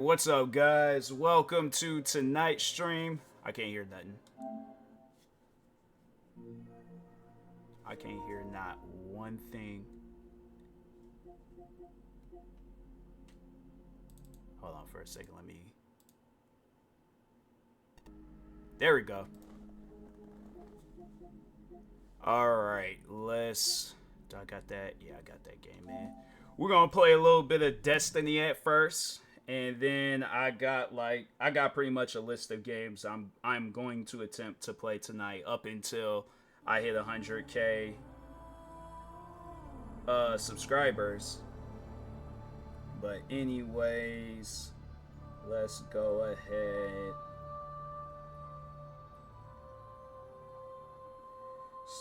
What's up, guys? Welcome to tonight's stream. I can't hear nothing. I can't hear not one thing. Hold on for a second. Let me. There we go. All right, let's. Do I got that? Yeah, I got that game, man. We're gonna play a little bit of Destiny at first, and then I got pretty much a list of games I'm going to attempt to play tonight up until I hit 100K subscribers. But anyways, let's go ahead.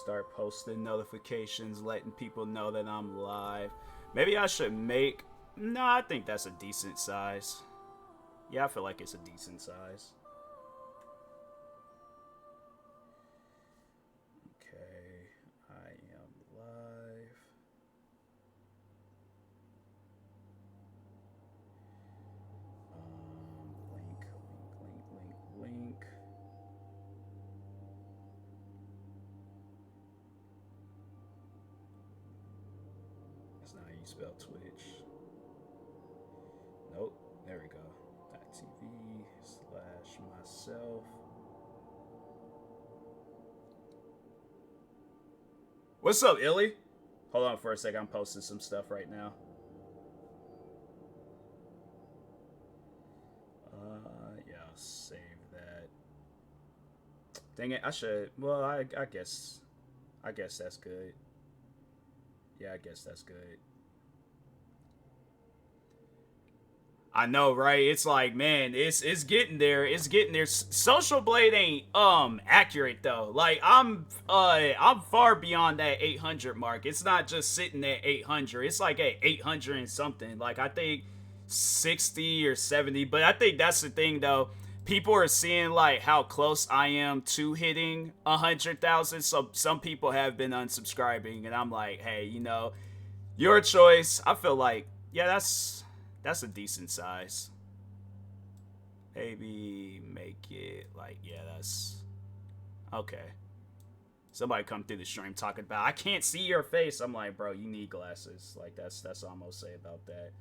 Start posting notifications, letting people know that I'm live. Maybe I should make. No, I think that's a decent size. Yeah, I feel like it's a decent size. Okay, I am live. Link. That's not how you spell Twitch. Nope. There we go. .tv/myself. What's up, Illy? Hold on for a second. I'm posting some stuff right now. Yeah, I'll save that. Dang it, I should. Well, I guess that's good. Yeah, I guess that's good. I know, right? It's like, man, it's getting there. It's getting there. Social Blade ain't accurate though. Like I'm far beyond that 800 mark. It's not just sitting at 800. It's like at 800 and something. Like I think 60 or 70. But I think that's the thing though. People are seeing like how close I am to hitting 100,000. So some people have been unsubscribing, and I'm like, hey, your choice. I feel like, yeah, that's a decent size. Maybe make it like, yeah, that's okay. Somebody come through the stream talking about I can't see your face. I'm like, bro, you need glasses. Like that's all I'm gonna say about that.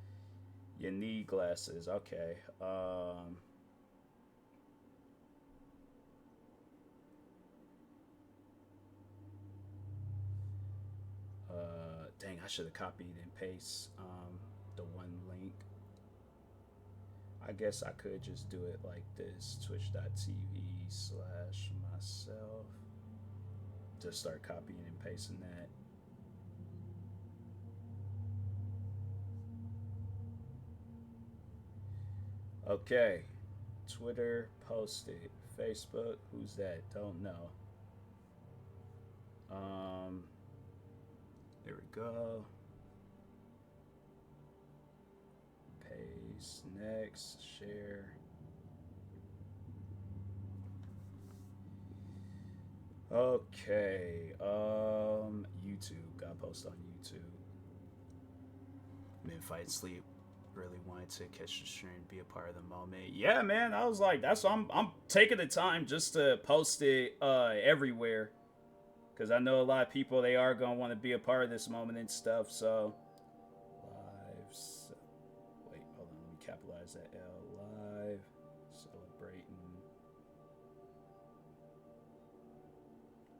You need glasses. Okay. Dang, I should have copied and paste the one link. I guess I could just do it like this, twitch.tv/myself. Just start copying and pasting that. Okay. Twitter posted. Facebook, who's that? Don't know. There we go. Paste, next, share. Okay. YouTube. Got post on YouTube. Mid-fight sleep. Really wanted to catch the stream, be a part of the moment. Yeah, man. I was like, that's I'm taking the time just to post it everywhere. Cause I know a lot of people, they are gonna want to be a part of this moment and stuff. So live. Wait, hold on. Let me capitalize that L. Live celebrating.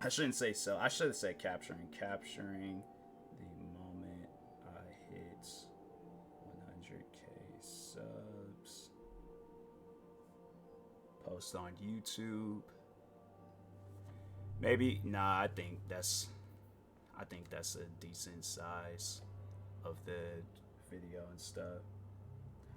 I shouldn't say so. I should have said capturing. Capturing the moment I hit 100K subs. Post on YouTube. Maybe nah. I think that's a decent size of the video and stuff.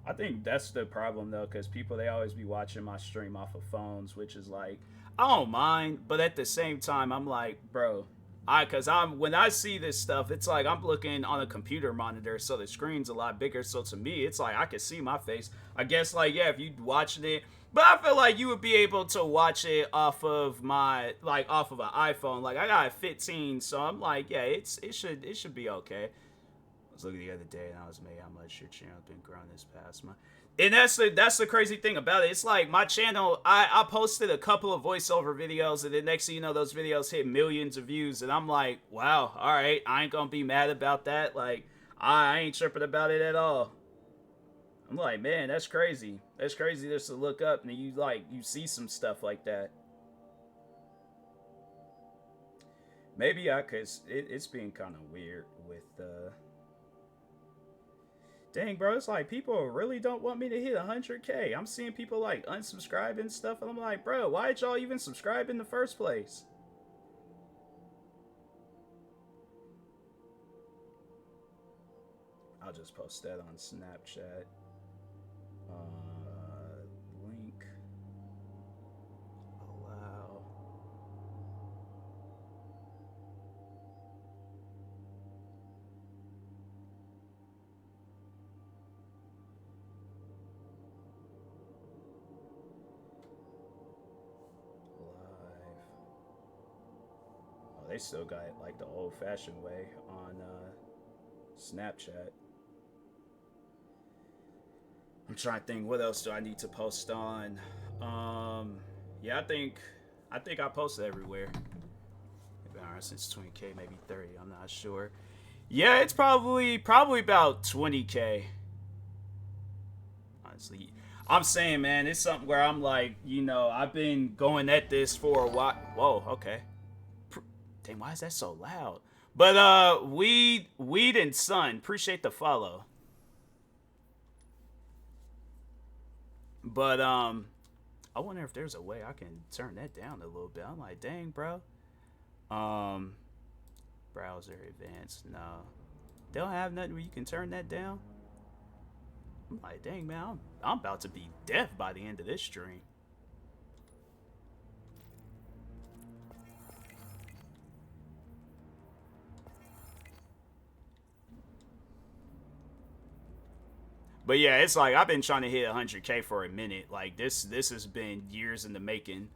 I think that's the problem though, because people, they always be watching my stream off of phones, which is like, I don't mind, but at the same time, I'm like, bro, cause when I see this stuff, it's like I'm looking on a computer monitor, so the screen's a lot bigger. So to me, it's like I can see my face. I guess like, yeah, if you watching it, but I feel like you would be able to watch it off of off of an iPhone. Like I got a 15, so I'm like, yeah, it should be okay. I was looking the other day and I was made how much your channel's been growing this past month. And that's the crazy thing about it. It's like my channel, I posted a couple of voiceover videos, and the next thing you know, those videos hit millions of views, and I'm like, wow, all right, I ain't gonna be mad about that. Like, I ain't tripping about it at all. I'm like, man, that's crazy. That's crazy just to look up and you see some stuff like that. Maybe cause it's been kind of weird with dang, bro, it's like people really don't want me to hit 100K. I'm seeing people like unsubscribe and stuff, and I'm like, bro, why did y'all even subscribe in the first place? I'll just post that on Snapchat. Link. Allow. They still got it like the old-fashioned way on Snapchat. I'm trying to think, what else do I need to post on? Yeah, I think I posted everywhere. It's been around since 20K, maybe 30. I'm not sure. Yeah, it's probably about 20K. Honestly, I'm saying, man, it's something where I'm like, I've been going at this for a while. Whoa, okay. Dang, why is that so loud? But Weed and Sun, appreciate the follow. But I wonder if there's a way I can turn that down a little bit. I'm like, dang, bro. Browser advanced, no. They don't have nothing where you can turn that down. I'm like, dang, man, I'm about to be deaf by the end of this stream. But yeah, it's like I've been trying to hit 100K for a minute. Like this has been years in the making.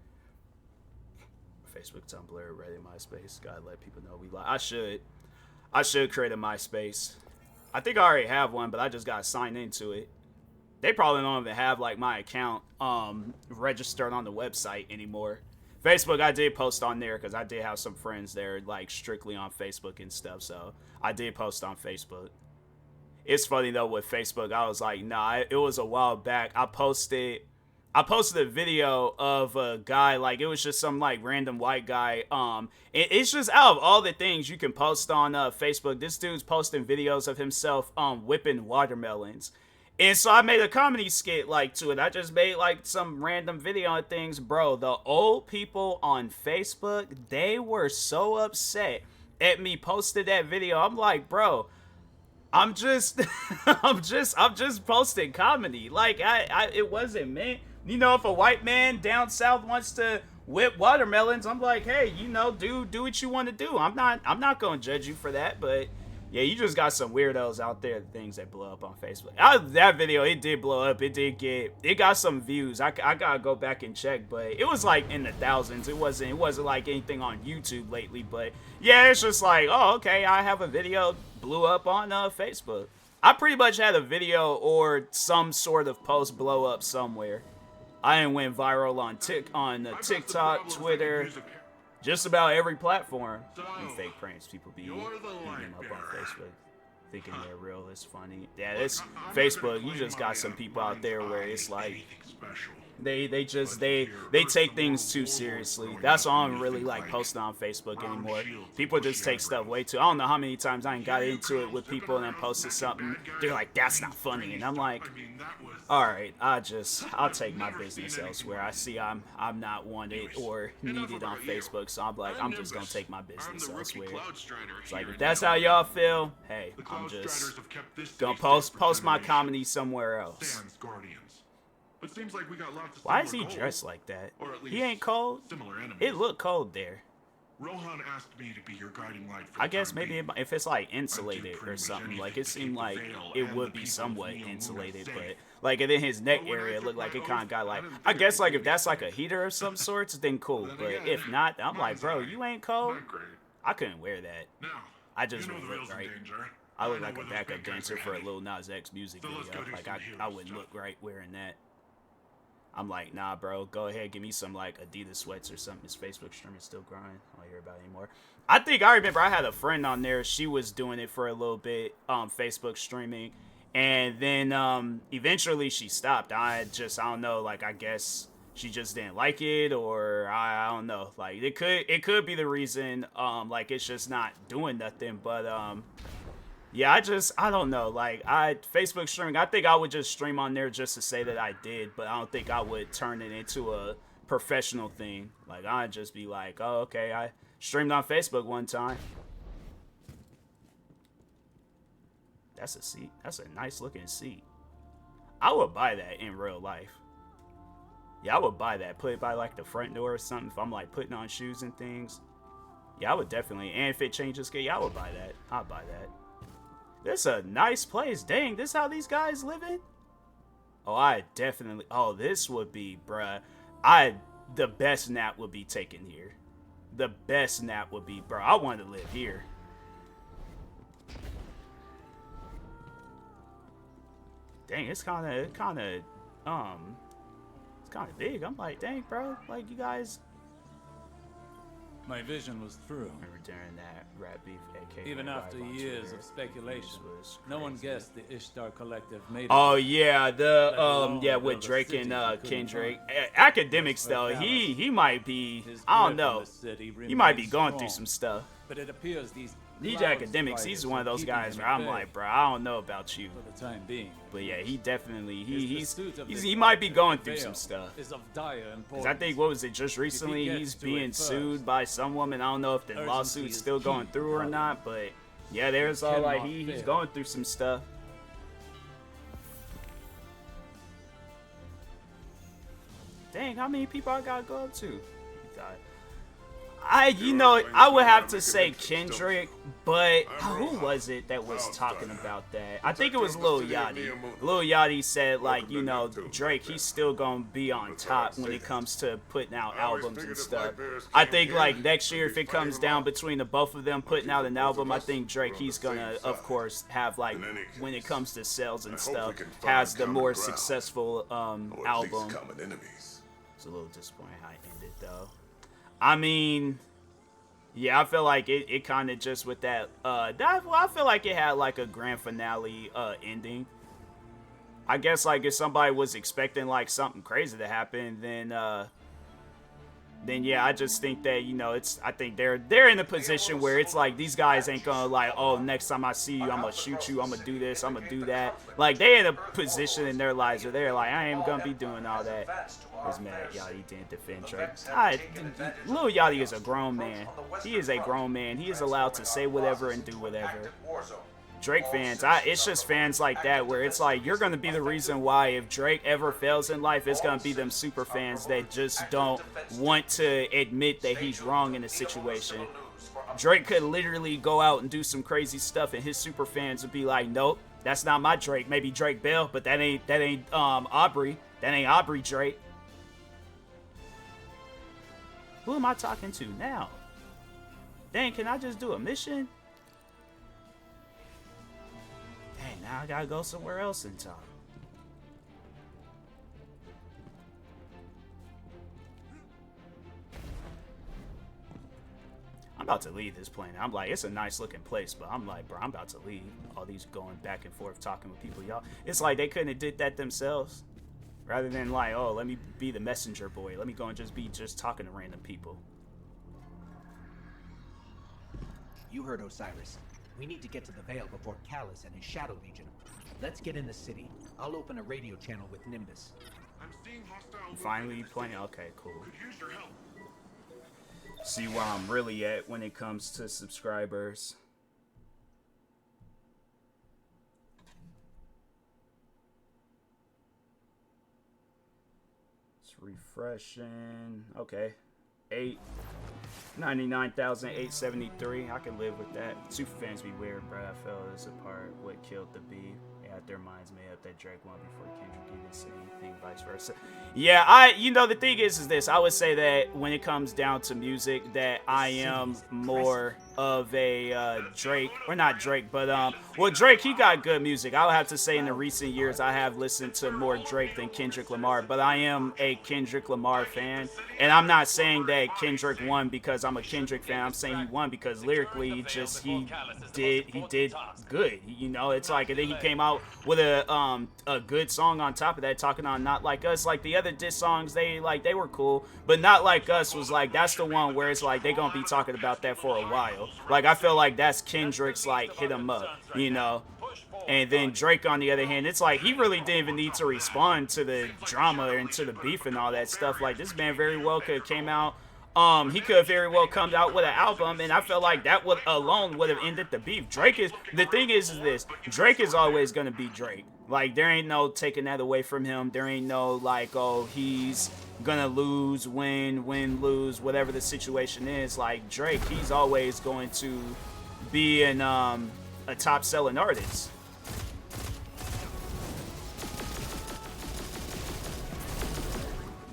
Facebook, Tumblr, Reddit, MySpace. Gotta let people know we live. I should create a MySpace. I think I already have one, but I just gotta sign into it. They probably don't even have like my account registered on the website anymore. Facebook, I did post on there because I did have some friends there like strictly on Facebook and stuff. So I did post on Facebook. It's funny though with Facebook, I was like, nah, it was a while back. I posted a video of a guy, like it was just some like random white guy. It's just out of all the things you can post on Facebook, this dude's posting videos of himself whipping watermelons. And so I made a comedy skit like to it. I just made like some random video and things, bro. The old people on Facebook, they were so upset at me posted that video. I'm like, bro, I'm just I'm just posting comedy. Like it wasn't meant. If a white man down south wants to whip watermelons, I'm like, hey, do what you want to do. I'm not gonna judge you for that, but yeah, you just got some weirdos out there, things that blow up on Facebook. That video, it did blow up. It got some views. I gotta go back and check, but it was like in the thousands. It wasn't like anything on YouTube lately, but yeah, it's just like, oh, okay, I have a video blew up on Facebook. I pretty much had a video or some sort of post blow up somewhere. I didn't went viral on TikTok, Twitter, just about every platform. And fake pranks people be eating them up on Facebook, thinking they're real. It's funny. Yeah, it's Facebook. You just got some people out there where it's like they take things too seriously. That's why I don't really like posting on Facebook anymore. People just take stuff way too. I don't know how many times I ain't got into it with people and then posted something. They're like, that's not funny, and I'm like, all right, I'll take my business elsewhere. I see I'm not wanted or needed on Facebook, so I'm like, I'm just gonna take my business elsewhere. It's like, if that's how y'all feel, hey, I'm just gonna post my comedy somewhere else. But seems like we got lots of Why is he dressed like that? He ain't cold? It looked cold there. Rohan asked me to be your guiding light for I guess maybe if it's like insulated or something, like it seemed like it would be somewhat insulated, but like in his neck area, it looked like it kind of got like, I guess like if that's like a heater of some sorts, then cool, but if not, I'm like, bro, you ain't cold? I couldn't wear that. I just wouldn't look right. I look know like a where those backup big guys dancer are for a headed. Lil Nas X music So let's video. go do Like some I hero wouldn't stuff. look right wearing that. I'm like, nah, bro, go ahead, give me some like Adidas sweats or something. His Facebook stream is still growing. I don't hear about it anymore. I think I remember I had a friend on there. She was doing it for a little bit, Facebook streaming, and then eventually she stopped. I don't know. Like I guess she just didn't like it, or I don't know. Like it could be the reason. Like it's just not doing nothing. But yeah, I don't know. Like Facebook streaming, I think I would just stream on there just to say that I did, but I don't think I would turn it into a professional thing. Like I'd just be like, oh, okay, I streamed on Facebook one time. That's a seat. That's a nice looking seat. I would buy that in real life. Yeah, I would buy that. Put it by like the front door or something if I'm like putting on shoes and things. Yeah, I would definitely. And if it changes, yeah, I would buy that. I'd buy that. This is a nice place. Dang, this how these guys living? Oh, I definitely. Oh, this would be, bruh. The best nap would be taken here. The best nap would be, bro. I want to live here. Dang, it's kind of big. I'm like, dang, bro. Like you guys. My vision was through. Remember during that rat beef, aka Even after years of speculation, no one guessed the Ishtar Collective made it. Oh yeah, with Drake and Kendrick. Academics though, he might be. I don't know. He might be going through some stuff. But it appears these Academics, he's one of those guys where I'm like, bro, I don't know about you. For the time being. But yeah, he definitely he might be going through some stuff. Is of dire importance. 'Cause I think what was it just recently? He's being sued by some woman. I don't know if the lawsuit's still going through or not, but yeah, there's all like he's going through some stuff. Dang, how many people I gotta go up to? I would have to say Kendrick, but who was it that was talking about that? I think it was Lil Yachty. Lil Yachty said, like, Drake, he's still gonna be on top when it comes to putting out albums and stuff. I think, like, next year, if it comes down between the both of them putting out an album, I think Drake, he's gonna, of course, have, like, when it comes to sales and stuff, has the more successful album. It's a little disappointing how it ended, though. I mean, yeah, I feel like it kind of just with that, I feel like it had like a grand finale ending. I guess like if somebody was expecting like something crazy to happen, then yeah, I just think that, I think they're in a position where it's like these guys ain't gonna like, oh, next time I see you, I'm gonna shoot you, I'm gonna do this, I'm gonna do that. Like they in a position in their lives where they're like, I ain't gonna be doing all that. Was mad Yachty didn't defend Drake. Lil Yachty is a grown man. He is a grown man. He is allowed to say whatever and do whatever. Drake fans, it's just fans like that where it's like you're gonna be the reason why if Drake ever fails in life, it's gonna be them super fans that just don't want to admit that he's wrong in a situation. Drake could literally go out and do some crazy stuff, and his super fans would be like, nope, that's not my Drake. Maybe Drake Bell, but that ain't Aubrey. That ain't Aubrey Drake. Who am I talking to now? Dang, can I just do a mission? Dang, now I gotta go somewhere else and talk. I'm about to leave this planet. I'm like, it's a nice looking place, but I'm like, bro, I'm about to leave. All these going back and forth talking with people, y'all. It's like they couldn't have did that themselves. Rather than like, oh, let me be the messenger boy. Let me go and just talking to random people. You heard Osiris. We need to get to the Veil before Callus and his Shadow Legion. Let's get in the city. I'll open a radio channel with Nimbus. I'm seeing hostile Finally playing. Okay, cool. Could use your help. See where I'm really at when it comes to subscribers. Refreshing. Okay. 99,873. I can live with that. Super fans be weird, bro. I felt it was a part what killed the beef. Yeah, their minds made up that Drake won before Kendrick even said anything, vice versa. Yeah, you know, the thing is this. I would say that when it comes down to music, that I am more of a Drake, or not Drake, but well, Drake, he got good music. I would have to say in the recent years, I have listened to more Drake than Kendrick Lamar, but I am a Kendrick Lamar fan, and I'm not saying that Kendrick won because I'm a Kendrick fan. I'm saying he won because lyrically, he did good. You know, it's like, and then he came out with a good song on top of that, talking on Not Like Us. Like the other diss songs, they were cool, but Not Like Us was like, that's the one where it's like they gonna be talking about that for a while. Like I feel like that's Kendrick's like hit 'em up, you know. And then Drake, on the other hand, it's like he really didn't even need to respond to the drama and to the beef and all that stuff. Like this man very well could have came out. He could have very well come out with an album, and I feel like that would alone would have ended the beef. The thing is this: Drake is always gonna be Drake. Like there ain't no taking that away from him. There ain't no like, oh, he's gonna lose, win, lose, whatever the situation is. Like Drake, he's always going to be a top selling artist.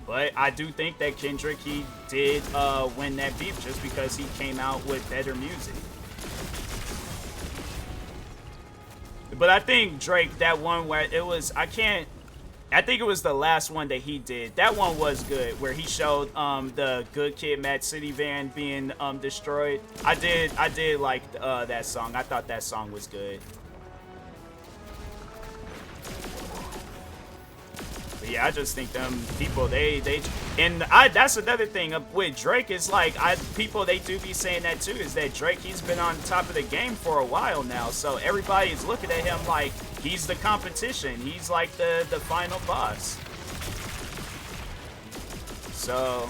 But I do think that Kendrick, he did win that beef just because he came out with better music. But I think Drake, that one where it was, I think it was the last one that he did. That one was good, where he showed the Good Kid, Mad City van being destroyed. I did like that song. I thought that song was good. But yeah, I just think them people, that's another thing with Drake is like, people, they do be saying that too, is that Drake, he's been on top of the game for a while now. So everybody is looking at him like he's the competition. He's like the final boss. So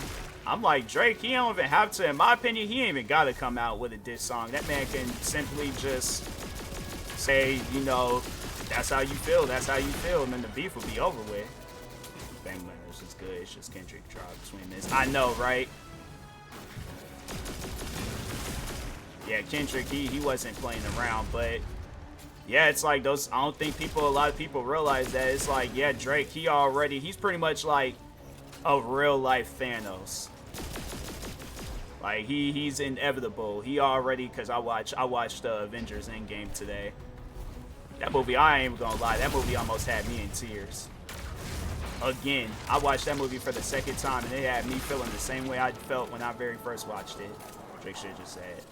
I'm like, Drake, he don't even have to, in my opinion, he ain't even got to come out with a diss song. That man can simply just say, you know, that's how you feel, and then the beef will be over with. Bang Winners is good. It's just Kendrick dropped between this. I know, right? Yeah, Kendrick, he wasn't playing around, but yeah, it's like those. I don't think a lot of people realize that. It's like, yeah, Drake, he's pretty much like a real life Thanos. Like he's inevitable. He already, because I watched Avengers Endgame today. That movie, I ain't even gonna lie, that movie almost had me in tears. Again, I watched that movie for the second time, and it had me feeling the same way I felt when I very first watched it. Drake should have just said.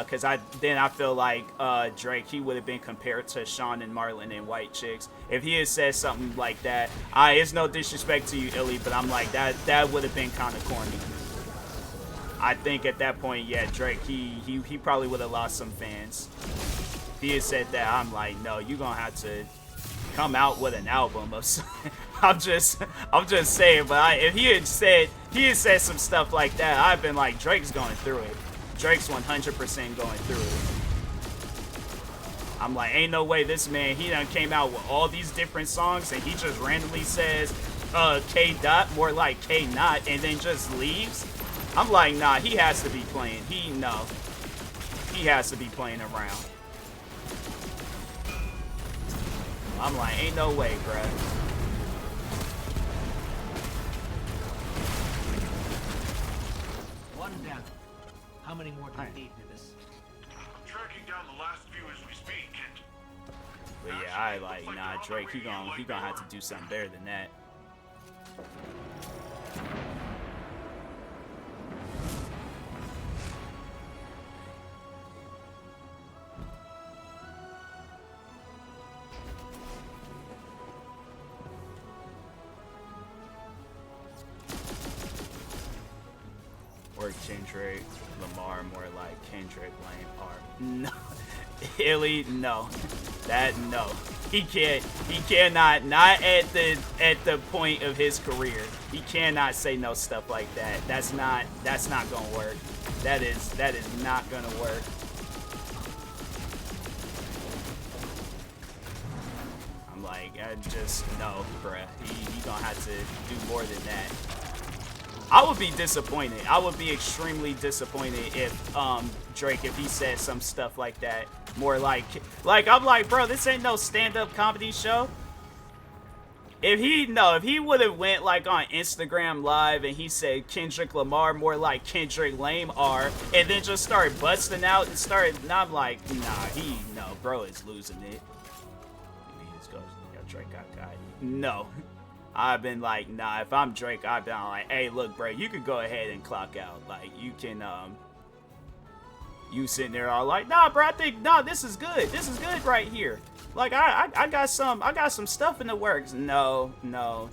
Because I feel like Drake, he would have been compared to Sean and Marlon and White Chicks. If he had said something like that, it's no disrespect to you, Illy, but I'm like, that would have been kind of corny. I think at that point, yeah, Drake, he probably would have lost some fans. If he had said that, I'm like, no, you're gonna have to come out with an album of I'm just saying, but if he had said some stuff like that, I've been like, Drake's going through it. Drake's 100% going through it. I'm like, ain't no way this man, he done came out with all these different songs and he just randomly says K dot, more like K not, and then just leaves. I'm like, nah, he has to be playing. He has to be playing around. I'm like, ain't no way, bruh. One down. How many more do you need for this? I'm tracking down the last few as we speak. But yeah, nah, Drake, he gonna have to do something better than that. Or Kendrick Lamar, more like Kendrick Lane or no. Illy, no. No. He cannot, not at the point of his career. He cannot say no stuff like that. That's not gonna work. That is not gonna work. I'm like, no, bruh. He gonna have to do more than that. I would be disappointed. I would be extremely disappointed if Drake, if he said some stuff like that. More like I'm like, bro, this ain't no stand-up comedy show. If he would have went like on Instagram Live and he said Kendrick Lamar more like Kendrick Lame R, and then just started busting out and started, and I'm like, nah, bro is losing it. Maybe he just goes, yo, Drake got no. I've been like, nah, if I'm Drake, I've been like, hey, look, bro, you could go ahead and clock out. Like, you can, you sitting there all like, nah, bro, I think, nah, this is good. This is good right here. Like, I got some stuff in the works. No,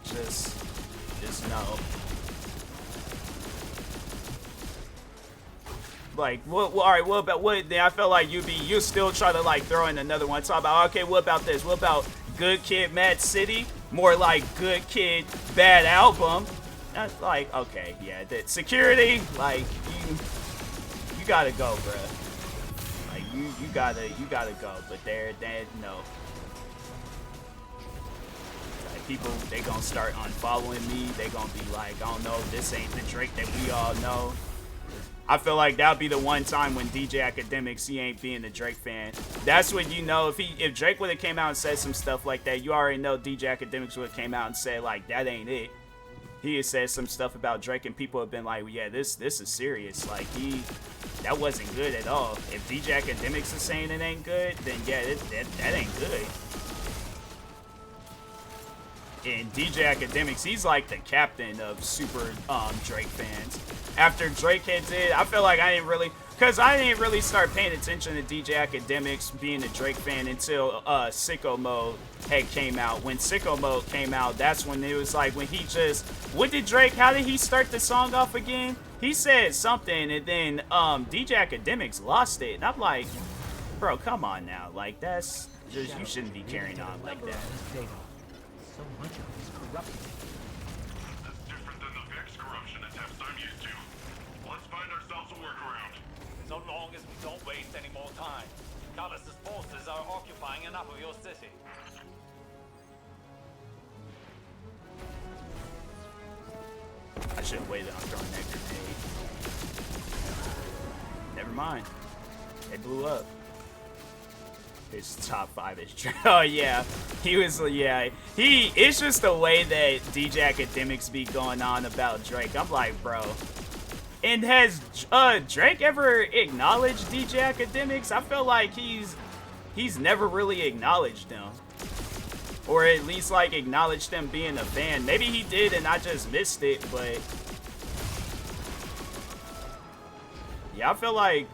just no. Like, all right, what about, what, then I felt like you still try to, like, throw in another one. Talk about, okay, what about this? What about Good Kid, Mad City? More like Good Kid, Bad Album. That's like, okay, yeah, that security, like, you gotta go, bruh. Like, you gotta go, but they're no. Like, people, they gonna start unfollowing me. They gonna be like, I don't know, this ain't the Drake that we all know. I feel like that would be the one time when DJ Academics, he ain't being a Drake fan. That's when you know, if Drake would have came out and said some stuff like that, you already know DJ Academics would have came out and said, like, that ain't it. He had said some stuff about Drake and people have been like, well, yeah, this is serious. Like, that wasn't good at all. If DJ Academics is saying it ain't good, then yeah, that ain't good. And DJ Academics, he's like the captain of super Drake fans. After Drake had did, I feel like I didn't really start paying attention to DJ Academics being a Drake fan until Sicko Mode had came out. When Sicko Mode came out, that's when it was like, when he just, how did he start the song off again? He said something and then DJ Academics lost it. And I'm like, bro, come on now. Like, that's just, you shouldn't be carrying on like that. So much of it is corrupted. That's different than the Vex corruption attempts I'm used to. Let's find ourselves a workaround. So long as we don't waste any more time. Callus's forces are occupying enough of your city. I should have waited on throwing that grenade. Never mind. It blew up. His top 5 is Drake. Oh yeah, he was, yeah. It's just the way that DJ Academics be going on about Drake. I'm like, bro. And has Drake ever acknowledged DJ Academics? I feel like he's never really acknowledged them, or at least like acknowledged them being a fan. Maybe he did and I just missed it, but. Yeah, I feel like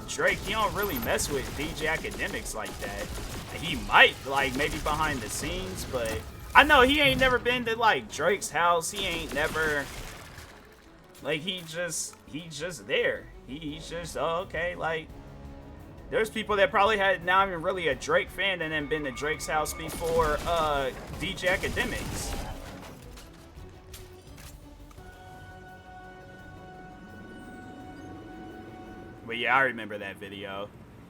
Drake, he don't really mess with DJ Academics like that. He might, like, maybe behind the scenes, but I know he ain't never been to, like, Drake's house. He ain't never, like, he's just there. He's just, oh, okay, like, there's people that probably had not even really a Drake fan and then been to Drake's house before DJ Academics. But yeah, I remember that video.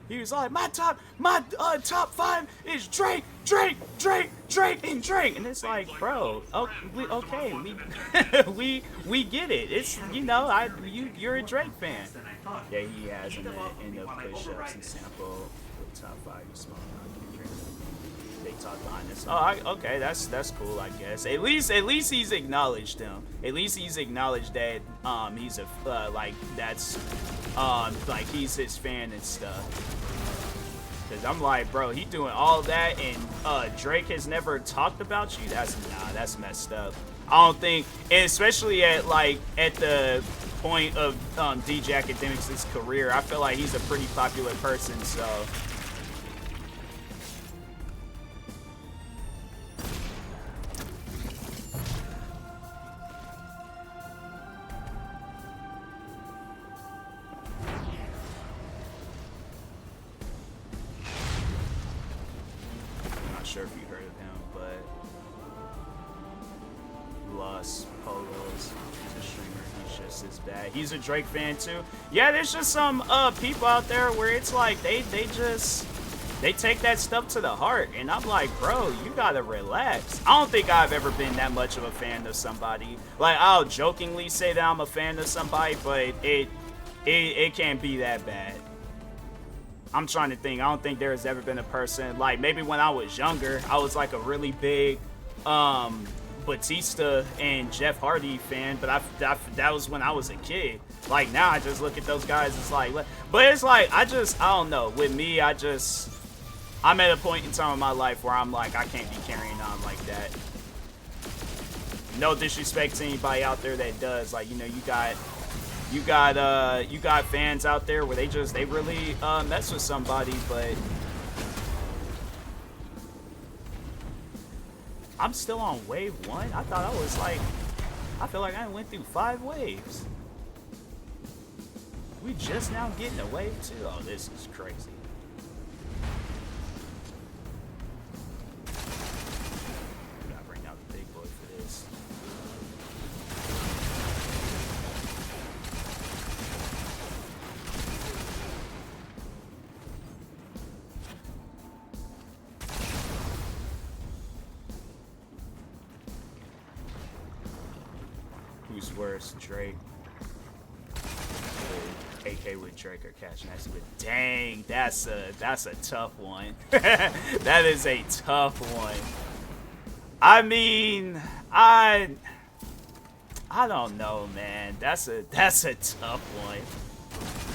He was like, my top 5 is Drake, and Drake. And it's like, bro, okay, we get it. It's, you know, you're a Drake fan. Yeah, he has in the push-ups and sample top 5 small. They talk behind this. Oh, okay, that's cool, I guess. At least he's acknowledged him. At least he's acknowledged that he's a like that's like he's his fan and stuff. Cause I'm like, bro, he doing all that and Drake has never talked about you. That's messed up. I don't think, and especially at the point of DJ Academics' career, I feel like he's a pretty popular person, so. Sure if you heard of him, but Los Polos, he's a streamer, he's just as bad. He's a Drake fan too. Yeah, there's just some people out there where it's like they they take that stuff to the heart, and I'm like, bro, you gotta relax. I don't think I've ever been that much of a fan of somebody. Like, I'll jokingly say that I'm a fan of somebody, but it can't be that bad. I'm trying to think. I don't think there has ever been a person, like, maybe when I was younger, I was like a really big Batista and Jeff Hardy fan, but that was when I was a kid. Like, now I just look at those guys, it's like, but it's like, I don't know. With me, I'm at a point in time in my life where I'm like, I can't be carrying on like that. No disrespect to anybody out there that does. Like, you know, you got fans out there where they really mess with somebody, but I'm still on wave 1. I thought I was like, I feel like I went through 5 waves. We just now getting to wave 2. Oh, this is crazy. Gotta bring out the big boy for this. Who's worse, Drake? AK with Drake or Cash Nasty with? Dang, that's a tough one. That is a tough one. I mean, I don't know, man. That's a tough one.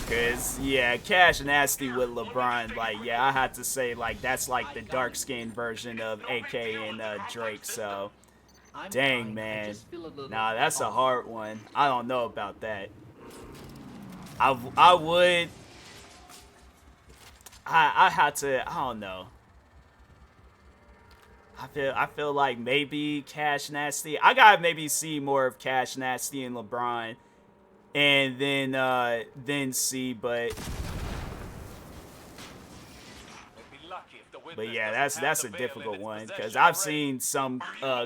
Cause yeah, Cash Nasty with LeBron, like, yeah, I had to say, like, that's like the dark skinned version of AK and Drake. So dang, man. Nah, that's a hard one. I don't know about that. I had to, I don't know. I feel like maybe Cash Nasty. I gotta maybe see more of Cash Nasty and LeBron, and then see, but yeah, that's a difficult one because I've seen some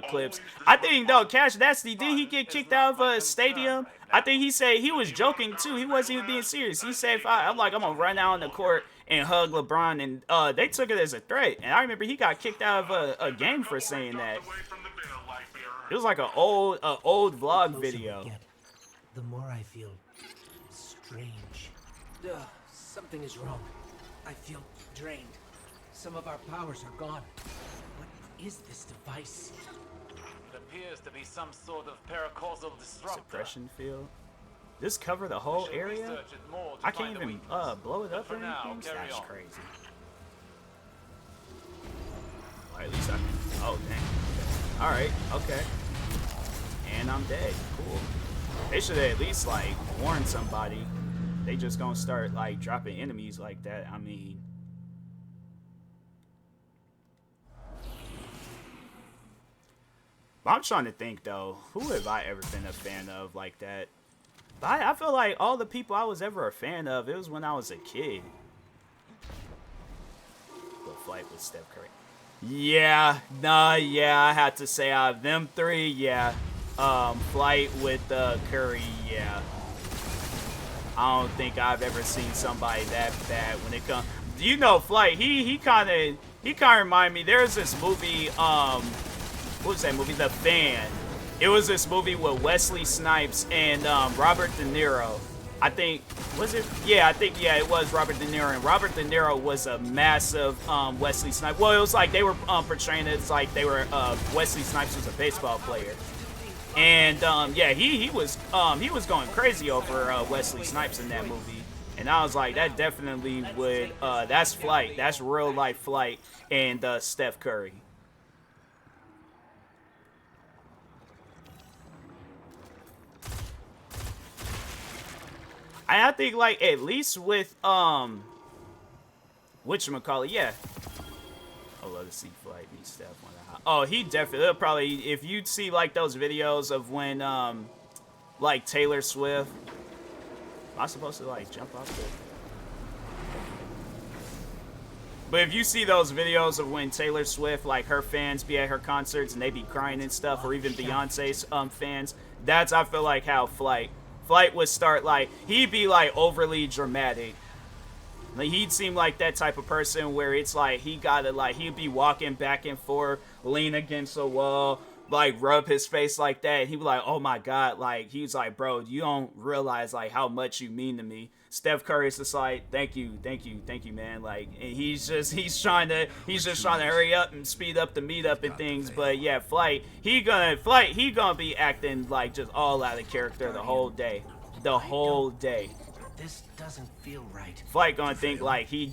clips. I think though, Cash Nasty, did he get kicked out of a stadium? I think he said he was joking too. He wasn't even being serious. He said, I'm like, I'm gonna run out on the court and hug LeBron, and they took it as a threat. And I remember he got kicked out of a game for saying that. It was like an old vlog video. The more I feel strange. Something is wrong. I feel drained. Some of our powers are gone. What is this device? It appears to be some sort of paracausal disruptor. Suppression field. This cover the whole area? I can't even blow it up or anything? That's crazy. Or at least I can. Oh, dang. Alright, okay. And I'm dead. Cool. They should at least, like, warn somebody. They just gonna start, like, dropping enemies like that. I mean, but I'm trying to think, though, who have I ever been a fan of like that? I feel like all the people I was ever a fan of, it was when I was a kid. The Flight with Steph Curry. Yeah, yeah, I had to say out of them 3, yeah. Flight with Curry, yeah. I don't think I've ever seen somebody that bad when it comes. You know, Flight, he kind of remind me. There's this movie, what was that movie? The Fan. It was this movie with Wesley Snipes and Robert De Niro. I think, was it? Yeah, I think, yeah, it was Robert De Niro. And Robert De Niro was a massive Wesley Snipes. Well, it was like they were portraying it as like they were, Wesley Snipes was a baseball player. And yeah, he was going crazy over Wesley Snipes in that movie. And I was like, that definitely would, that's Flight. That's real life Flight and Steph Curry. I think, like, at least with, whatchamacallit, yeah. I love to see Flight meet Steph on the hot. Oh, he definitely, he'll probably, if you'd see, like, those videos of when, like, Taylor Swift. Am I supposed to, like, jump off the... But if you see those videos of when Taylor Swift, like, her fans be at her concerts and they be crying and stuff, or even Beyonce's fans, that's, I feel like, how Flight would start, like, he'd be, like, overly dramatic. Like, he'd seem like that type of person where it's like he gotta, like, he'd be walking back and forth, lean against a wall, like, rub his face like that, and he'd be like, oh my god, like, he's like, bro, you don't realize, like, how much you mean to me. Steph Curry's just like, thank you, man. Like, and he's just trying to hurry up and speed up the meetup and things. But yeah, Flight, he gonna be acting like just all out of character the whole day. This doesn't feel right. Flight gonna think like he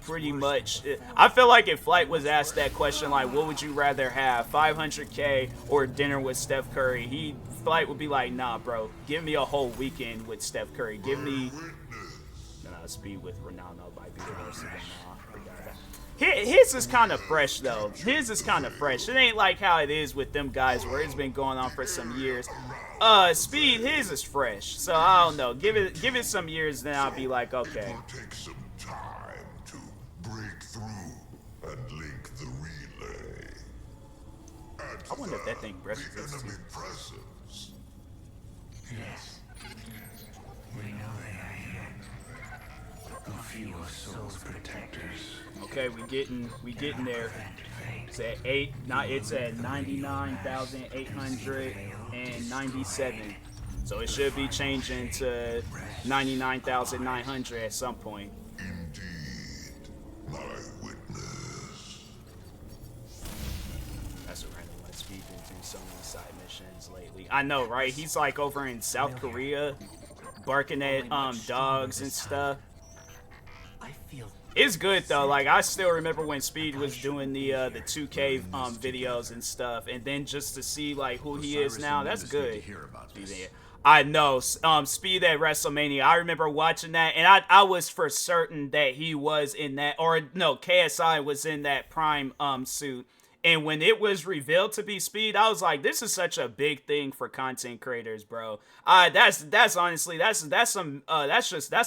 pretty much. I feel like if Flight was asked that question, like, what would you rather have, 500K or dinner with Steph Curry? Flight would be like, nah, bro, give me a whole weekend with Steph Curry. Give me Speed with Ronaldo might be the worst. His is kind of fresh though. His is kind of fresh. It ain't like how it is with them guys where it's been going on for some years. Speed, his is fresh. So I don't know. Give it some years, then I'll be like, okay. It will take some time to break through and link the relay. I wonder if that thing breaks the enemy presence. Yes. We know they are here. A few souls protectors. Okay, we getting there. It's at 99,897. So it should be changing to 99,900 at some point. Indeed, my witness. That's a random one. Speed been doing so many side missions lately. I know, right? He's like over in South Korea, barking at dogs and stuff. It's good though. Like, I still remember when Speed was doing the 2K videos and stuff, and then just to see like who he is now, that's good. I know. Speed at WrestleMania. I remember watching that, and I was for certain that he was in that, or no, KSI was in that Prime suit. And when it was revealed to be Speed, I was like, this is such a big thing for content creators, bro. That's honestly, that's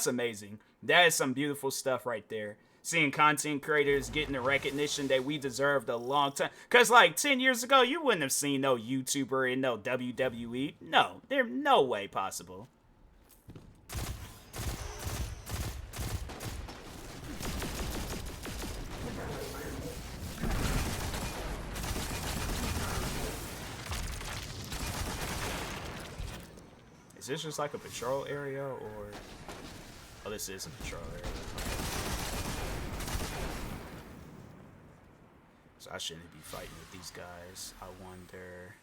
amazing. That is some beautiful stuff right there. Seeing content creators getting the recognition that we deserved a long time. Because, like, 10 years ago, you wouldn't have seen no YouTuber in no WWE. No, there's no way possible. Is this just like a patrol area, or... Oh, this is a patrol area. So I shouldn't be fighting with these guys. I wonder...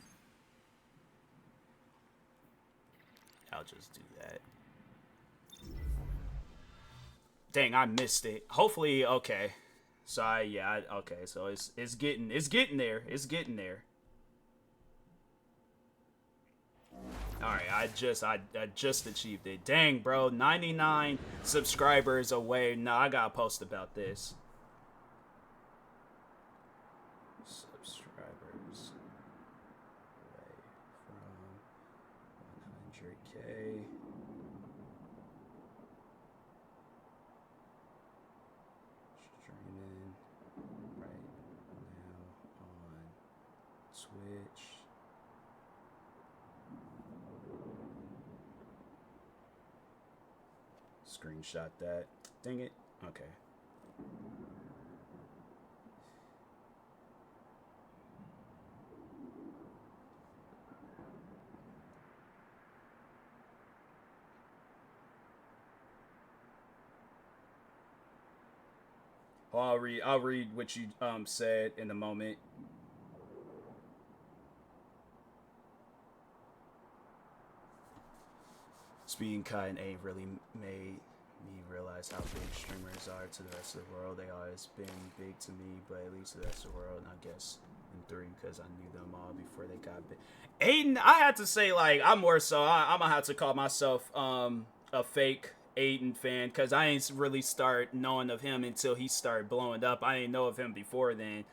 I'll just do that. Dang, I missed it. Hopefully, okay. So okay. So it's getting there. It's getting there. Alright, I just achieved it. Dang, bro, 99 subscribers away. No, I gotta post about this. Subscribers away from 100K. Streaming right now on Twitch. Screenshot that. Dang it. Okay. Well, I'll read what you said in a moment. Speed and Kai ain't really made me realize how big streamers are to the rest of the world. They always been big to me, but at least to the rest of the world, and I guess in 3 because I knew them all before they got big. Aiden, I had to say, like, I'm more so, I'm gonna have to call myself a fake Aiden fan, because I ain't really start knowing of him until he started blowing up. I didn't know of him before then.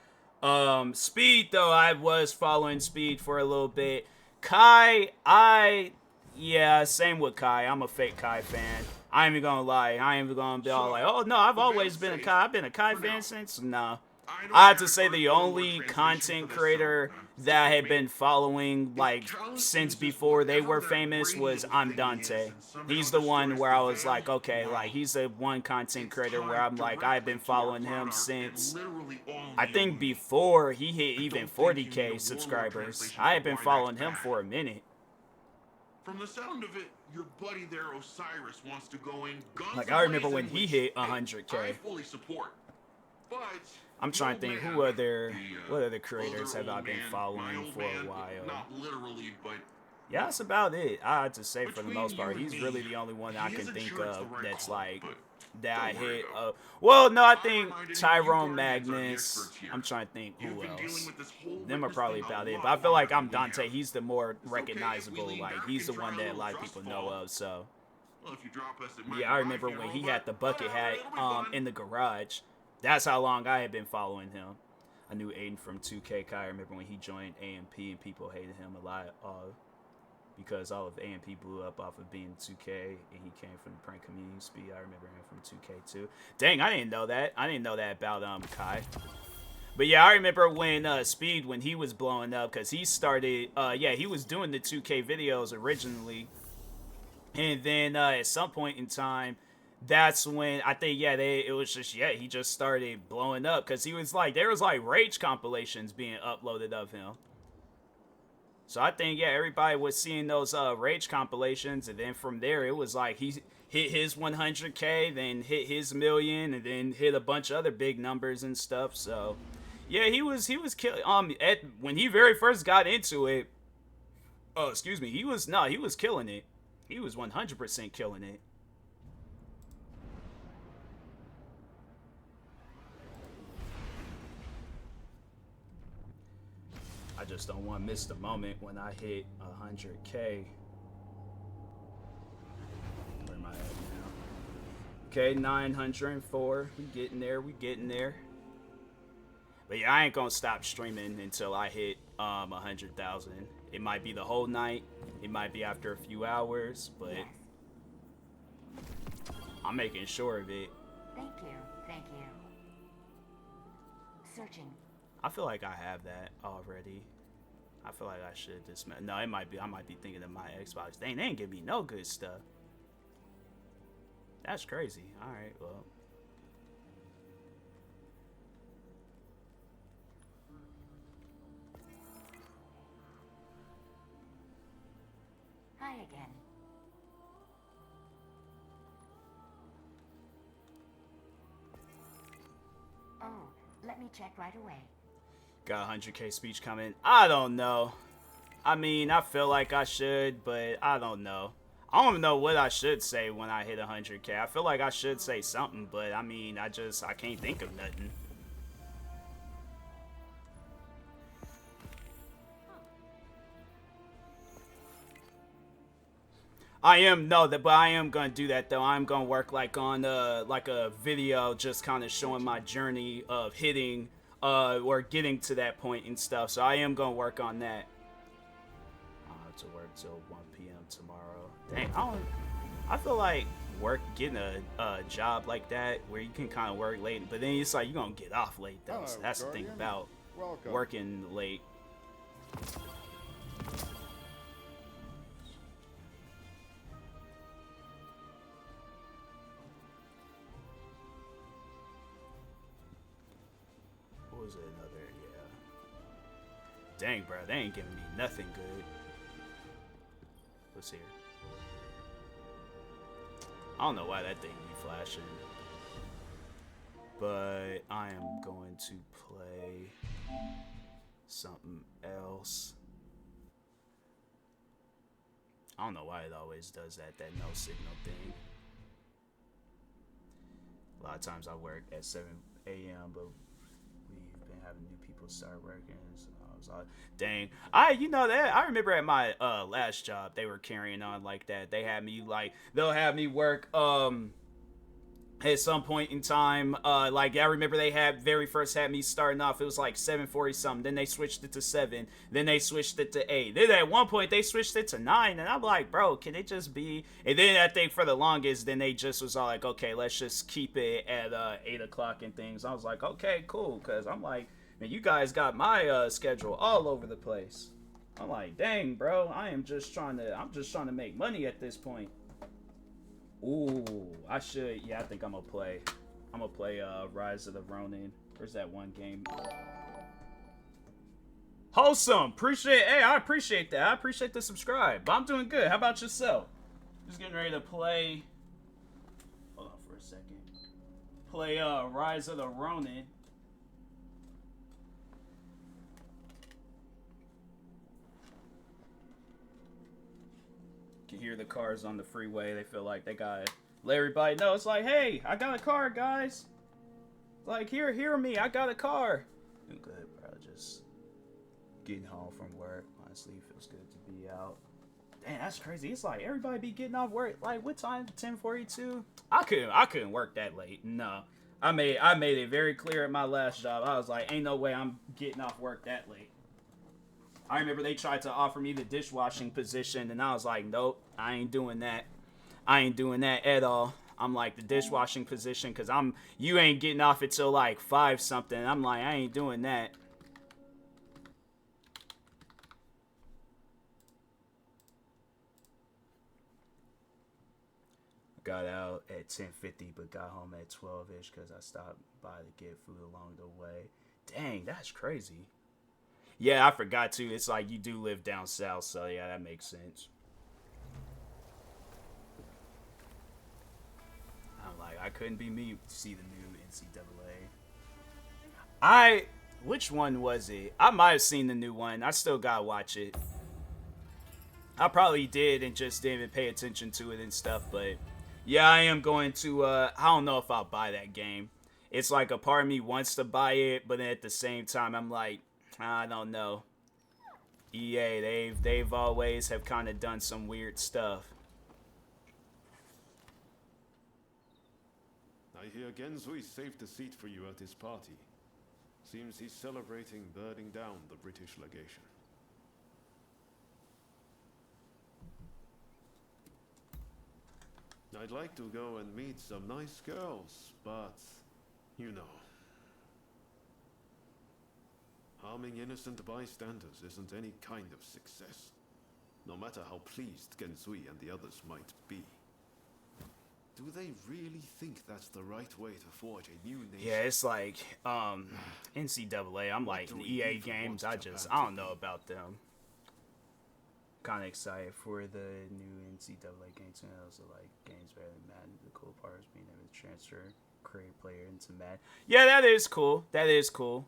Speed, though, I was following Speed for a little bit. Kai, yeah, same with Kai. I'm a fake Kai fan. I ain't even gonna lie. I ain't even gonna be all like, oh no, I've always been a Kai. I've been a Kai fan since. No, I have to say the only content creator that I had been following like since before they were famous was I'm Dante. He's the one where I was like, okay, like he's the one content creator where I'm like I've been following him since I think before he hit even 40K subscribers. I had been following him for a minute. From the sound of it, your buddy there, Osiris, wants to go in guns Like I remember blazing, when he which, hit hey, 100K. I fully support. But I'm trying to think who other what other creators have I been following for a while. Not literally, but Yeah, that's about it. I have to say for the most part, he's really the only one I can think of that's like that I hit. Well, no, I think Tyrone Magnus. I'm trying to think who else. Them are probably about it. But I feel like I'm Dante. He's the more recognizable. Like he's the one that a lot of people know of. So yeah, I remember when he had the bucket hat in the garage. That's how long I had been following him. I knew Aiden from 2K. I remember when he joined AMP and people hated him a lot because all of AMP blew up off of being 2K and he came from the prank community speed. I remember him from 2K too. Dang, I didn't know that. I didn't know that about Kai. But yeah, I remember when Speed, when he was blowing up, because he started, yeah, he was doing the 2K videos originally. And then at some point in time, that's when I think, yeah, it was just, yeah, he just started blowing up because he was like, there was like rage compilations being uploaded of him. So I think, yeah, everybody was seeing those rage compilations, and then from there it was like he hit his 100K, then hit his million, and then hit a bunch of other big numbers and stuff. So yeah, he was killing. When he very first got into it, oh excuse me, he was killing it. He was 100% killing it. I just don't want to miss the moment when I hit 100K. Where am I at now? Okay, 904. We getting there. But yeah, I ain't gonna stop streaming until I hit 100,000. It might be the whole night. It might be after a few hours, but I'm making sure of it. Thank you. Searching. I feel like I have that already. I feel like I should just... No, it might be... I might be thinking of my Xbox. They ain't give me no good stuff. That's crazy. Alright, well... Hi again. Oh, let me check right away. Got a 100K speech coming. I don't know. I mean, I feel like I should, but I don't know. I don't even know what I should say when I hit 100K. I feel like I should say something, but I mean, I can't think of nothing. I am gonna do that though. I'm gonna work like on like a video, just kind of showing my journey of hitting or getting to that point and stuff. So I am gonna work on that. I'll have to work till 1 p.m. tomorrow. Dang, I feel like getting a job like that where you can kind of work late, but then it's like you're gonna get off late though. So that's the thing about working late. Was it another? Yeah. Dang, bro, they ain't giving me nothing good. What's here? I don't know why that thing be flashing, but I am going to play something else. I don't know why it always does that no signal thing. A lot of times I work at 7 a.m., but we've been having new people start working, so I was like, dang. I remember at my last job they were carrying on like that. They'll have me work at some point in time. Like I remember they very first had me starting off, it was like 740 something, then they switched it to 7, then they switched it to 8, then at one point they switched it to 9, and I'm like, bro, can it just be? And then I think for the longest, then they just was all like, okay, let's just keep it at 8 o'clock and things. I was like, okay, cool, because I'm like, man, you guys got my schedule all over the place. I'm like, dang, bro, I'm just trying to make money at this point. Ooh, I should. Yeah, I think I'm gonna play Rise of the Ronin. Where's that one game? Wholesome. Hey, I appreciate that. I appreciate the subscribe. I'm doing good. How about yourself? Just getting ready to play. Hold on for a second. Play Rise of the Ronin. Can hear the cars on the freeway. They feel like they gotta let everybody know. It's like, hey, I got a car, guys. Like, hear me. I got a car. Doing good, bro. Just getting home from work. Honestly, it feels good to be out. Damn, that's crazy. It's like everybody be getting off work. Like, what time? 10:42. I couldn't work that late. No, I made it very clear at my last job. I was like, ain't no way I'm getting off work that late. I remember they tried to offer me the dishwashing position, and I was like, nope, I ain't doing that. I ain't doing that at all. I'm like, the dishwashing position, because you ain't getting off until like 5 something. I'm like, I ain't doing that. Got out at 10:50, but got home at 12-ish because I stopped by to get food along the way. Dang, that's crazy. Yeah, I forgot too. It's like you do live down south, so yeah, that makes sense. I'm like, I couldn't be me to see the new NCAA. Which one was it? I might have seen the new one. I still gotta watch it. I probably did and just didn't pay attention to it and stuff, but yeah, I am going to, I don't know if I'll buy that game. It's like a part of me wants to buy it, but then at the same time, I'm like, I don't know. EA, they've always have kind of done some weird stuff. I hear Genzui saved a seat for you at his party. Seems he's celebrating burning down the British legation. I'd like to go and meet some nice girls, but, you know. Harming innocent bystanders isn't any kind of success, no matter how pleased Genzui and the others might be. Do they really think that's the right way to forge a new nation? Yeah, it's like, NCAA, I'm like, the EA games, I don't know about them. Kind of excited for the new NCAA game too. Also, like, games better than Madden. The cool part is being able to transfer create player into Madden. Yeah, that is cool. That is cool.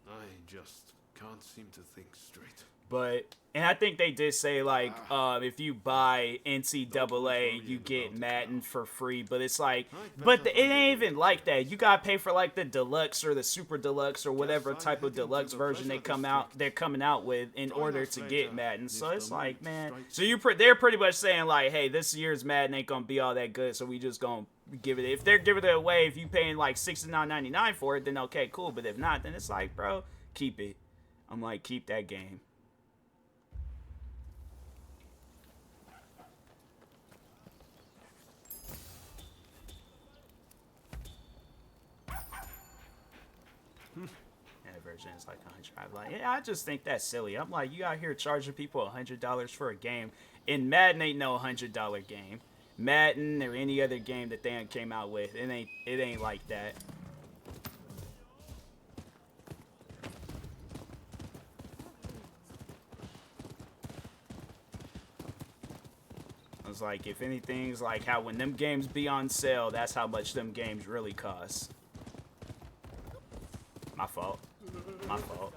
I just can't seem to think straight. But, and I think they did say, like, if you buy NCAA, you get Madden for free. But it's like, it ain't even like that. You gotta pay for, like, the deluxe or the super deluxe or whatever type of deluxe version they're coming out with in order to get Madden. So it's like, man, so they're pretty much saying, like, hey, this year's Madden ain't gonna be all that good, so we just gonna give it. If they're giving it away, if you paying like $69.99 for it, then okay, cool. But if not, then it's like, bro, keep it. I'm like, keep that game. Version is like $100. I'm like, yeah, I just think that's silly. I'm like, you out here charging people $100 for a game, and Madden ain't no $100 game. Madden or any other game that they came out with, it ain't like that. I was like, if anything's like how when them games be on sale, that's how much them games really cost. My fault. My fault.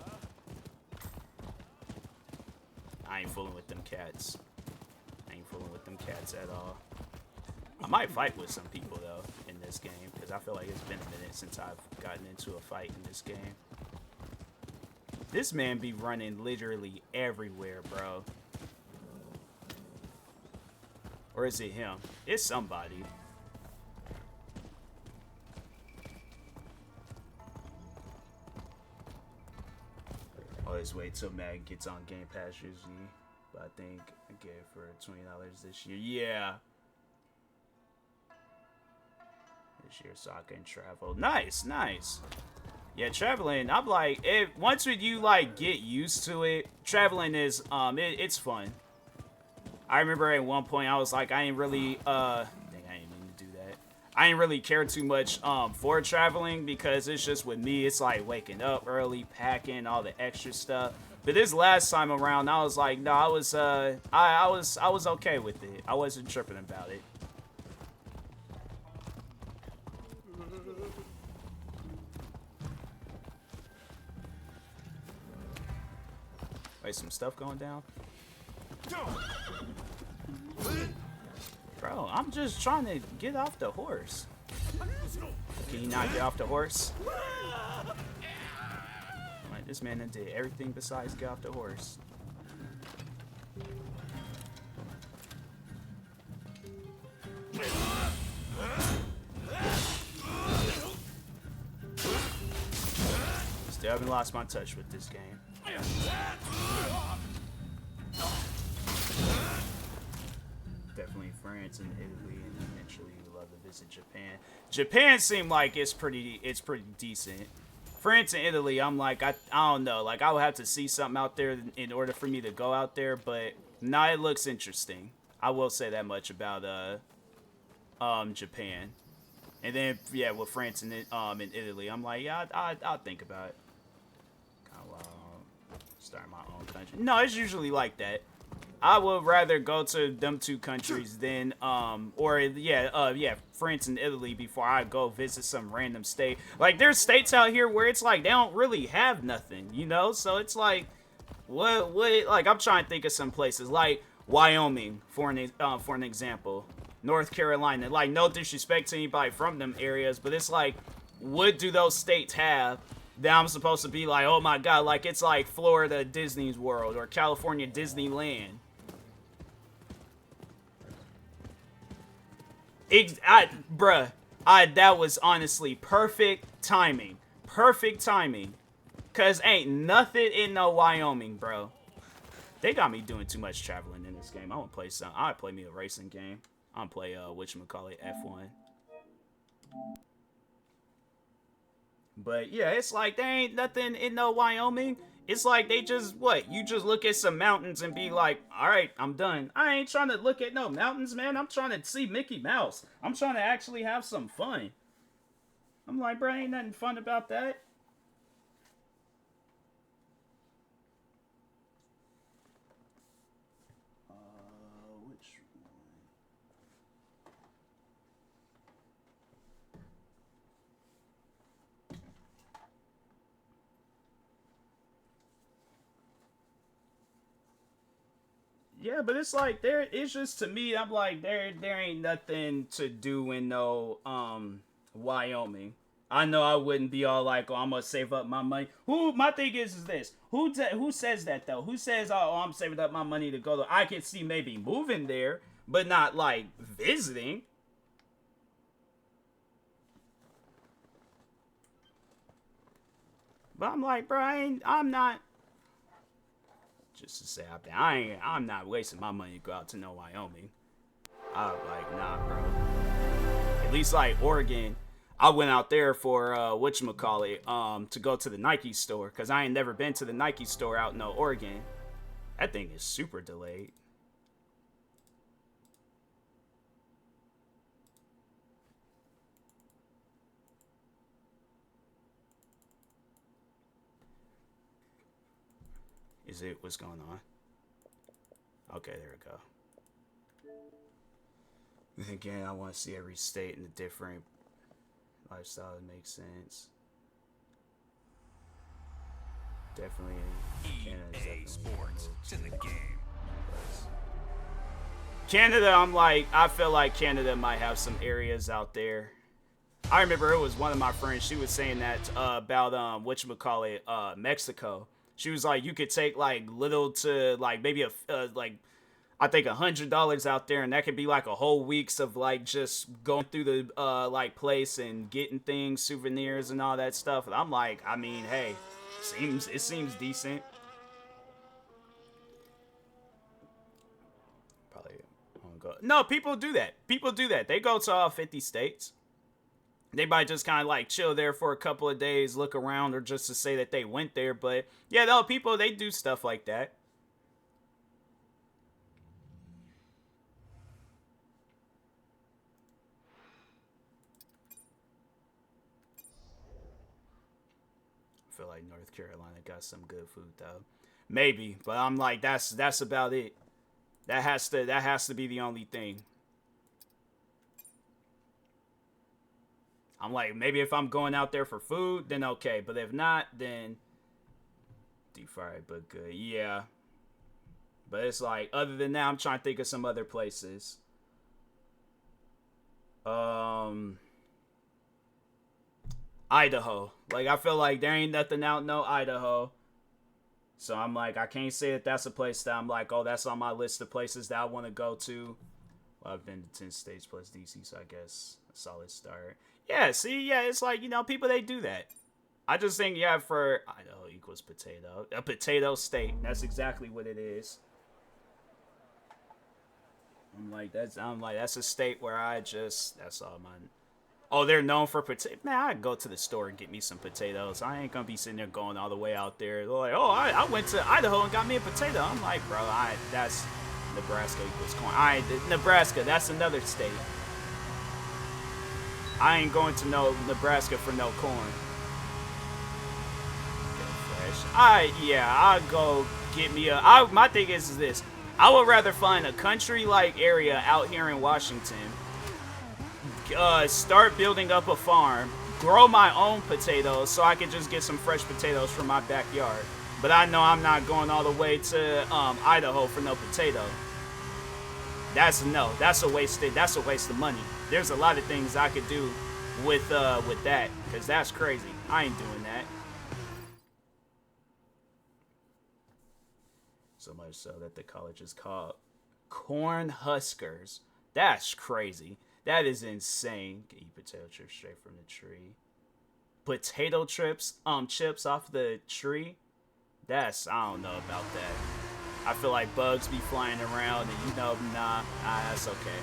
I ain't fooling with them cats. I ain't fooling with them cats at all. I might fight with some people, though, in this game, because I feel like it's been a minute since I've gotten into a fight in this game. This man be running literally everywhere, bro. Or is it him? It's somebody. Always wait till Mag gets on Game Pass usually. But I think I get it for $20 this year. Yeah. This year so I can travel. Nice, nice. Yeah, traveling, I'm like, once you like get used to it, traveling is it's fun. I remember at one point I was like, I ain't really dang, I didn't mean to do that. I ain't really care too much for traveling because it's just with me, it's like waking up early, packing all the extra stuff. But this last time around, I was like, no, I was okay with it. I wasn't tripping about it. Wait, some stuff going down? Bro, I'm just trying to get off the horse. Can you not get off the horse? Like, this man did everything besides get off the horse. Still haven't lost my touch with this game. Definitely France and Italy, and eventually we love to visit Japan. Japan seemed like it's pretty decent. France and Italy, I'm like, I don't know, like I would have to see something out there in order for me to go out there, but nah, it looks interesting. I will say that much about Japan. And then yeah, with France and Italy, I'm like, yeah, I'll think about it. Start my own country. No, it's usually like that. I would rather go to them two countries than France and Italy before I go visit some random state. Like there's states out here where it's like they don't really have nothing, you know? So it's like what like I'm trying to think of some places like Wyoming for an example. North Carolina. Like no disrespect to anybody from them areas, but it's like what do those states have that I'm supposed to be like, oh my god, like it's like Florida Disney's World or California Disneyland. That was honestly perfect timing. Perfect timing. Cause ain't nothing in no Wyoming, bro. They got me doing too much traveling in this game. I want to play some. I play me a racing game. I'm play whatchamacallit, F1. But yeah, it's like there ain't nothing in no Wyoming. It's like they just, you just look at some mountains and be like, all right, I'm done. I ain't trying to look at no mountains, man. I'm trying to see Mickey Mouse. I'm trying to actually have some fun. I'm like, bro, ain't nothing fun about that. Yeah, but it's like it's just to me, I'm like there ain't nothing to do in no Wyoming. I know I wouldn't be all like, oh, I'm gonna save up my money. My thing is this. Who says that though? Who says, oh, I'm saving up my money to go there? I can see maybe moving there, but not like visiting. But I'm like, bro, I'm not. Just to say out there, I'm not wasting my money to go out to no Wyoming. I'm like, nah, bro. At least like Oregon, I went out there for whatchamacallit, to go to the Nike store, because I ain't never been to the Nike store out in no Oregon. That thing is super delayed. Is it? What's going on? Okay, there we go. And again, I want to see every state in a different lifestyle that makes sense. Definitely Canada. Sports. It's in the game. Canada, I'm like, I feel like Canada might have some areas out there. I remember it was one of my friends. She was saying that about Mexico. She was like, you could take like little to like maybe I think $100 out there, and that could be like a whole week's of like just going through the like place and getting things, souvenirs and all that stuff. And I'm like, I mean, hey, it seems decent. Probably won't go. No, people do that. People do that. They go to all 50 states. They might just kind of like chill there for a couple of days, look around, or just to say that they went there. But yeah, no, people, they do stuff like that. I feel like North Carolina got some good food though. Maybe, but I'm like, that's about it. That has to be the only thing. I'm like, maybe if I'm going out there for food, then okay. But if not, then deep fried but good. Yeah. But it's like, other than that, I'm trying to think of some other places. Idaho. Like, I feel like there ain't nothing out no Idaho. So I'm like, I can't say that that's a place that I'm like, oh, that's on my list of places that I want to go to. Well, I've been to 10 states plus DC, so I guess a solid start. Yeah, see, yeah, it's like, you know, people, they do that. I just think, yeah, for Idaho equals potato. A potato state. That's exactly what it is. I'm like, that's a state where that's all mine. Oh, they're known for potato. Man, I'd go to the store and get me some potatoes. I ain't gonna be sitting there going all the way out there. They're like, oh, I went to Idaho and got me a potato. I'm like, bro, that's Nebraska equals corn. Nebraska, that's another state. I ain't going to Nebraska for no corn. I'll go get me my thing is this. I would rather find a country-like area out here in Washington, start building up a farm, grow my own potatoes so I can just get some fresh potatoes from my backyard. But I know I'm not going all the way to Idaho for no potato. That's a waste of money. There's a lot of things I could do with that, because that's crazy. I ain't doing that. So much so that the college is called Corn Huskers. That's crazy. That is insane. Can eat potato chips straight from the tree. Potato chips off the tree? I don't know about that. I feel like bugs be flying around and nah, that's okay.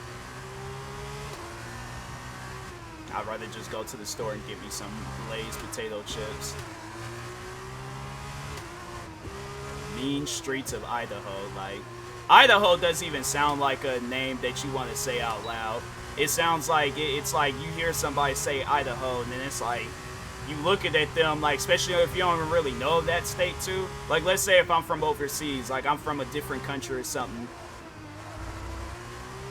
I'd rather just go to the store and get me some Lay's potato chips. Mean streets of Idaho. Like, Idaho doesn't even sound like a name that you want to say out loud. It sounds like it's like you hear somebody say Idaho, and then it's like you looking at them, like, especially if you don't even really know that state too. Like, let's say if I'm from overseas, like I'm from a different country or something,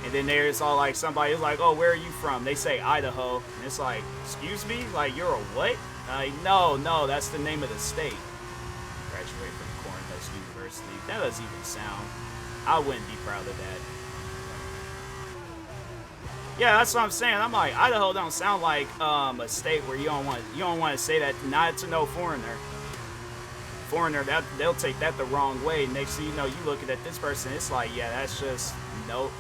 and then there's all like somebody who's like, oh, where are you from? They say Idaho, and it's like, excuse me, like, you're a what? Like, no, that's the name of the state. Graduate from Cornhusk University. That doesn't even sound. I wouldn't be proud of that. Yeah, that's what I'm saying. I'm like, Idaho don't sound like a state where you don't want to say that, not to no foreigner. That they'll take that the wrong way. Next thing you know, you looking at this person, it's like, yeah, that's just nope.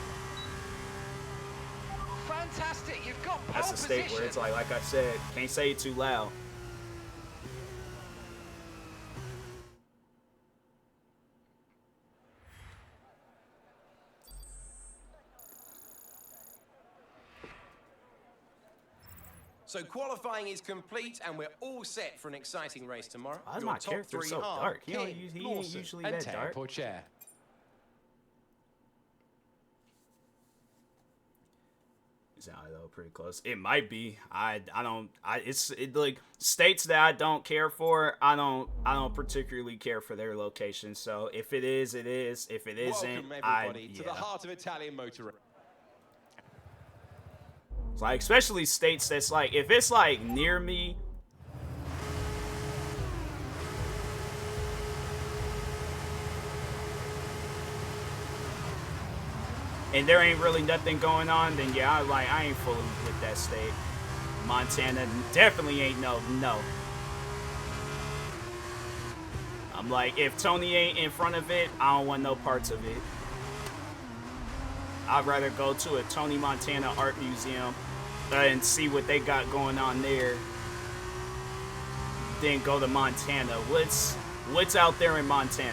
Fantastic, you've got pole That's a state position. where it's like I said, can't say it too loud. So qualifying is complete, and we're all set for an exciting race tomorrow. Why is Your my top character three so are dark? He King, ain't Lawson, usually and that dark. Pocher. Is Idaho pretty close? It might be. It's like states that I don't care for. I don't particularly care for their location. So if it is, it is. If it isn't, Welcome everybody to the heart of Italian motor. Like, especially states that's like, if it's like near me, and there ain't really nothing going on, then yeah, I ain't fooling with that state. Montana definitely ain't no. I'm like, if Tony ain't in front of it, I don't want no parts of it. I'd rather go to a Tony Montana art museum and see what they got going on there than go to Montana. What's out there in Montana?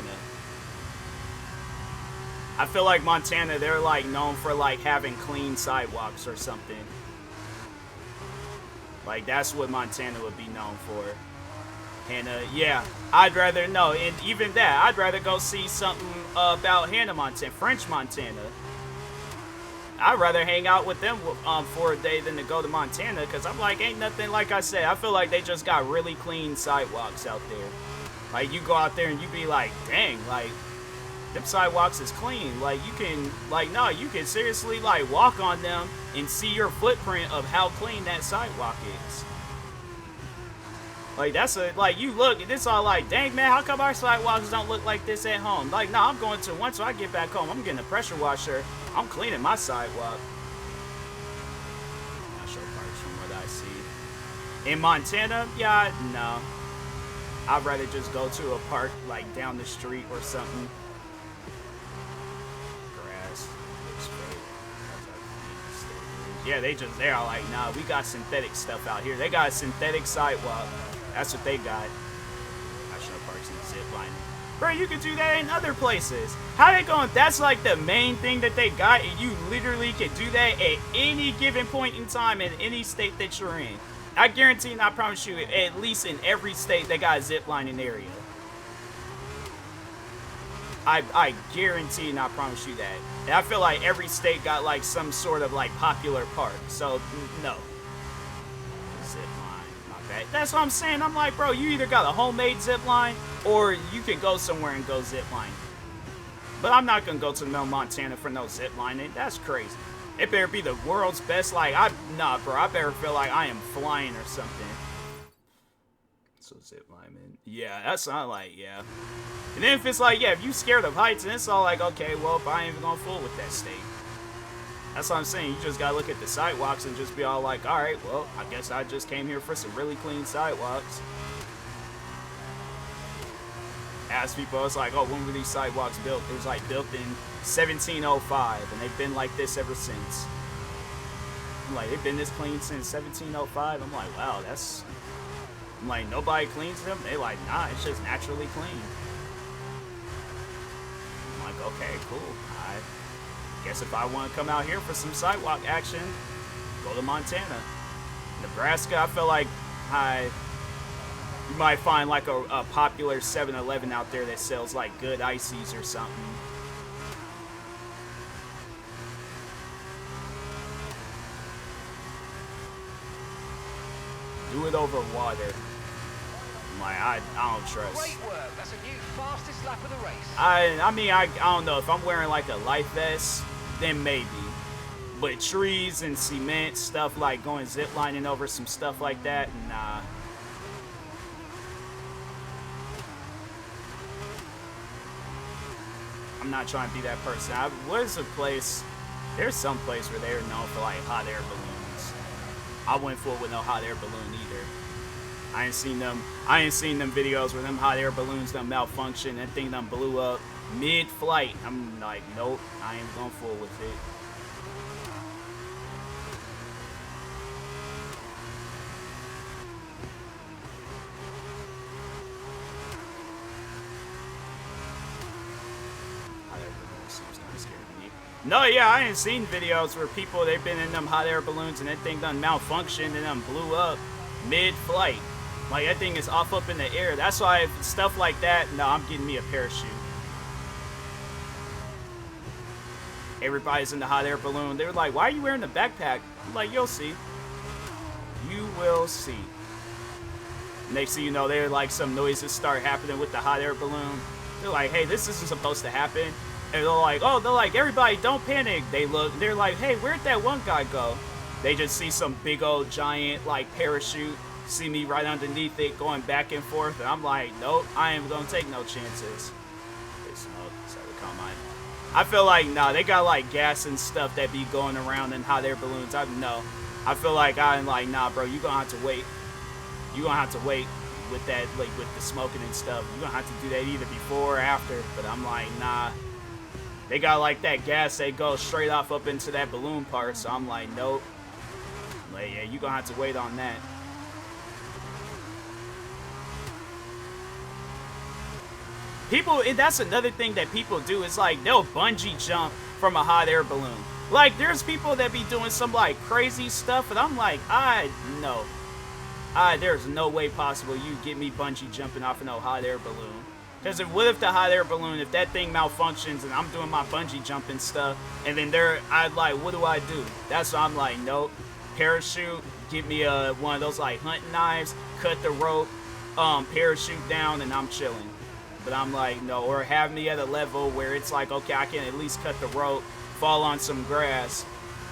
I feel like Montana, they're like known for like having clean sidewalks or something. Like that's what Montana would be known for. And yeah, I'd rather no, and even that, I'd rather go see something about Hannah Montana, French Montana. I'd rather hang out with them for a day than to go to Montana, because I'm like, ain't nothing, like I said, I feel like they just got really clean sidewalks out there. Like, you go out there and you be like, dang, like, them sidewalks is clean. Like, you can, like, no, you can seriously, like, walk on them and see your footprint of how clean that sidewalk is. Like, that's a, like, you look, and it's all like, dang, man, how come our sidewalks don't look like this at home? Like, no, I'm going to, once I get back home, I'm getting a pressure washer. I'm cleaning my sidewalk. I'll show parts from what I see. In Montana, yeah, no. I'd rather just go to a park, like, down the street or something. Grass looks great. Yeah, they're all like, nah, we got synthetic stuff out here. They got a synthetic sidewalk. That's what they got. National parks and zip lining. Bro, you can do that in other places. How they going? That's like the main thing that they got, and you literally can do that at any given point in time in any state that you're in. I guarantee and I promise you, at least in every state, they got a zip lining area. I guarantee and I promise you that. And I feel like every state got like some sort of like popular park. So, no. Zip line, my bad. That's what I'm saying. I'm like, bro, you either got a homemade zip line or you can go somewhere and go zip line. But I'm not going to go to no Montana for no zip lining. That's crazy. It better be the world's best. Like, nah, bro. I better feel like I am flying or something. So zip lineman. Yeah, that's not like, yeah. And then if it's like, yeah, if you scared of heights, and it's all like, okay, well, I ain't even gonna fool with that state. That's what I'm saying. You just gotta look at the sidewalks and just be all like, all right, well, I guess I just came here for some really clean sidewalks. Ask people, it's like, oh, when were these sidewalks built? It was like built in 1705, and they've been like this ever since. I'm like, they've been this clean since 1705. I'm like, wow, that's. I'm like, nobody cleans them. They like, nah, it's just naturally clean. I'm like, okay, cool. I guess if I want to come out here for some sidewalk action, go to Montana. Nebraska, I feel like you might find like a popular 7-Eleven out there that sells like good ices or something. Do it over water. I'm like, I don't trust. Great work. That's a new fastest lap of the race. I mean, I don't know. If I'm wearing like a life vest, then maybe. But trees and cement, stuff like going zip lining over some stuff like that, nah. I'm not trying to be that person. What is a place? There's some place where they're known for like hot air balloons. I wouldn't fool with no hot air balloon either. I ain't seen them videos where them hot air balloons done malfunction. That thing done blew up mid-flight. I'm like, nope, I ain't gonna fool with it. No, yeah, I ain't seen videos where people, they've been in them hot air balloons and that thing done malfunctioned and done blew up mid-flight. Like, that thing is off up in the air. That's why if stuff like that, no, I'm getting me a parachute. Everybody's in the hot air balloon. They were like, why are you wearing the backpack? I'm like, you'll see. You will see. Next thing you know, they're like, some noises start happening with the hot air balloon. They're like, hey, this isn't supposed to happen. And they're like, oh, they're like, everybody, don't panic. They look, they're like, hey, where'd that one guy go? They just see some big old giant, like, parachute. See me right underneath it going back and forth. And I'm like, nope, I ain't gonna take no chances. They smoke, so we call mine. I feel like, nah, they got, like, gas and stuff that be going around in hot air balloons. I feel like I'm like, nah, bro, you gonna have to wait. You gonna have to wait with that, like, with the smoking and stuff. You gonna have to do that either before or after. But I'm like, nah. they got like that gas that goes straight off up into that balloon part. So I'm like, nope. Like, yeah, you gonna have to wait on that. People, and that's another thing that people do. Is like they'll bungee jump from a hot air balloon. Like, there's people that be doing some like crazy stuff, and I'm like, no. There's no way possible you get me bungee jumping off of no hot air balloon. Because what if the hot air balloon, if that thing malfunctions and I'm doing my bungee jumping stuff, and then what do I do? That's why I'm like, nope. Parachute, give me one of those like hunting knives, cut the rope, parachute down, and I'm chilling. But I'm like, no, or have me at a level where it's like, okay, I can at least cut the rope, fall on some grass.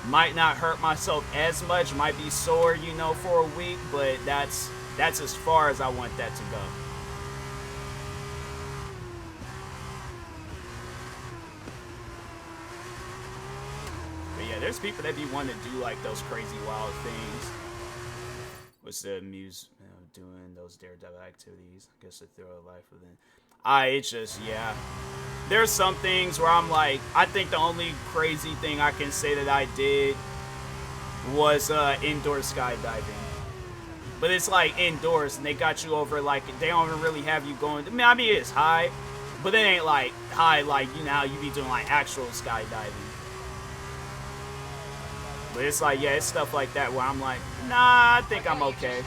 Might not hurt myself as much, might be sore, you know, for a week, but that's as far as I want that to go. But yeah, there's people that be wanting to do like those crazy wild things. What's the muse doing those daredevil activities? I guess the thrill of life within. It's just, yeah. There's some things where I'm like, I think the only crazy thing I can say that I did was indoor skydiving. But it's like indoors, and they got you over, like, they don't even really have you going. I mean, it's high, but it ain't like high like, you know, how you be doing like actual skydiving. But it's like, yeah, it's stuff like that where I'm like, nah, I think I'm okay.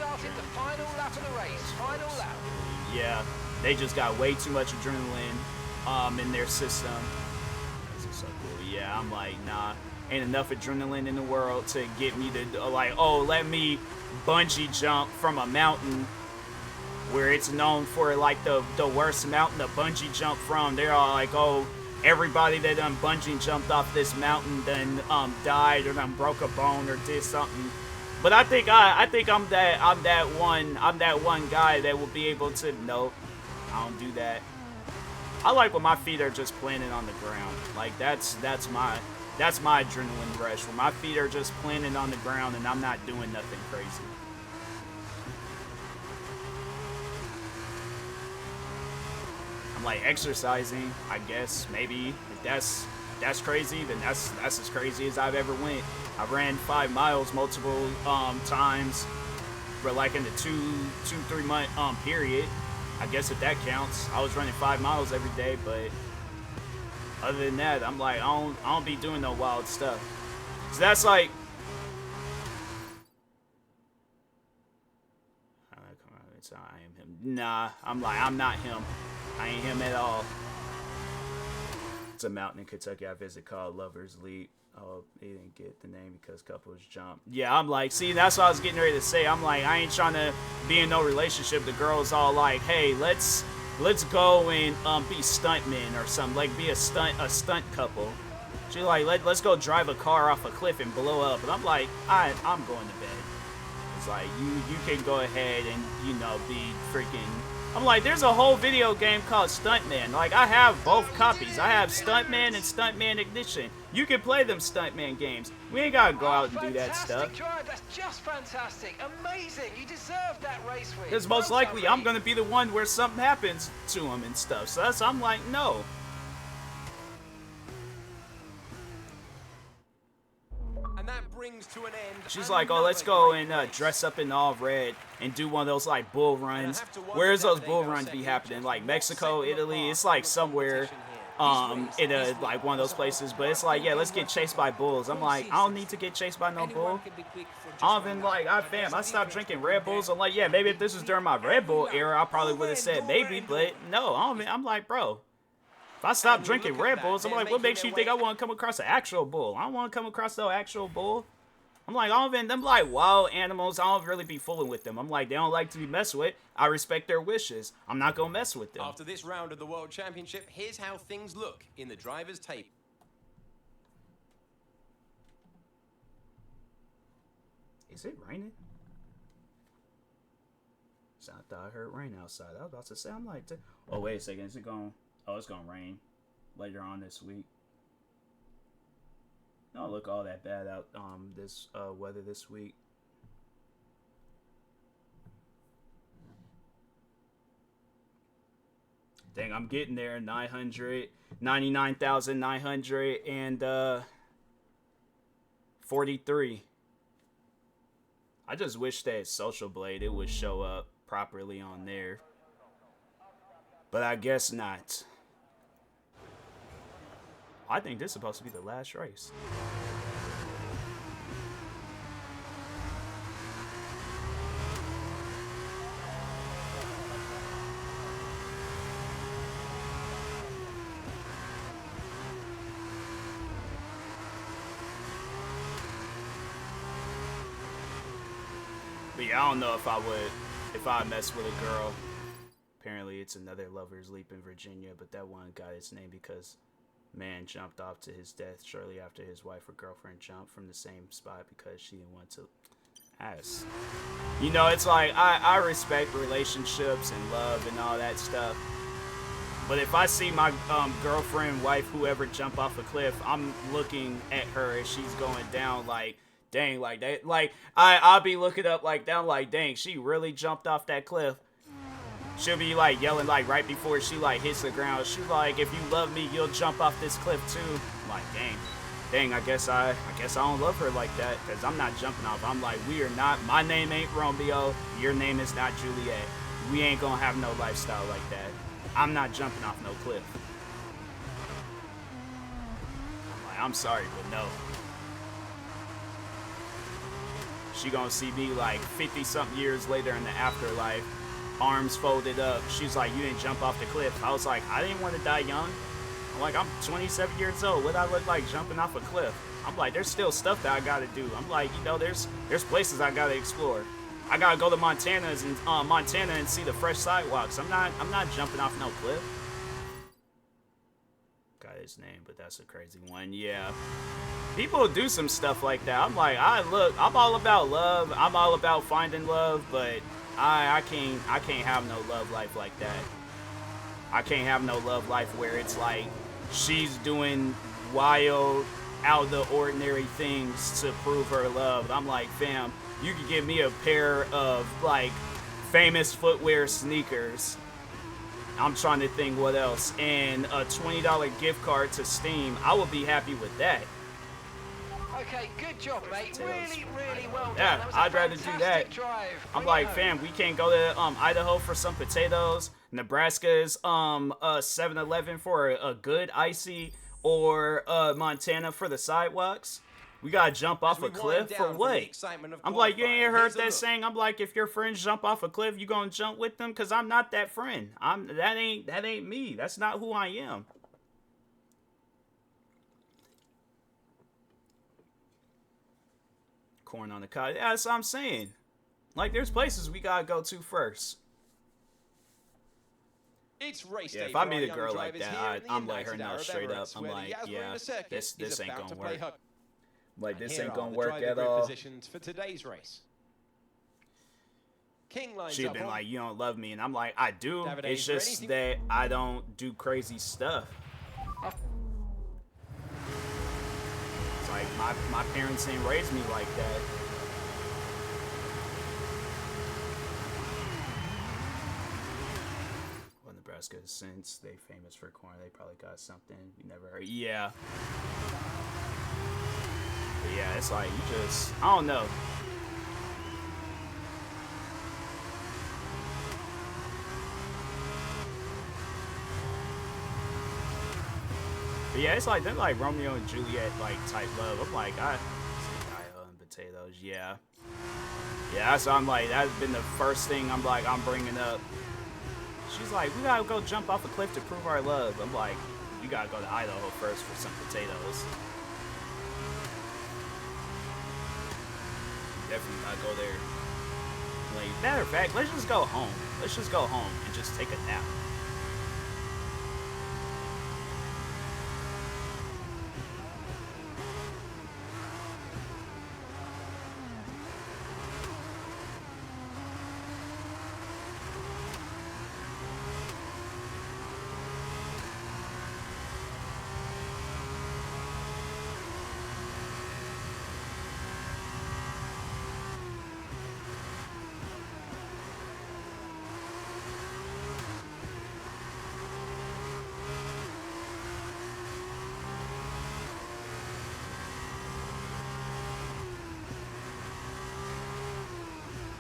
Yeah, they just got way too much adrenaline in their system. This is so cool. Yeah, I'm like, nah, ain't enough adrenaline in the world to get me to like, oh, let me bungee jump from a mountain where it's known for like the worst mountain to bungee jump from. They're all like, oh, everybody that done bungee jumped off this mountain then died or done broke a bone or did something. But I think I'm that one guy that will be able to. Nope, I don't do that. I like when my feet are just planted on the ground. Like that's my adrenaline rush. When my feet are just planted on the ground and I'm not doing nothing crazy. I'm like exercising, I guess. Maybe if that's crazy, then that's as crazy as I've ever went. I ran 5 miles multiple times for like in the 2-3 month period. I guess if that counts. I was running 5 miles every day, but other than that, I'm like, I don't be doing no wild stuff. So that's like, I am him. Nah, I'm like, I'm not him. I ain't him at all. It's a mountain in Kentucky I visit called Lovers Leap. Oh, he didn't get the name because couples jump. Yeah, I'm like, see, that's what I was getting ready to say. I'm like, I ain't trying to be in no relationship. The girl's all like, hey, let's go and be stuntmen or something. Like, be a stunt couple. She's like, let's go drive a car off a cliff and blow up. And I'm like, I'm going to bed. It's like, you can go ahead and, you know, be freaking. I'm like, there's a whole video game called Stuntman. Like, I have both copies. I have Stuntman and Stuntman Ignition. You can play them Stuntman games. We ain't gotta go out and do that stuff. Drive. That's just fantastic. Amazing. You deserve that race win. Because most likely I'm gonna be the one where something happens to him and stuff. So I'm like, no. And that brings to an end. She's like, oh, let's go and dress up in all red and do one of those like bull runs. Where's those bull runs be happening? Like Mexico, Italy? It's like somewhere in like one of those places. But it's like, yeah, let's get chased by bulls. I'm like, I don't need to get chased by no bull. I don't even like, I stopped drinking Red Bulls. I'm like, yeah, maybe if this was during my Red Bull era, I probably would have said maybe, but no, I'm like, bro. If I stop drinking Red Bulls, I'm like, what makes you think I want to come across an actual bull? I don't want to come across no actual bull. I'm like, them like wild animals, I don't really be fooling with them. I'm like, they don't like to be messed with. I respect their wishes. I'm not going to mess with them. After this round of the World Championship, here's how things look in the driver's tape. Is it raining? So I thought I heard rain outside. I was about to say, I'm like, oh, wait a second. Is it going? Oh, it's going to rain later on this week. Don't look all that bad out this weather this week. Dang, I'm getting there. 999,943. I just wish that Social Blade, it would show up properly on there. But I guess not. I think this is supposed to be the last race. But yeah, I don't know if I mess with a girl. Apparently it's another Lover's Leap in Virginia, but that one got its name because man jumped off to his death shortly after his wife or girlfriend jumped from the same spot because she didn't want to ask. You know, it's like I respect relationships and love and all that stuff. But if I see my girlfriend, wife, whoever jump off a cliff, I'm looking at her as she's going down like, dang, like that, like I'll be looking up like down like, dang, she really jumped off that cliff. She'll be like yelling like right before she like hits the ground. She's like, if you love me, you'll jump off this cliff too. I'm like, dang, I guess I don't love her like that because I'm not jumping off. I'm like, we are not. My name ain't Romeo. Your name is not Juliet. We ain't gonna have no lifestyle like that. I'm not jumping off no cliff. I'm like, I'm sorry, but no. She gonna see me like 50-something years later in the afterlife, arms folded up. She's like, you didn't jump off the cliff. I was like, I didn't want to die young. I'm like, I'm 27 years old. What I look like jumping off a cliff? I'm like, there's still stuff that I gotta do. I'm like, you know, there's places I gotta explore. I gotta go to Montana and see the fresh sidewalks. I'm not jumping off no cliff. Got his name, but that's a crazy one. Yeah. People do some stuff like that. I'm like, I'm all about love. I'm all about finding love, but I can't have no love life like that. I can't have no love life where it's like she's doing wild, out of the ordinary things to prove her love. I'm like, fam, you could give me a pair of like famous footwear sneakers. I'm trying to think what else. And a $20 gift card to Steam. I would be happy with that. Okay, good job, mate. Really, really well done. Yeah, That was I'd a rather do that. drive. I'm Bring like, it home. fam, we can't go to Idaho for some potatoes. Nebraska's 7-Eleven for a good icy, or Montana for the sidewalks. We gotta jump off a cliff for what? I'm like, you ain't heard that saying? I'm like, if your friends jump off a cliff, you gonna jump with them? Cause I'm not that friend. That ain't me. That's not who I am. Corn on the cob. Yeah, that's what I'm saying. Like, there's places we gotta go to first. It's race Yeah, day if I for meet our a young girl like drivers that, here in the I'm letting her United know Arab straight up. Emirates, I'm where the like, Yas yeah, Marina circuit this is ain't about gonna to play work. home. Like, this And here ain't are gonna the work driver at grid all. positions for today's race. King lines She'd up been on. like, you don't love me. And I'm like, I do. David It's A's just ready. that I don't do crazy stuff. It's like, my parents ain't raised me like that. Well, Nebraska, since they famous for corn, they probably got something you never heard. Yeah. But yeah, it's like, you just, I don't know. But yeah, it's like, they're like Romeo and Juliet, like, type love. I'm like, I and potatoes, yeah. Yeah, so I'm like, that's been the first thing I'm bringing up. She's like, we gotta go jump off a cliff to prove our love. I'm like, you gotta go to Idaho first for some potatoes. Definitely gotta go there. Like, matter of fact, let's just go home. Let's just go home and just take a nap.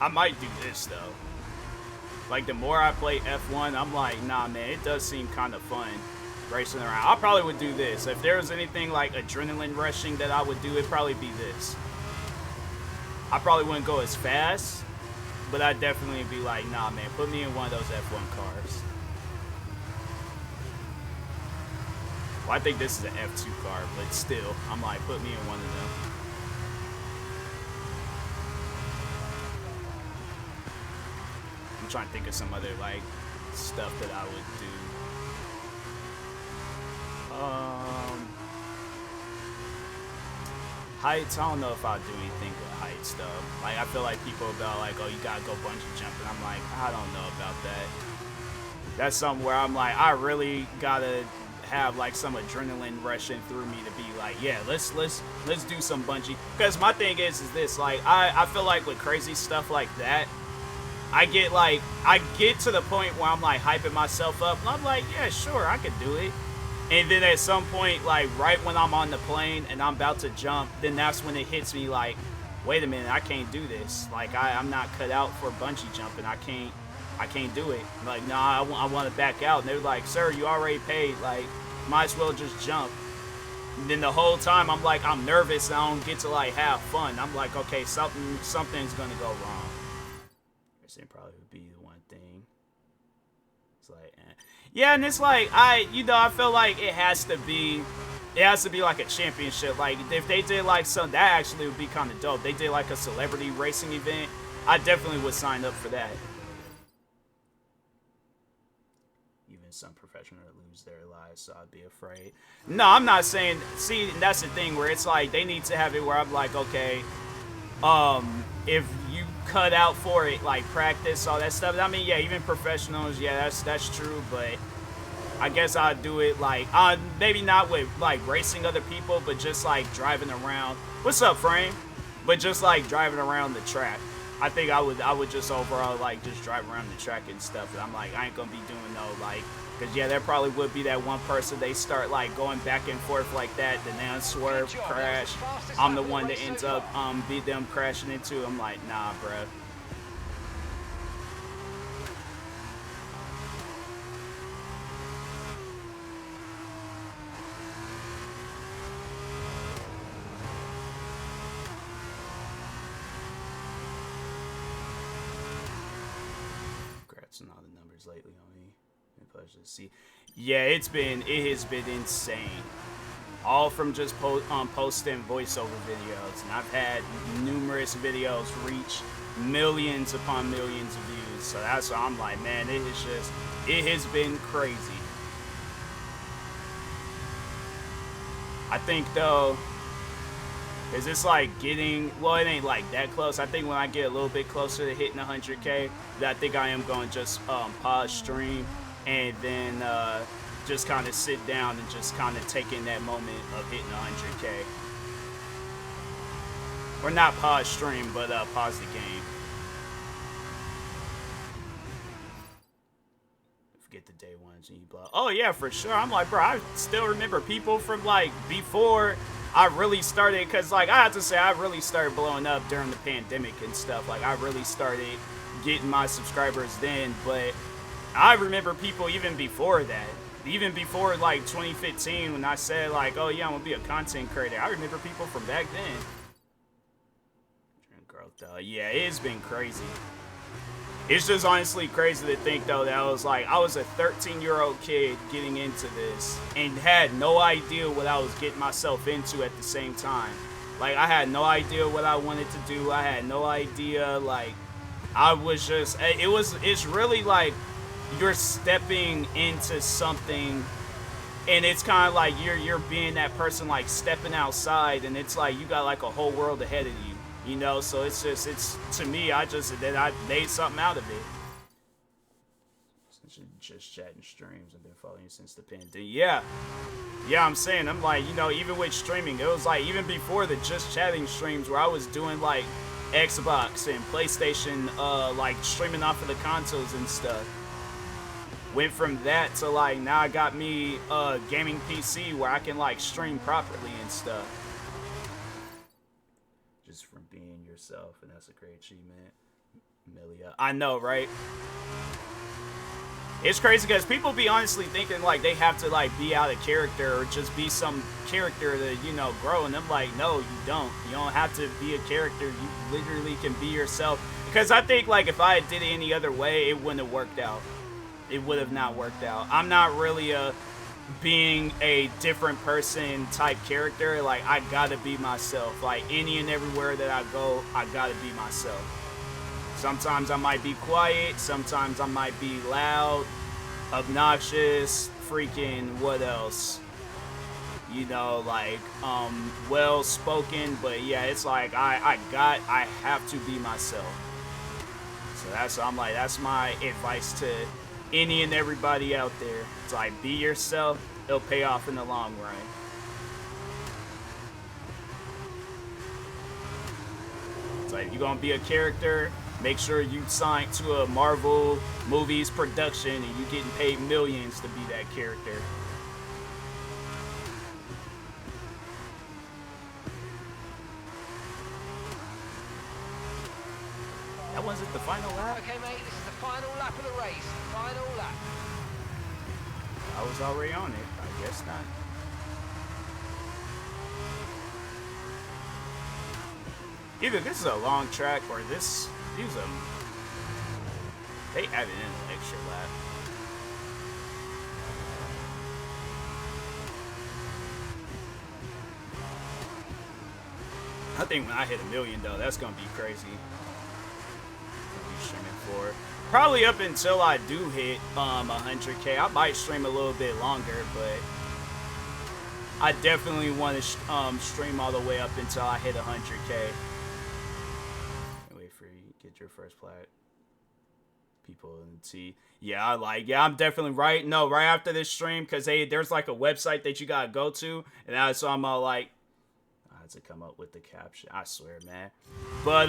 I might do this though. Like the more I play F1, I'm like, nah, man, it does seem kind of fun racing around. I probably would do this. If there was anything like adrenaline rushing that I would do, it'd probably be this. I probably wouldn't go as fast, but I'd definitely be like, nah, man, put me in one of those F1 cars. Well, I think this is an F2 car, but still, I'm like, put me in one of them. I'm trying to think of some other, like, stuff that I would do. Heights, I don't know if I'll do anything with heights, though. Like, I feel like people about, like, oh, you gotta go bungee jumping. I'm like, I don't know about that. That's something where I'm like, I really gotta have like some adrenaline rushing through me to be like, yeah, let's do some bungee. Because my thing is this, like, I feel like with crazy stuff like that, I get to the point where I'm like hyping myself up and I'm like, yeah, sure, I could do it. And then at some point, like right when I'm on the plane and I'm about to jump, then that's when it hits me like, wait a minute, I can't do this. Like I'm not cut out for bungee jumping. I can't do it. Like, nah, I want to back out. And they're like, sir, you already paid. Like, might as well just jump. And then the whole time, I'm like, I'm nervous. And I don't get to, like, have fun. I'm like, okay, something's going to go wrong. This probably would be the one thing. It's like, yeah, and it's like, I feel like it has to be like a championship. Like, if they did, like, something, that actually would be kind of dope. They did, like, a celebrity racing event. I definitely would sign up for that. Some professional lose their lives, so I'd be afraid. No, I'm not saying, see, that's the thing where it's like they need to have it where I'm like, okay, if you cut out for it, like practice, all that stuff. I mean, yeah, even professionals, yeah, that's true, but I guess I'd do it like, maybe not with like racing other people, but just like driving around. What's up, Frame? But just like driving around the track. I think I would just overall like just drive around the track and stuff. And I'm like, I ain't gonna be doing no like, because yeah, there probably would be that one person, they start like going back and forth like that, then they unswerve, crash. I'm the one that ends up beat them crashing into. I'm like, nah, bruh. Congrats on all the numbers lately on me. Pleasure to see. Yeah, it has been insane. All from just posting voiceover videos, and I've had numerous videos reach millions upon millions of views. So that's why I'm like, man, it has been crazy. I think though, is this like getting, well, it ain't like that close. I think when I get a little bit closer to hitting 100K, that I think I am going to just pause stream and then just kind of sit down and just kind of take in that moment of hitting 100K. Or not pause stream, but pause the game. Forget the day ones and you blow. Oh yeah, for sure. I'm like, bro, I still remember people from like before I really started, because like I have to say I really started blowing up during the pandemic and stuff. Like I really started getting my subscribers then, but I remember people even before that. Even before like 2015 when I said like, oh yeah, I'm gonna be a content creator. I remember people from back then. Growth though. Yeah, it's been crazy. It's just honestly crazy to think though that I was a 13-year-old kid getting into this and had no idea what I was getting myself into at the same time. Like I had no idea what I wanted to do. I had no idea, like I was just, it's really like you're stepping into something, and it's kind of like you're being that person, like stepping outside, and it's like you got like a whole world ahead of you, you know. So it's to me, I made something out of it. Just chatting streams, I've been following you since the pandemic. Yeah, I'm saying, I'm like, you know, even with streaming, it was like even before the just chatting streams where I was doing like Xbox and PlayStation, like streaming off of the consoles and stuff. Went from that to like now I got me a gaming PC where I can like stream properly and stuff. Just from being yourself, and that's a great achievement. Amelia. I know, right? It's crazy because people be honestly thinking like they have to like be out of character or just be some character to, you know, grow. And I'm like, no, you don't. You don't have to be a character. You literally can be yourself. Because I think like if I did it any other way, it wouldn't have worked out. It would have not worked out. I'm not really a being a different person type character. Like I gotta be myself. Like any and everywhere that I go, I gotta be myself. Sometimes I might be quiet, sometimes I might be loud, obnoxious, freaking what else? You know, like well spoken, but yeah, it's like I have to be myself. So I'm like, that's my advice to any and everybody out there. It's like, be yourself, it'll pay off in the long run. It's like, you're gonna be a character, make sure you sign to a Marvel movies production and you getting paid millions to be that character. That wasn't the final lap? Okay, mate, this is the final lap of the race. Final lap. I was already on it. I guess not. Either this is a long track or these they added in an extra lap. I think when I hit 1 million though, that's gonna be crazy. I'll be streaming for probably up until I do hit 100K. I might stream a little bit longer, but I definitely want to stream all the way up until I hit 100K. Wait for you to get your first plat. People in T. Yeah, I'm definitely right. No, right after this stream, because there's like a website that you gotta go to, and so I'm all like, I had to come up with the caption. I swear, man. But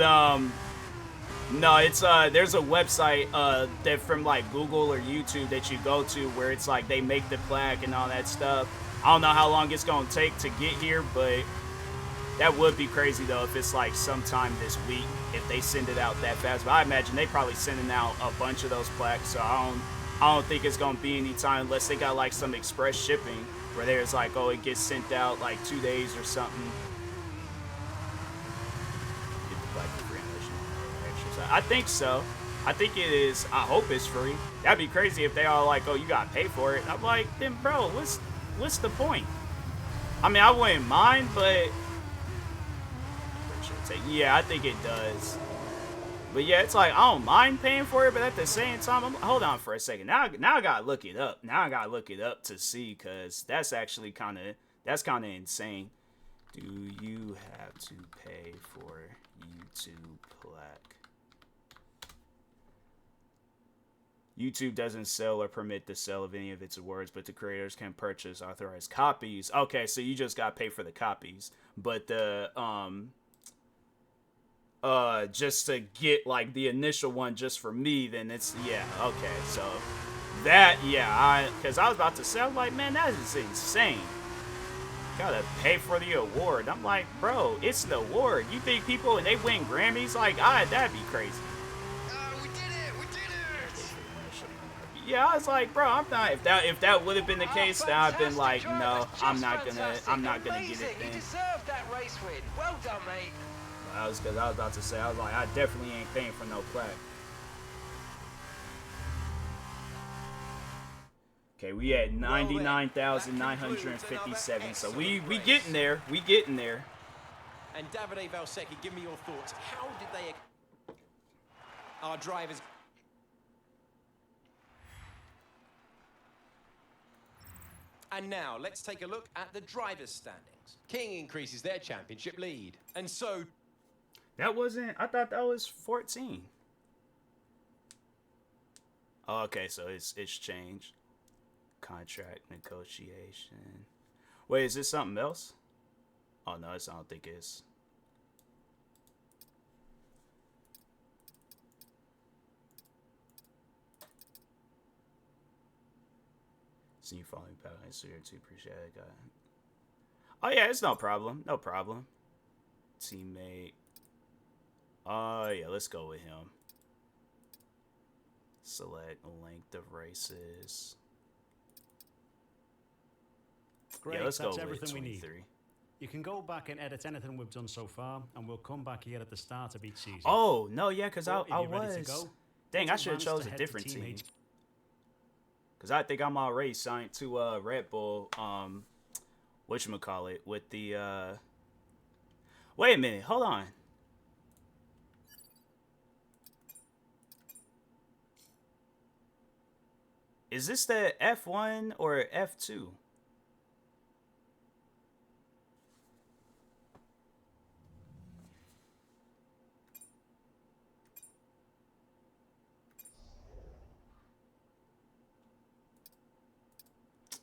no, it's there's a website that from like Google or YouTube that you go to where it's like they make the plaque and all that stuff. I don't know how long it's gonna take to get here, but that would be crazy though if it's like sometime this week if they send it out that fast. But I imagine they probably sending out a bunch of those plaques, so I don't think it's gonna be any time unless they got like some express shipping where there's like, oh, it gets sent out like 2 days or something. Get the plaque for free extra. I think so. I think it is. I hope it's free. That'd be crazy if they all like, oh, you gotta pay for it. I'm like, then bro, what's the point? I mean, I wouldn't mind, but yeah, I think it does. But yeah, it's like I don't mind paying for it, but at the same time, hold on for a second. Now I gotta look it up. Now I gotta look it up to see, cause that's actually kind of insane. Do you have to pay for YouTube plaque? YouTube doesn't sell or permit the sale of any of its awards, but the creators can purchase authorized copies. Okay, so you just gotta pay for the copies, but the just to get like the initial one just for me, then it's, yeah, okay, so that, yeah, because I was about to say, I was like, man, that is insane. Gotta pay for the award. I'm like, bro, it's the award. You think people, and they win Grammys, like, that'd be crazy. We did it! Yeah, I was like, bro, I'm not. If that would have been the case, then I've been like, no, I'm not gonna get it. Then. You deserved that race win. Well done, mate. I was about to say, I was like, I definitely ain't paying for no plaque. Okay, we at 99,957. So we getting there. We getting there. And Davide Valsecchi, give me your thoughts. How did they? Our drivers. And now let's take a look at the drivers' standings. King increases their championship lead, and so. That wasn't. I thought that was 14. Oh, okay, so it's changed. Contract negotiation. Wait, is this something else? Oh no, I don't think it's. See you following back on Instagram too. Appreciate it, guy. Oh yeah, it's no problem. No problem. Teammate. Oh yeah, let's go with him. Select length of races. Great, Yeah, let's go that's with everything we need. 23. You can go back and edit anything we've done so far, and we'll come back here at the start of each season. Oh, no, yeah, because I If you're ready to was... go, Dang, I let's should have advance chose to a head to different Team team. H. Because I think I'm already signed to Red Bull, whatchamacallit, with the... Wait a minute, hold on. Is this the F1 or F2?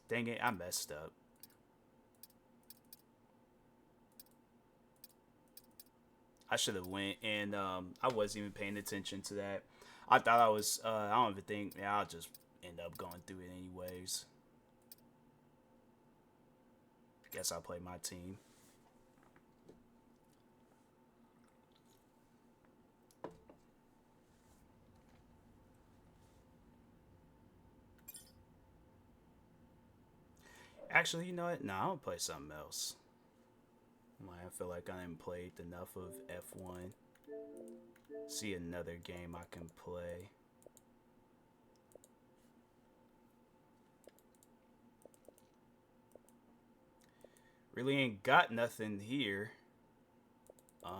Dang it, I messed up. I should have went, and I wasn't even paying attention to that. I thought I was, I don't even think, yeah, I'll just end up going through it anyways. Guess I'll play my team. Actually, you know what? No, I'll play something else. I feel like I haven't played enough of F1. See another game I can play. Really ain't got nothing here. Yeah,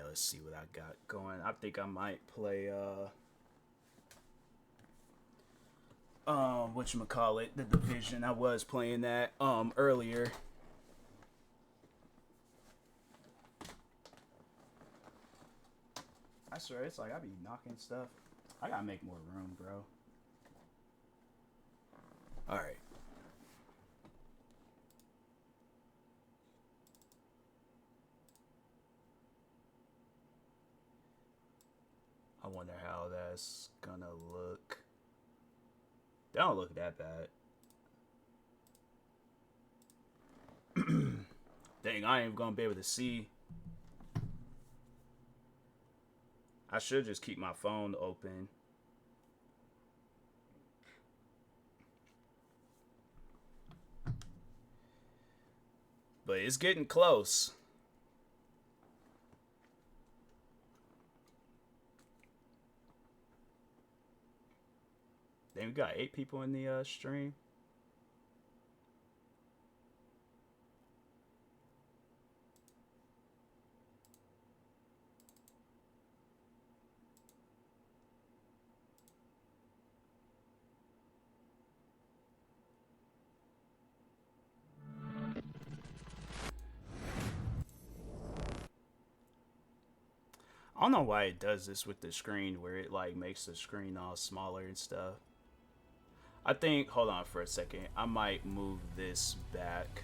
let's see what I got going. I think I might play whatchamacallit, the Division. I was playing that earlier. I swear it's like I be knocking stuff. I gotta make more room, bro. Alright. I wonder how that's gonna look. They don't look that bad. Dang, I ain't even gonna be able to see. I should just keep my phone open. But it's getting close. Then we got 8 people in the stream. I don't know why it does this with the screen, where it like makes the screen all smaller and stuff. I think, hold on for a second, I might move this back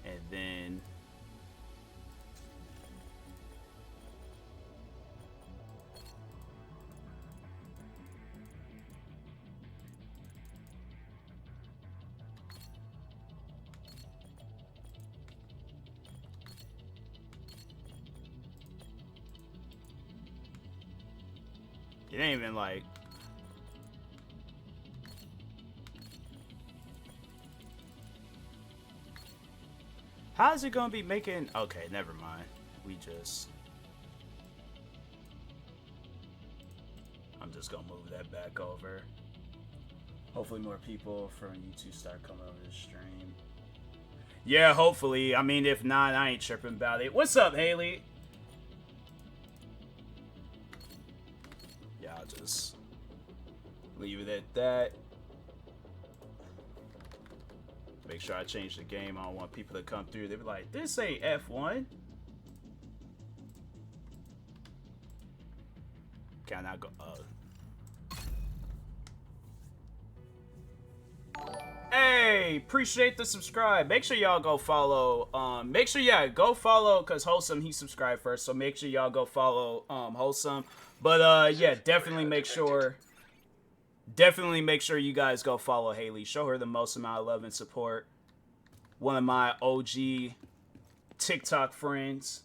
and then it ain't even like, how is it gonna be making, okay, never mind. I'm just gonna move that back over. Hopefully more people from YouTube start coming over the stream. Yeah, hopefully. I mean, if not, I ain't tripping about it. What's up, Haley? Yeah, I'll just leave it at that. Make sure I change the game. I don't want people to come through. They be like, this ain't F1. Can I go? Hey, appreciate the subscribe. Make sure y'all go follow. Make sure go follow, because Wholesome, he subscribed first. So make sure y'all go follow Wholesome. But yeah, definitely make sure you guys go follow Haley. Show her the most amount of love and support. One of my OG TikTok friends.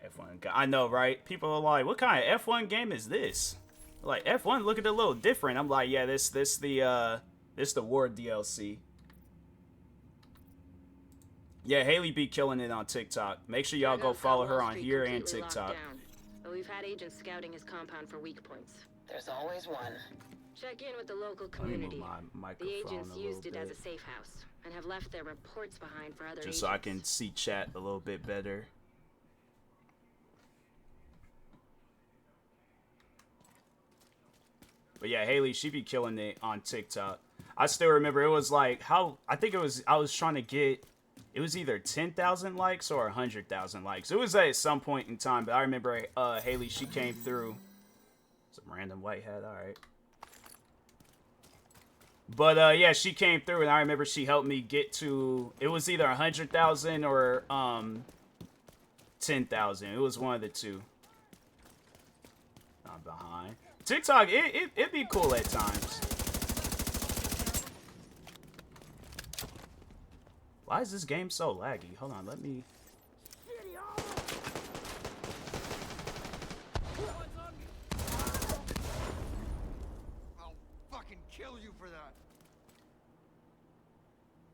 F1 guy. I know, right? People are like, what kind of F1 game is this? Like, F1 looking a little different. I'm like, yeah, this the War DLC. Yeah, Haley be killing it on TikTok. Make sure y'all go follow her on here and TikTok. But we've had agents scouting his compound for weak points. There's always one. Check in with the local community. The agents used it as a safe house and have left their reports behind for other agents. Just so I can see chat a little bit better. But yeah, Haley, she be killing it on TikTok. I still remember it was like I was trying to get, it was either 10,000 likes or 100,000 likes. It was at some point in time, but I remember Haley, she came through. Some random white hat, all right. But yeah, she came through, and I remember she helped me get to, it was either 100,000 or 10,000. It was one of the two. I'm behind. TikTok, it'd be cool at times. Why is this game so laggy? Hold on, let me... I'll fucking kill you for that.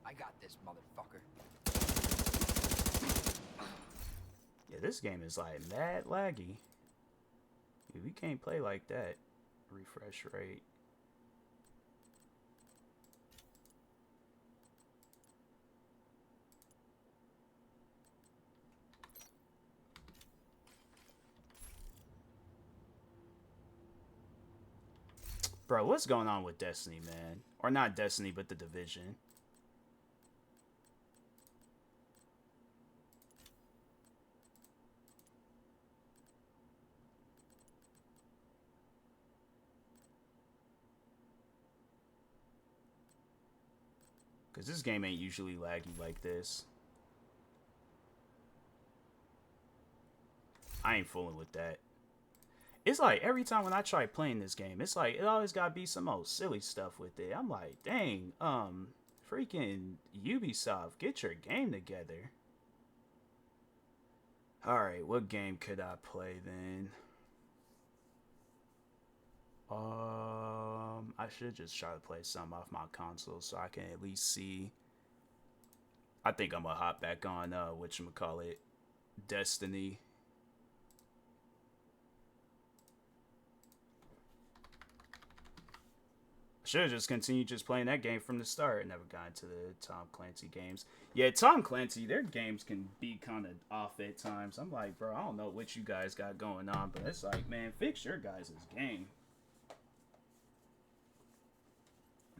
I got this, motherfucker. Yeah, this game is like mad laggy. Dude, we can't play like that. Refresh rate. Bro, what's going on with Destiny, man? Or not Destiny, but The Division. Because this game ain't usually laggy like this. I ain't fooling with that. It's like every time when I try playing this game, it's like it always gotta be some old silly stuff with it. I'm like, dang, freaking Ubisoft, get your game together. Alright, what game could I play then? I should just try to play something off my console so I can at least see. I think I'm gonna hop back on whatchamacallit, Destiny. I should have just continued just playing that game from the start. Never got into the Tom Clancy games. Yeah, Tom Clancy, their games can be kind of off at times. I'm like, bro, I don't know what you guys got going on, but it's like, man, fix your guys' game.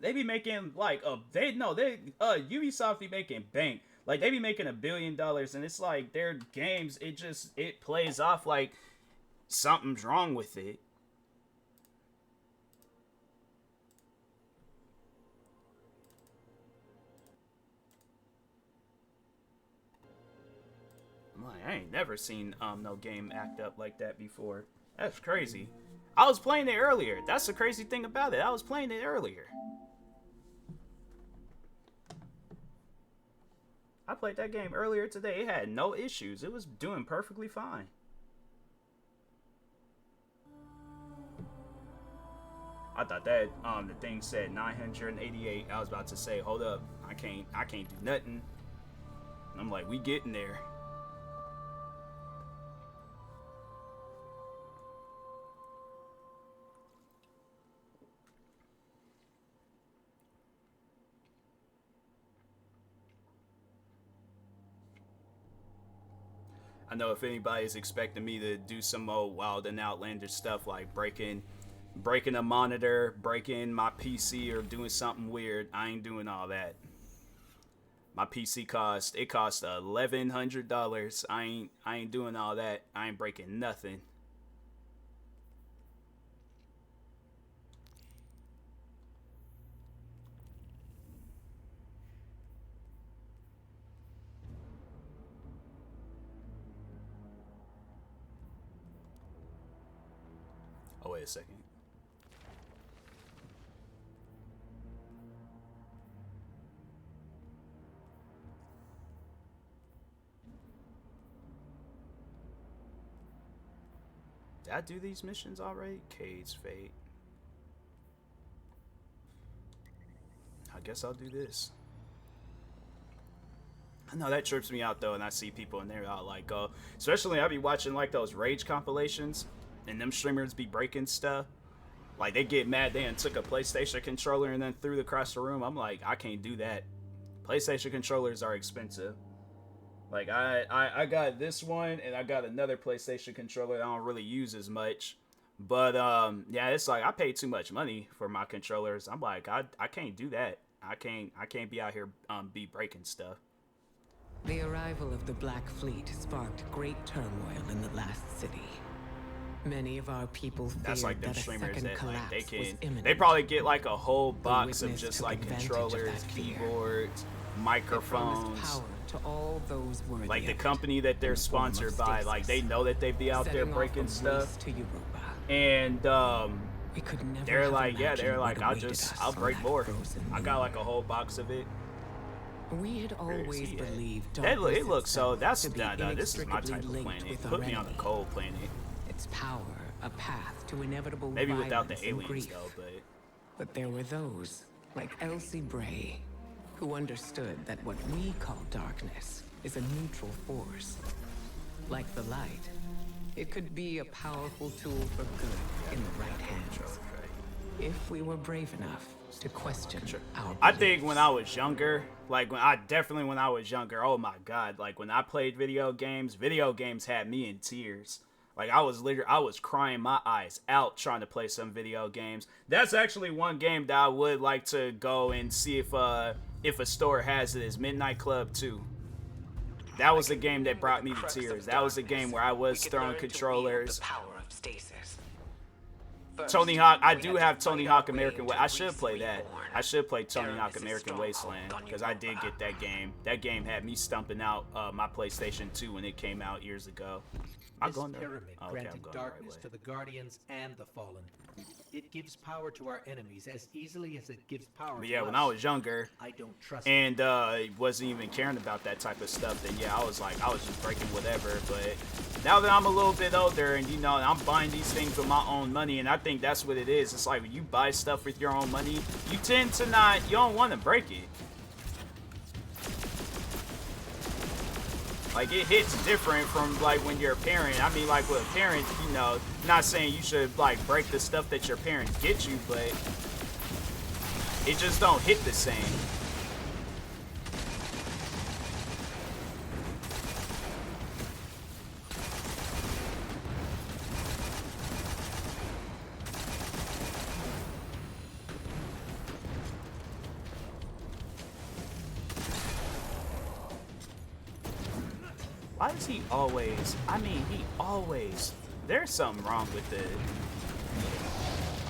They be making like Ubisoft be making bank. Like they be making $1 billion, and it's like their games, it plays off like something's wrong with it. I'm like, I ain't never seen no game act up like that before. That's crazy. I was playing it earlier. That's the crazy thing about it. I was playing it earlier. I played that game earlier today. It had no issues. It was doing perfectly fine. I thought that the thing said 988. I was about to say, hold up, I can't do nothing. And I'm like, we getting there. I know if anybody's expecting me to do some old wild and outlandish stuff like breaking a monitor, breaking my PC, or doing something weird, I ain't doing all that. My PC cost $1,100. I ain't doing all that. I ain't breaking nothing. Oh, wait a second. Did I do these missions already? Cade's Fate. I guess I'll do this. I know that trips me out though, and I see people in there out like, especially I be watching like those rage compilations, and them streamers be breaking stuff. Like they get mad they took a PlayStation controller and then threw it across the room. I'm like, I can't do that. PlayStation controllers are expensive. Like I got this one and I got another PlayStation controller that I don't really use as much. But yeah, it's like I paid too much money for my controllers. I'm like, I can't do that. I can't be out here be breaking stuff. The arrival of the Black Fleet sparked great turmoil in the last city. Many of our people feared like them that a streamers second that collapse like was imminent. they probably get like a whole box The of witness just took like advantage of controllers, that fear. keyboards, They microphones. promised power to all those worthy Like the of it, company that they're in the form of sponsored by, like they stasis, know that they be out there setting off breaking a race stuff. to Europa. And We could never they're have like, yeah, they're imagined like, what awaited us I'll on break that more. frozen I got like a whole box of it. We had always See, believed it darkness looks so. itself That's to be no, this is my type inextricably of linked planet. with Put our me on the enemy. cold planet. Its power, a path to inevitable Maybe without the violence and aliens grief. though, But there were those, like Elsie Bray, who understood that what we call darkness is a neutral force. Like the light, it could be a powerful tool for good in the right hands. If we were brave enough to question our I think when I was younger, like when I was younger, oh my god, like when I played video games had me in tears. Like I was crying my eyes out trying to play some video games. That's actually one game that I would like to go and see if a store has it, is Midnight Club 2. That was a game that brought me to tears. That was a game where I was throwing controllers. Tony Hawk, I do have Tony Hawk American Wasteland. I should play that. I should play Tony Hawk American Wasteland because I did get that game. That game had me stumping out my PlayStation 2 when it came out years ago. This pyramid granted darkness to the Guardians and the Fallen. It gives power to our enemies as easily as it gives power But to yeah, us. when I was younger, I don't trust and wasn't even caring about that type of stuff, then yeah, I was just breaking whatever. But now that I'm a little bit older, and you know, I'm buying these things with my own money, and I think that's what it is. It's like when you buy stuff with your own money, you tend to you don't want to break it. Like, it hits different from, like, when you're a parent. I mean, like, with a parent, you know, not saying you should, like, break the stuff that your parents get you, but it just don't hit the same. Why is he always, there's something wrong with it.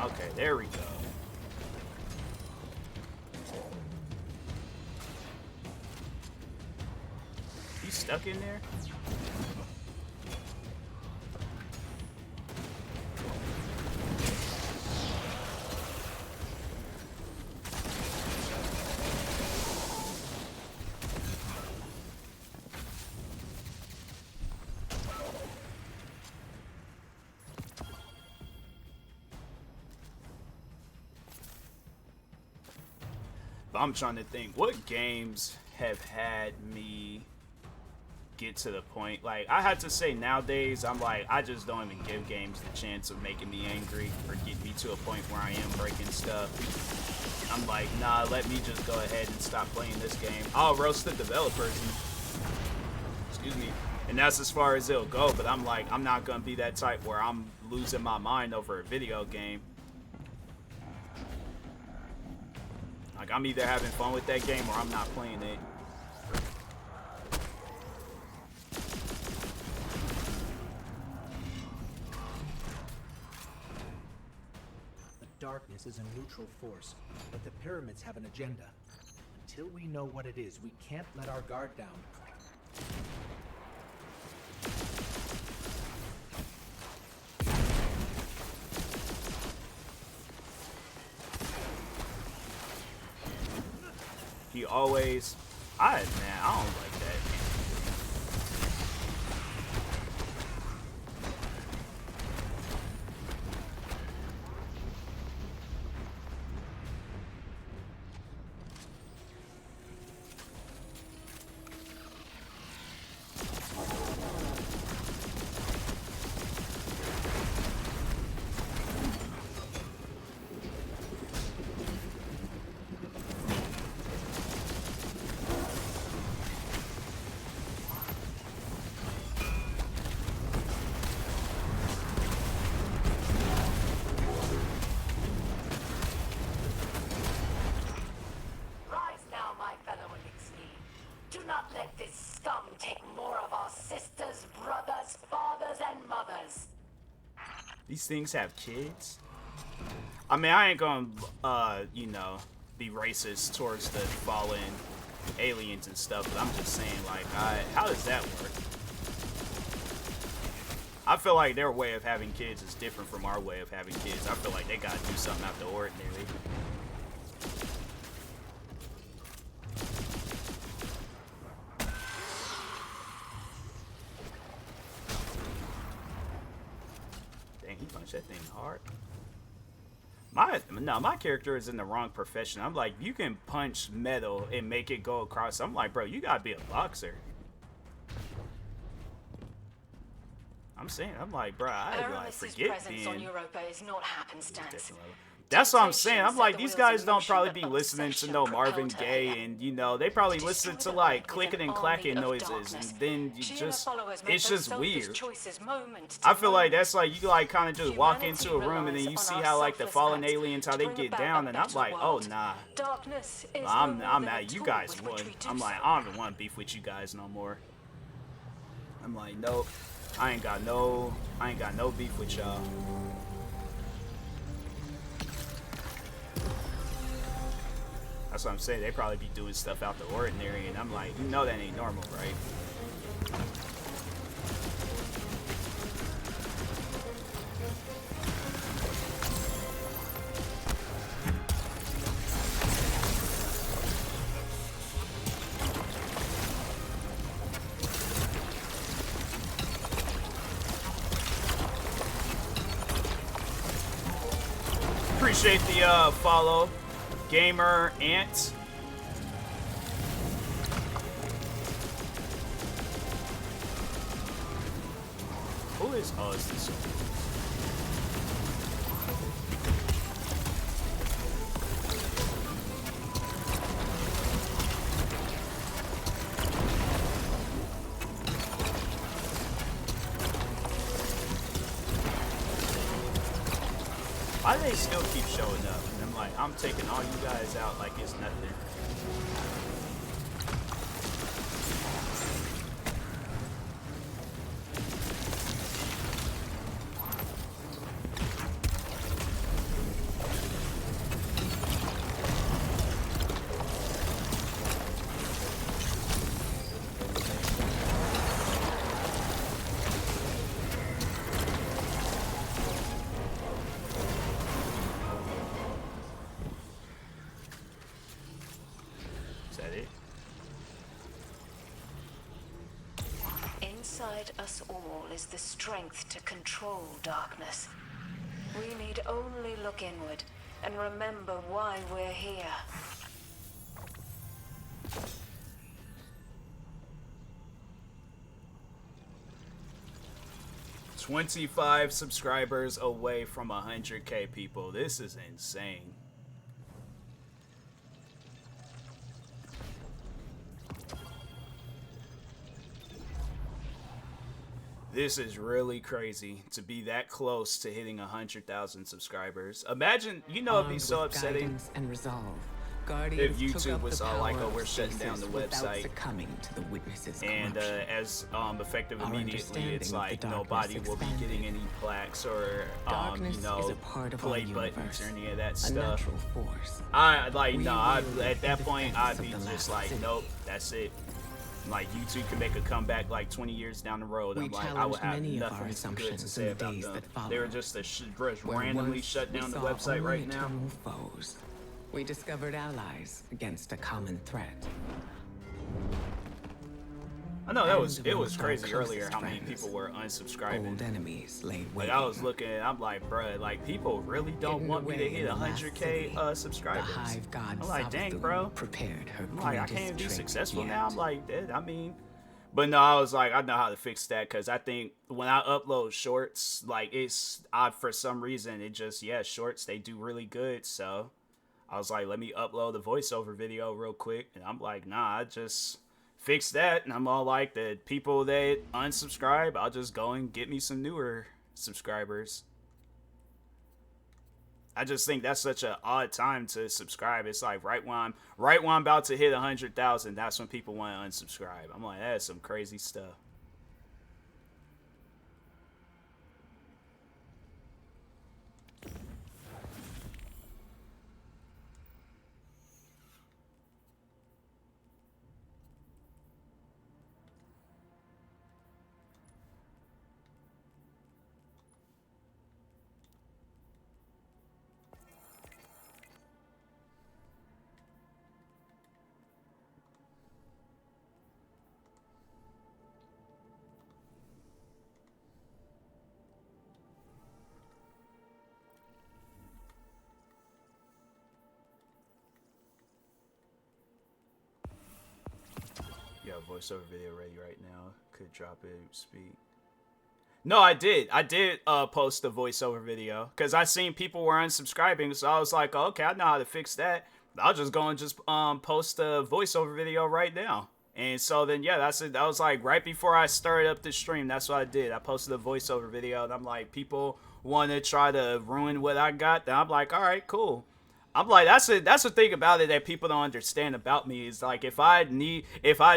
Okay, there we go. You stuck in there? I'm trying to think, what games have had me get to the point, like, I had to say nowadays, I'm like, I just don't even give games the chance of making me angry or get me to a point where I am breaking stuff. I'm like, nah, let me just go ahead and stop playing this game. I'll roast the developers, excuse me, and that's as far as it'll go, but I'm like, I'm not gonna be that type where I'm losing my mind over a video game. Like, I'm either having fun with that game or I'm not playing it. The darkness is a neutral force, but the pyramids have an agenda. Until we know what it is, we can't let our guard down. He always, I don't like that. These things have kids? I mean, I ain't gonna, you know, be racist towards the fallen aliens and stuff, but I'm just saying, like, how does that work? I feel like their way of having kids is different from our way of having kids. I feel like they gotta do something out the ordinary. Dang, he punched that thing hard. My character is in the wrong profession. I'm like, you can punch metal and make it go across. I'm like, bro, you gotta be a boxer. I'm saying, I'm like, bro, I like forget being. On Europa is not happenstance. That's what I'm saying. I'm like, these guys don't probably be listening to no Marvin Gaye, and you know, they probably listen to like clicking and clacking noises, and then you just, it's just weird. I feel like that's like you like kind of just walk into a room and then you see how like the fallen aliens how they get down, and I'm like, oh nah, I'm at you guys won. I'm like, I don't even want to beef with you guys no more. I'm like, nope, I ain't got no beef with y'all. That's what I'm saying. They probably be doing stuff out the ordinary, and I'm like, you know that ain't normal, right? Appreciate the follow. Gamer Ant. Who is us this one? Why do they still keep showing up? And I'm like, I'm taking all you guys out like it's nothing. Inside us all is the strength to control darkness. We need only look inward and remember why we're here. $25 subscribers away from 100K people. This is insane. This is really crazy to be that close to hitting 100,000 subscribers. Imagine, you know, it'd be so upsetting and resolve. If YouTube was all like, oh, we're shutting down the website, to the witnesses' and as effective immediately, it's like nobody will be getting any plaques or you know, play buttons or any of that stuff. At that point I'd be just like, nope, that's it. Like, YouTube can make a comeback like 20 years down the road. I'm like, I would have nothing good to say about them. They were just randomly shut down the website right now. Foes. We discovered allies against a common threat. I know it was crazy earlier how many people were unsubscribing. Old enemies laid like I was looking, I'm like, bruh, like people really don't want me to hit 100K subscribers. I'm like, dang, bro. Prepared her I'm like, I can't be successful now. I'm like, I mean, but no, I was like, I know how to fix that, because I think when I upload shorts, like for some reason it just shorts, they do really good. So I was like, let me upload a voiceover video real quick, and I'm like, nah, I just fix that, and I'm all like, the people that unsubscribe, I'll just go and get me some newer subscribers. I just think that's such an odd time to subscribe. It's like right when I'm about to hit 100,000, that's when people want to unsubscribe. I'm like, that's some crazy stuff. a voiceover video ready right now. Could drop it, speak. No, I did post a voiceover video because I seen people were unsubscribing, so I was like, oh, okay, I know how to fix that. I'll just go and just post a voiceover video right now. And so then, yeah, that's it. That was like right before I started up the stream. That's what I did. I posted a voiceover video, and I'm like, people want to try to ruin what I got. Then I'm like, all right, cool. I'm like, that's the thing about it that people don't understand about me is like, if I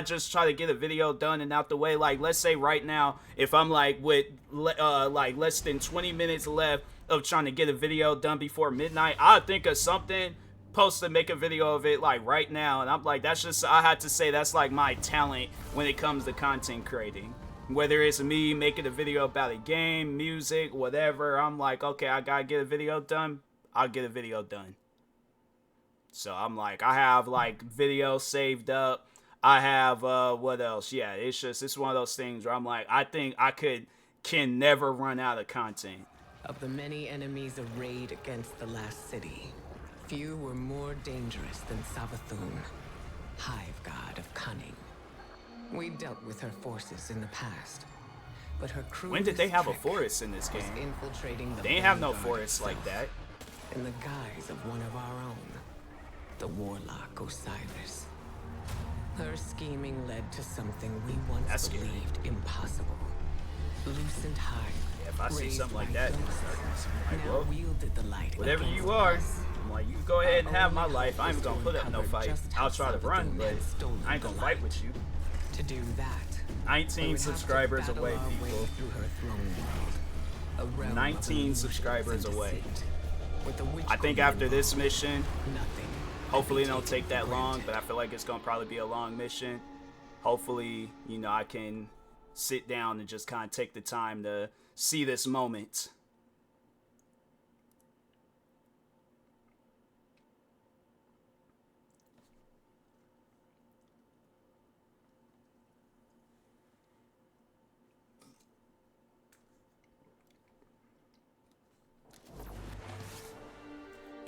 just try to get a video done and out the way, like, let's say right now, if I'm like with like less than 20 minutes left of trying to get a video done before midnight, I'll think of something, post to make a video of it like right now. And I'm like, that's just, I had to say that's like my talent when it comes to content creating. Whether it's me making a video about a game, music, whatever, I'm like, okay, I gotta get a video done, I'll get a video done. So I'm like, I have like videos saved up. I have what else? Yeah, it's one of those things where I'm like, I think I can never run out of content. Of the many enemies arrayed against the last city, few were more dangerous than Savathun, hive god of cunning. We dealt with her forces in the past, but her crew. When did they have a forest in this game? They ain't have no forests like that. In the guise of one of our own. The warlock Osiris. Her scheming led to something we once believed impossible. Loosened hive. Yeah, if I see something like that, I'm like, well, wielded the light whatever you are, I'm like, you go ahead and have my life. I ain't gonna put up no fight. I'll try to run, but I ain't gonna fight with you. To do that, 19 subscribers away, people. 19 subscribers away. I think after this mission, hopefully it don't take that long, but I feel like it's gonna probably be a long mission. Hopefully, you know, I can sit down and just kind of take the time to see this moment.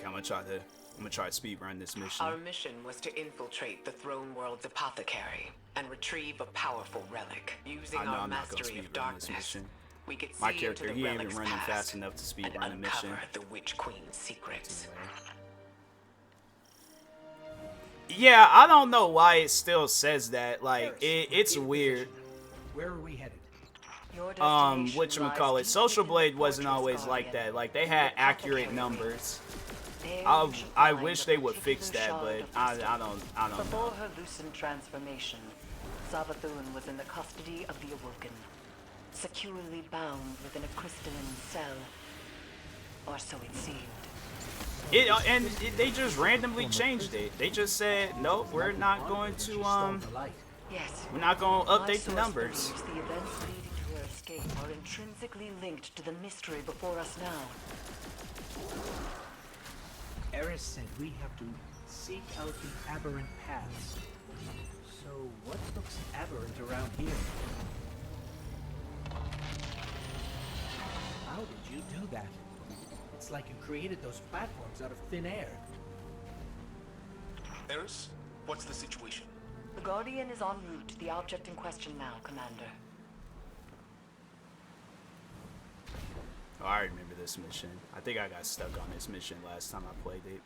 I'm gonna try to speed run this mission. Our mission was to infiltrate the Throne World's apothecary and retrieve a powerful relic. Using our mastery of darkness, we could see my character, into the he ain't even running past fast enough to speed run the mission. The Witch Queen's secrets. Yeah, I don't know why it still says that. Like, it's weird. Where are we headed? Whatchamacallit, Social Blade wasn't always like that. Like, they had accurate numbers. I wish they would fix that, but I don't Before know. her lucent transformation, Savathun was in the custody of the Awoken, securely bound within a crystalline cell, or so it seemed. They just randomly changed it. They just said, nope, we're not going to we're not going to update the numbers. The events leading to her escape are intrinsically linked to the mystery before us now. Eris said we have to seek out the aberrant paths. So what looks aberrant around here? How did you do that? It's like you created those platforms out of thin air. Eris, what's the situation? The Guardian is en route to the object in question now, Commander. Oh, I remember this mission. I think I got stuck on this mission last time I played it.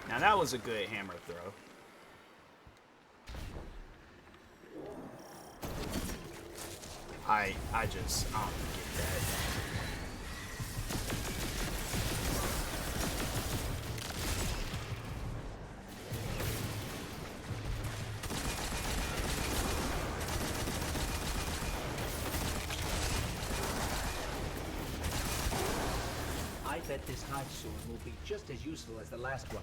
Now that was a good hammer throw. I don't get that. I bet this hive sword will be just as useful as the last one.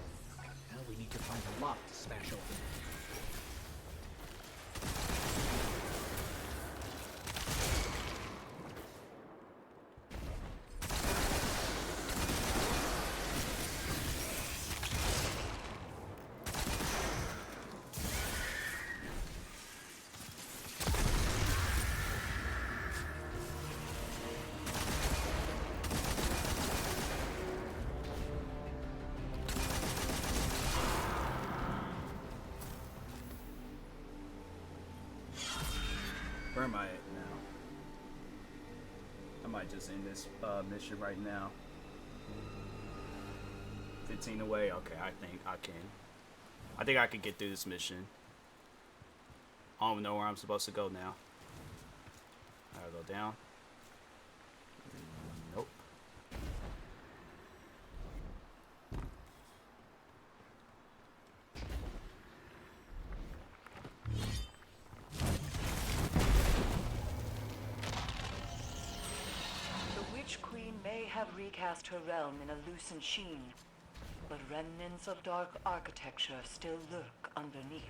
Now we need to find a lock to smash open. Where am I at now? I might just end this mission right now. 15 away. Okay, I think I can. I think I can get through this mission. I don't know where I'm supposed to go now. I gotta go down. Nope. The Witch Queen may have recast her realm in a lucent sheen, but remnants of dark architecture still lurk underneath.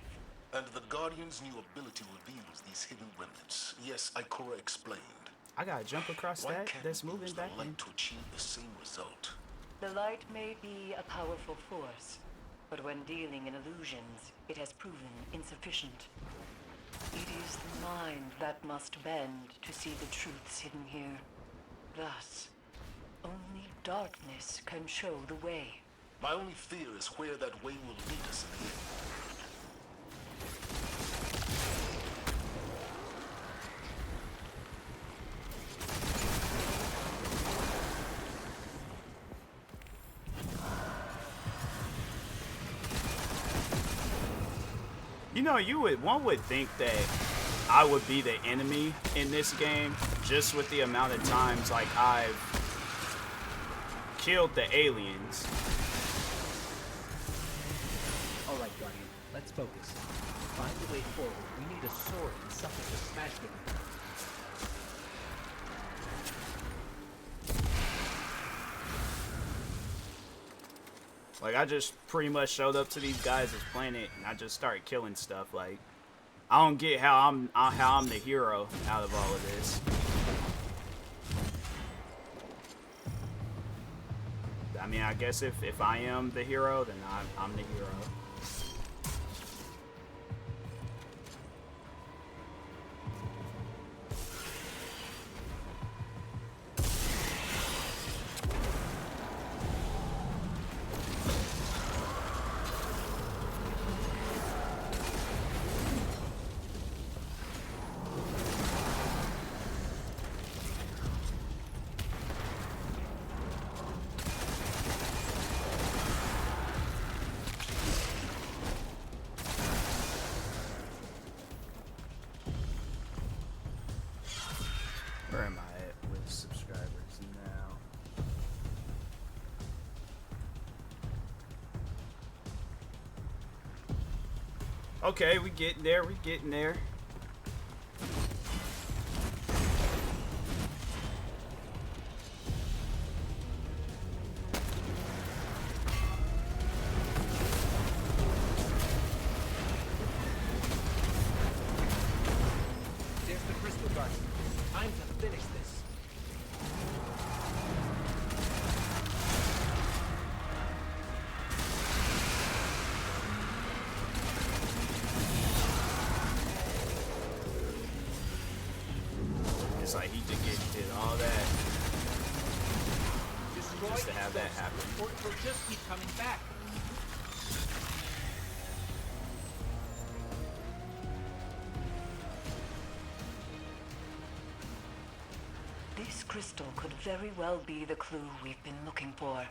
And the Guardian's new ability reveals these hidden remnants. Yes, Ikora explained. I gotta jump across that. That's moving back the in. light to achieve the same result. The light may be a powerful force, but when dealing in illusions, it has proven insufficient. It is the mind that must bend to see the truths hidden here. Thus, only darkness can show the way. My only fear is where that way will lead us in the end. You know, one would think that I would be the enemy in this game just with the amount of times like I've killed the aliens. All right, Guardian, let's focus. Find a way forward. We need a sword and something to smash them with. Like, I just pretty much showed up to these guys' planet and I just started killing stuff. Like, I don't get how I'm the hero out of all of this. I mean, I guess if I am the hero, then I'm the hero. Where am I at with subscribers now? Okay, we getting there, we getting there. There's the crystal, Guardian. Time to finish this. It's like he did all that Destroy just to have that happen. or it will just keep coming back. This crystal could very well be the clue we've been looking for.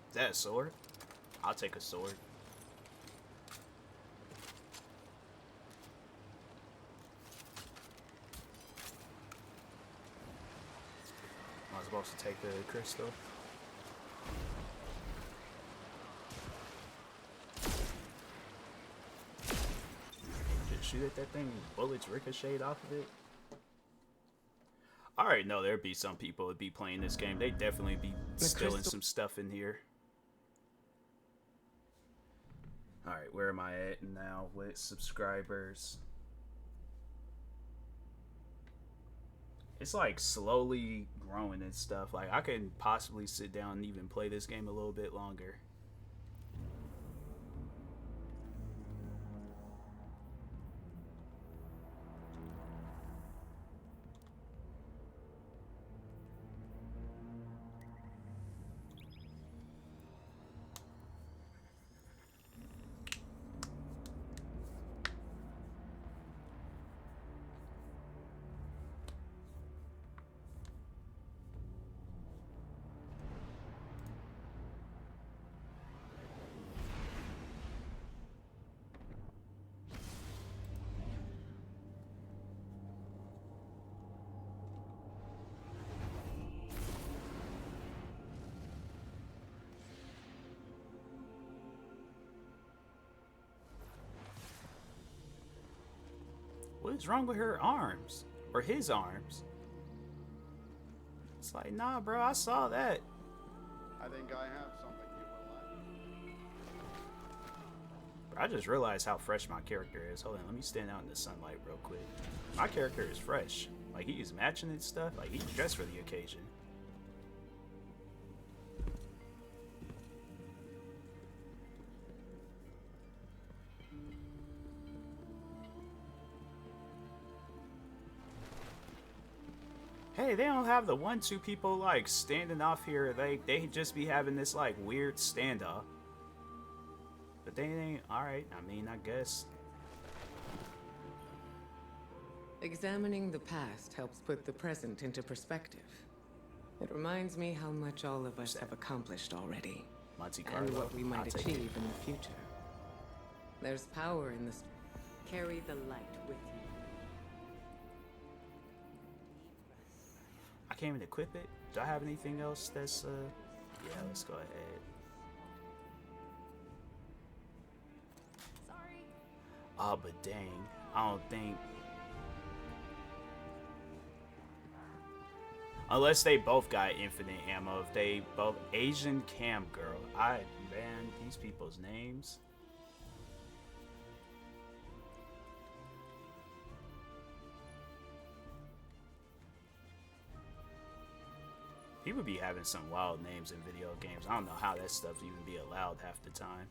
Is that a sword? I'll take a sword. Am I supposed to take the crystal? Just shoot at that thing and bullets ricocheted off of it? I already know there'd be some people would be playing this game. They'd definitely be stealing some stuff in here. Alright, where am I at now with subscribers? It's like slowly growing and stuff. Like, I can possibly sit down and even play this game a little bit longer. What is wrong with her arms? Or his arms? It's like, nah, bro, I saw that. I think I have something you will like. Bro, I just realized how fresh my character is. Hold on, let me stand out in the sunlight real quick. My character is fresh. Like, he is matching and stuff. Like, he's dressed for the occasion. Hey, they don't have the 1-2 people like standing off here. They just be having this like weird standoff. But they ain't alright. I mean, I guess. Examining the past helps put the present into perspective. It reminds me how much all of us have accomplished already. And what we might achieve in the future. There's power in this. Carry the light with you. I can't even equip it. Do I have anything else that's yeah, let's go ahead. Sorry. Oh, but dang, I don't think. Unless they both got infinite ammo. If they both Asian cam girl. Man, these people's names. People be having some wild names in video games. I don't know how that stuff even be allowed half the time.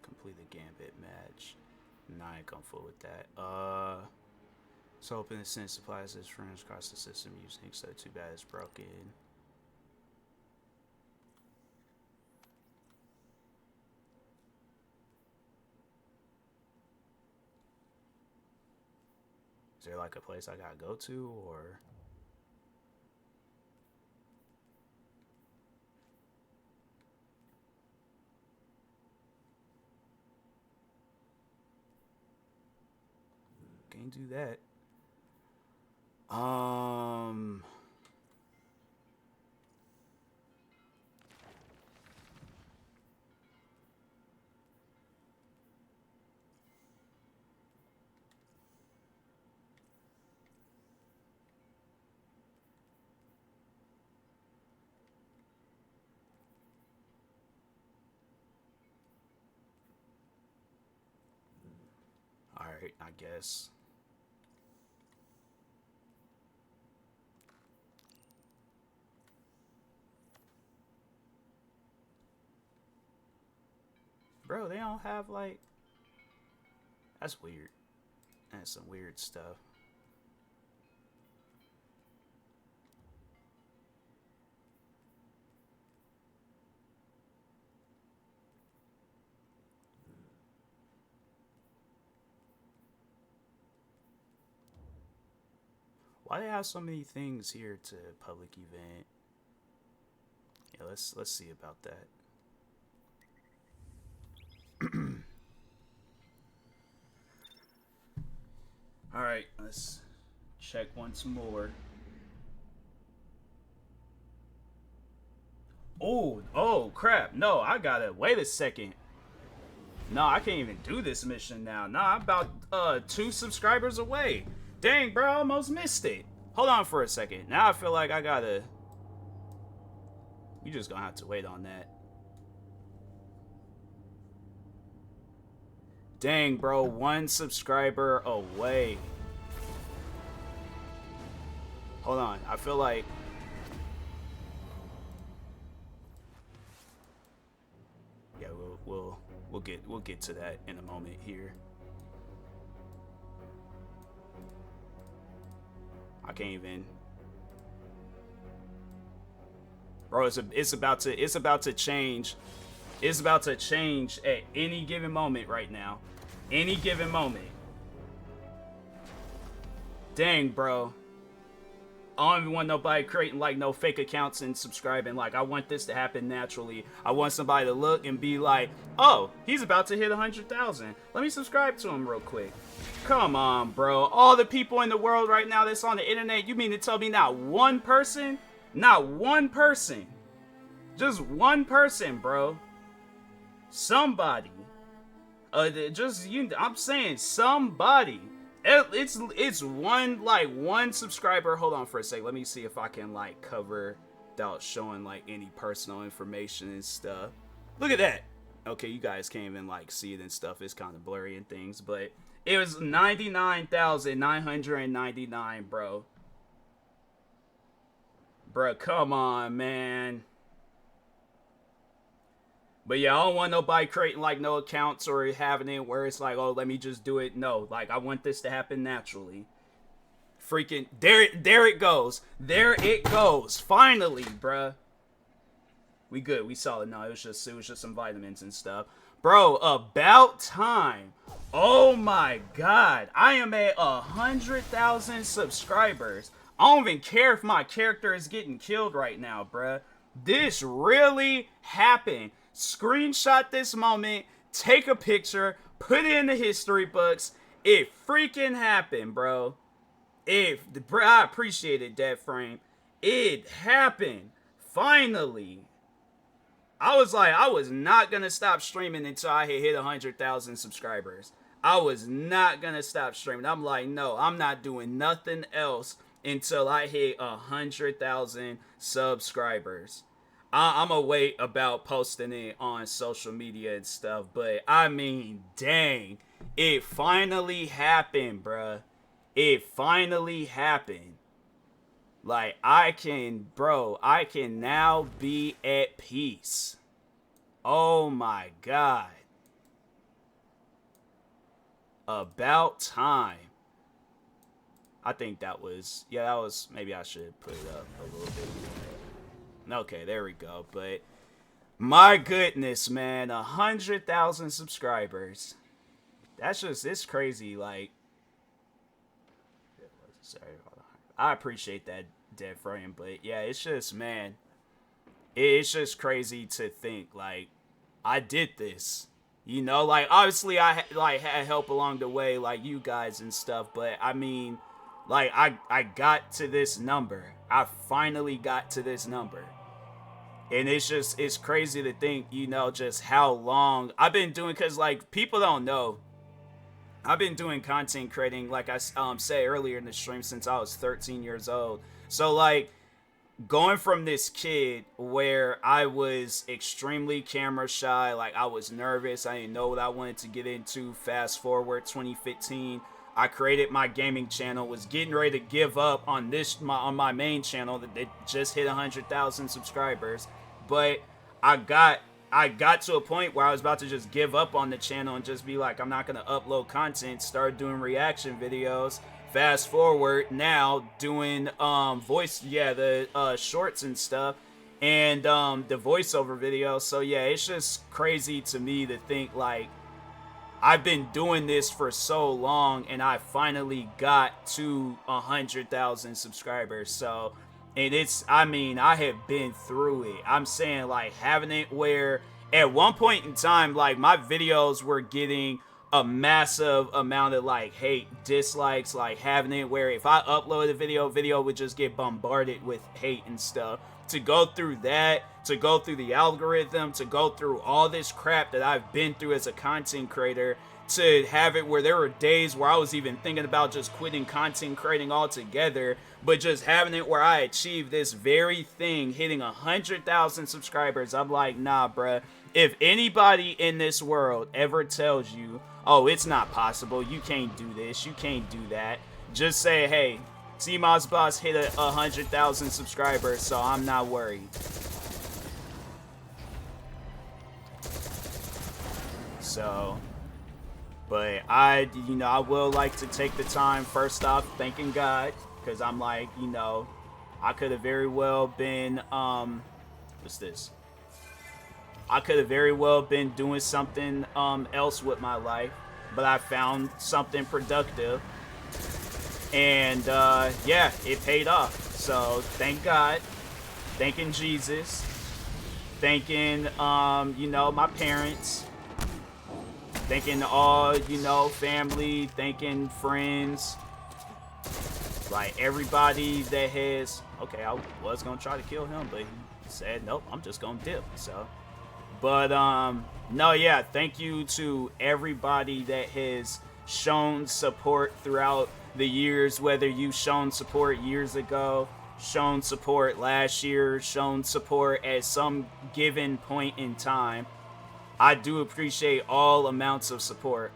Complete a gambit match. Nah, I ain't gonna fool with that. So open to send supplies as friends across the system using so too bad it's broken. Is there like a place I gotta go to, or? Can't do that. All right, I guess. Bro, they don't have like. That's weird. That's some weird stuff. Why they have so many things here to public event? Yeah, let's see about that. All right, let's check once more. Oh crap. No, I gotta wait a second. No, I can't even do this mission now. Nah, I'm about 2 subscribers away. Dang, bro, I almost missed it. Hold on for a second. Now I feel like I gotta. We just gonna have to wait on that. Dang, bro, 1 subscriber away. Hold on, I feel like. Yeah, we'll get to that in a moment here. I can't even. Bro, it's about to change. It's about to change at any given moment right now. Any given moment. Dang, bro. I don't even want nobody creating like no fake accounts and subscribing. Like, I want this to happen naturally. I want somebody to look and be like, oh, he's about to hit 100,000. Let me subscribe to him real quick. Come on, bro. All the people in the world right now that's on the internet, you mean to tell me not one person? Not one person. Just one person, bro. Somebody. I'm saying somebody. It's one subscriber. Hold on for a sec. Let me see if I can like cover without showing like any personal information and stuff. Look at that. Okay, you guys can't even like see it and stuff. It's kind of blurry and things, but it was 99,999, bro. Bro, come on, man. But yeah, I don't want nobody creating like no accounts or having it where it's like, oh, let me just do it. No, like I want this to happen naturally. Freaking there it goes. There it goes. Finally, bruh. We good. We solid. No, it was just some vitamins and stuff. Bro, about time. Oh my god. I am at 100,000 subscribers. I don't even care if my character is getting killed right now, bruh. This really happened. Screenshot this moment, take a picture, put it in the history books. It freaking happened, bro. I appreciate it, Dead Frame. It happened. Finally. I was not gonna stop streaming until I hit 100,000 subscribers. I was not gonna stop streaming. I'm like, no, I'm not doing nothing else until I hit 100,000 subscribers. I'm gonna wait about posting it on social media and stuff, but I mean, dang, it finally happened, bruh. It finally happened. Like, I can now be at peace. Oh my god. About time. I think that was, maybe I should put it up a little bit. Okay, there we go. But my goodness, man, 100,000 subscribers. It's crazy. Like, sorry, I appreciate that, Dead Frame, but yeah, it's just, man, it's just crazy to think like I did this. You know, like obviously I had help along the way, like you guys and stuff, but I mean, like I got to this number. I finally got to this number. And it's crazy to think, you know, just how long I've been doing, because, like, people don't know. I've been doing content creating, like I said earlier in the stream, since I was 13 years old. So, like, going from this kid where I was extremely camera shy, like, I was nervous, I didn't know what I wanted to get into, fast forward 2015, I created my gaming channel, was getting ready to give up on my main channel that just hit 100,000 subscribers. But I got to a point where I was about to just give up on the channel and just be like, I'm not going to upload content, start doing reaction videos. Fast forward, now doing the shorts and stuff, and the voiceover videos. So yeah, it's just crazy to me to think like I've been doing this for so long and I finally got to 100,000 subscribers. So, and I have been through it. I'm saying, like, having it where at one point in time, like, my videos were getting a massive amount of, like, hate, dislikes, like, having it where if I upload a video would just get bombarded with hate and stuff. To go through that, to go through the algorithm, to go through all this crap that I've been through as a content creator, to have it where there were days where I was even thinking about just quitting content creating altogether, but just having it where I achieved this very thing, hitting 100,000 subscribers. I'm like, nah, bruh. If anybody in this world ever tells you, oh, it's not possible, you can't do this, you can't do that, just say, hey, TMossBoss hit 100,000 subscribers, so I'm not worried. So, but I will like to take the time, first off, thanking God, because I'm like, I could have very well been, what's this? I could have very well been doing something else with my life, but I found something productive. And yeah, it paid off. So thank God, thanking Jesus, thanking you know, my parents, thanking all, you know, family, thanking friends, like everybody that has. Okay, I was gonna try to kill him, but he said nope, I'm just gonna dip. So, but no, yeah, thank you to everybody that has shown support throughout the years, whether you've shown support years ago, shown support last year, shown support at some given point in time. I do appreciate all amounts of support.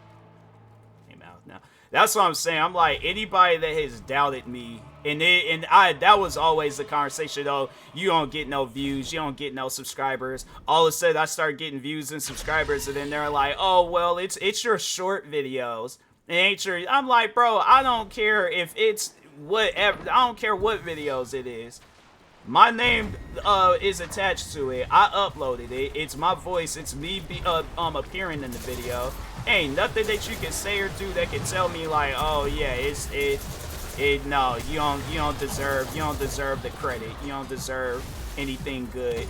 Came out now. That's what I'm saying. I'm like, anybody that has doubted me, and that was always the conversation. Oh, you don't get no views, you don't get no subscribers. All of a sudden, I start getting views and subscribers, and then they're like, oh well, it's your short videos. It ain't your. I'm like, bro, I don't care if it's whatever. I don't care what videos it is. My name is attached to it. I uploaded it. It's my voice. It's me appearing in the video. Ain't nothing that you can say or do that can tell me like, oh yeah, no, you don't deserve the credit. You don't deserve anything good.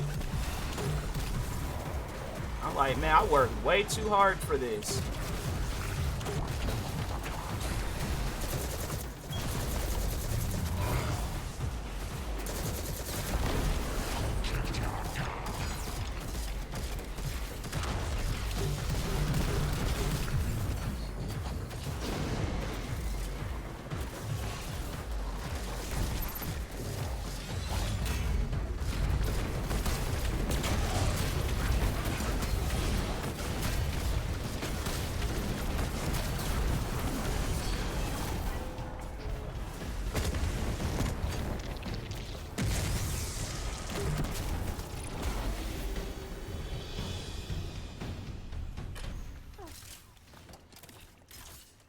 I'm like, man, I worked way too hard for this.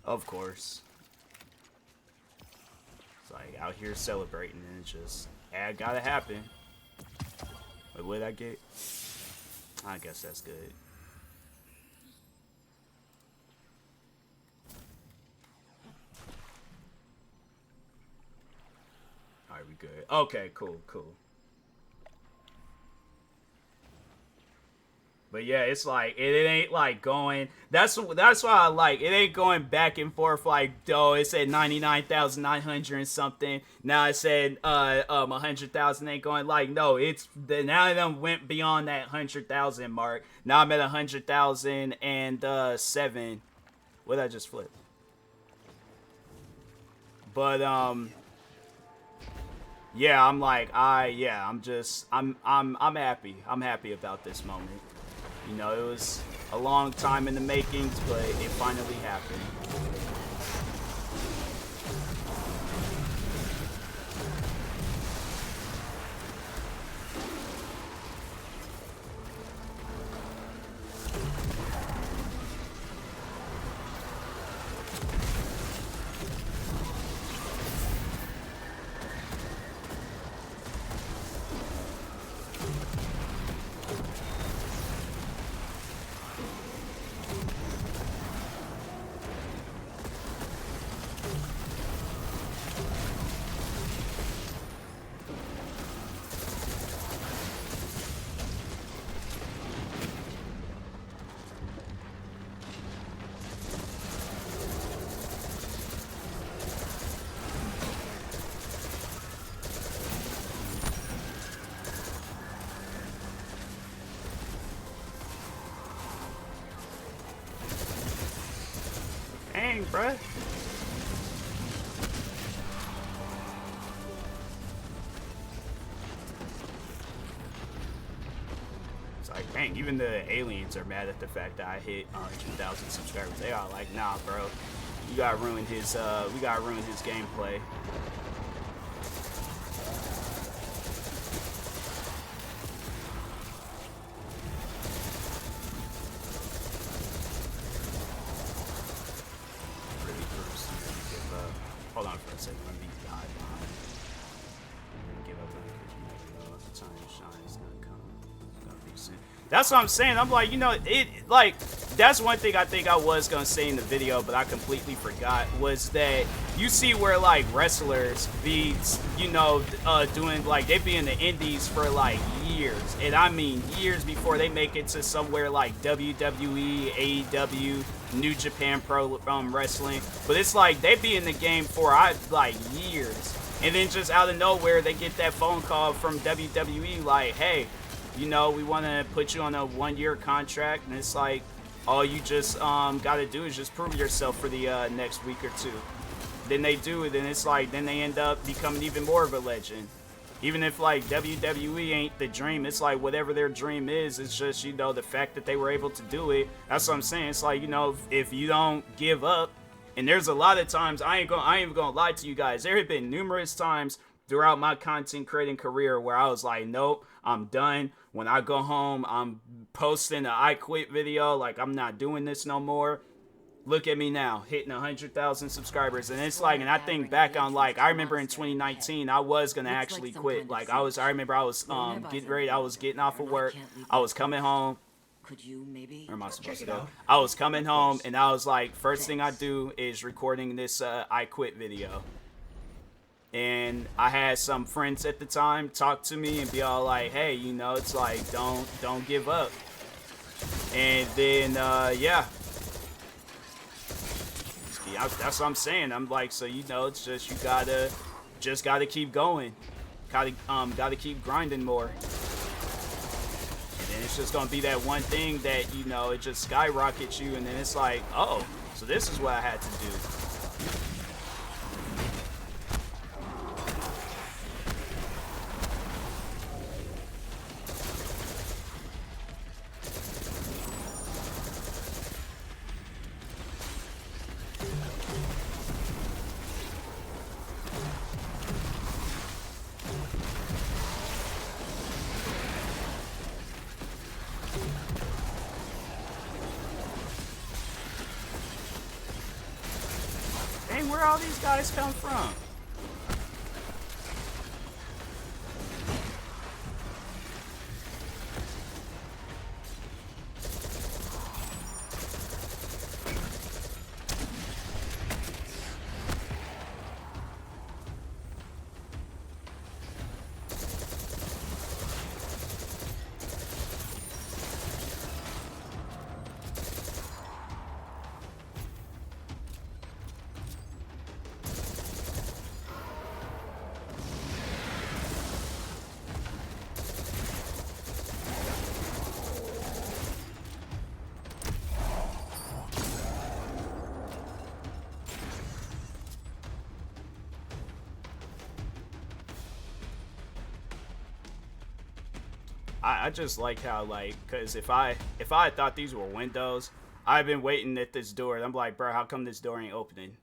Of course. It's like out here celebrating and it's just, yeah, it gotta happen. Wait, what did I get? I guess that's good. Alright, we good. Okay, cool. But yeah, it's like it ain't like going. That's why I like it. Ain't going back and forth like, oh, it said 99,900 and something. Now it said 100,000. Ain't going like, no. It's now them went beyond that 100,000 mark. Now I'm at 100,007. What did I just flip? But yeah, I'm like I'm happy. I'm happy about this moment. You know, it was a long time in the makings, but it finally happened. Dang, bruh. It's like, dang, even the aliens are mad at the fact that I hit 100,000 subscribers. They are like, nah, bro. You gotta ruin his, we gotta ruin his gameplay. Hold on for a second, let me hide behind. Give up on it because you never know if the time to shine is gonna come. It's gonna be soon. That's what I'm saying. I'm like, you know, it like that's one thing I think I was gonna say in the video, but I completely forgot, was that you see where like wrestlers be, you know, doing like they be in the indies for like years, and I mean years before they make it to somewhere like WWE, AEW, New Japan Pro Wrestling. But it's like they be in the game for like years, and then just out of nowhere they get that phone call from WWE like, hey, you know, we want to put you on a 1-year contract, and it's like, all you just got to do is just prove yourself for the next week or two. Then they do it, and it's like, then they end up becoming even more of a legend. Even if like WWE ain't the dream, it's like whatever their dream is, it's just, you know, the fact that they were able to do it. That's what I'm saying. It's like, you know, if you don't give up, and there's a lot of times, I ain't even gonna lie to you guys, there have been numerous times throughout my content creating career where I was like, nope, I'm done. When I go home, I'm posting an I quit video, like I'm not doing this no more. Look at me now, hitting 100,000 subscribers, and it's like, and I think back on like, I remember in 2019, I was gonna actually quit. Like I remember I was getting ready, I was getting off of work, I was coming home. Could you maybe? Where am I supposed to go? I was coming home, and I was like, first thing I do is recording this I quit video. And I had some friends at the time talk to me and be all like, hey, you know, it's like, don't give up. And then, yeah, that's what I'm saying. I'm like, so, you know, it's just, you gotta keep going. Gotta keep grinding more. And then it's just gonna be that one thing that, you know, it just skyrockets you, and then it's like, oh, so this is what I had to do. Dang, where all these guys come from? I just like how, like, because if I had thought these were windows, I've been waiting at this door, and I'm like, bro, how come this door ain't opening?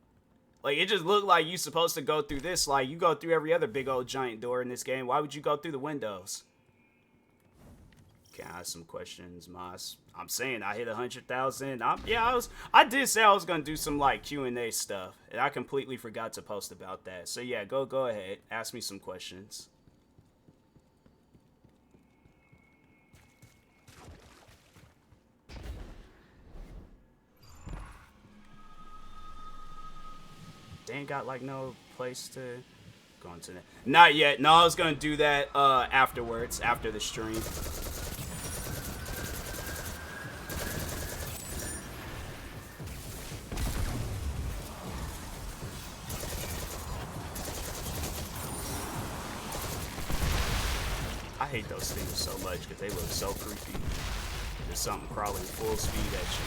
Like, it just looked like you supposed to go through this. Like, you go through every other big old giant door in this game. Why would you go through the windows? Can I ask some questions, Moss? I'm saying I hit 100,000. I did say I was gonna do some like Q&A stuff, and I completely forgot to post about that. So yeah, go ahead, ask me some questions. They ain't got like no place to go into that. Not yet. No, I was gonna do that afterwards, after the stream. I hate those things so much because they look so creepy. There's something crawling full speed at you.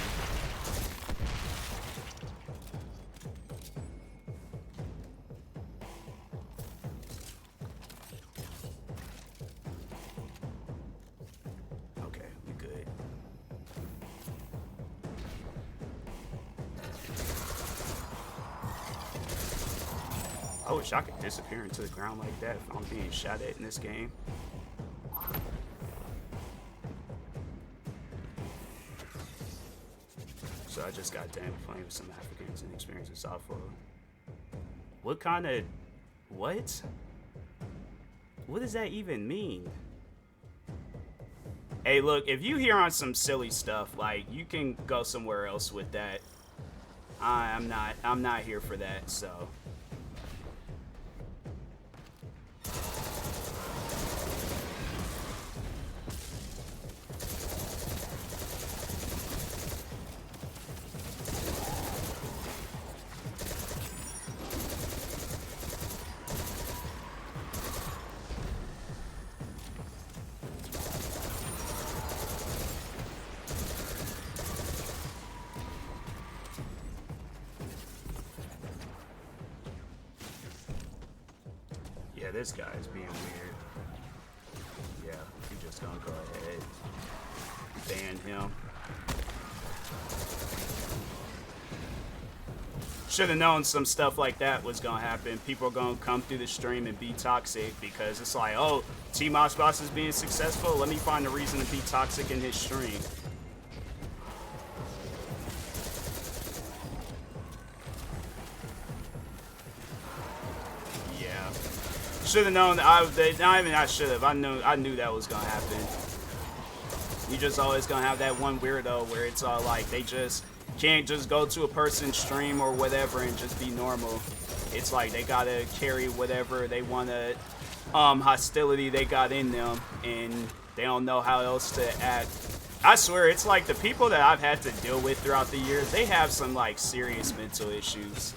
I wish I could disappear into the ground like that if I'm being shot at in this game. So I just got done playing with some Africans and experiencing software. What kind of... What? What does that even mean? Hey, look, if you hear on some silly stuff, like, you can go somewhere else with that. I'm not here for that, so. Yeah, this guy's being weird. Yeah, we just gonna go ahead. Ban him. Should have known some stuff like that was gonna happen. People are gonna come through the stream and be toxic because it's like, oh, TMossBoss is being successful. Let me find a reason to be toxic in his stream. Yeah. Should have known that I should have. I knew that was gonna happen. You just always gonna have that one weirdo where it's all like they just can't just go to a person's stream or whatever and just be normal. It's like they gotta carry whatever they wanna hostility they got in them, and they don't know how else to act. I swear, it's like the people that I've had to deal with throughout the years, they have some like serious mental issues.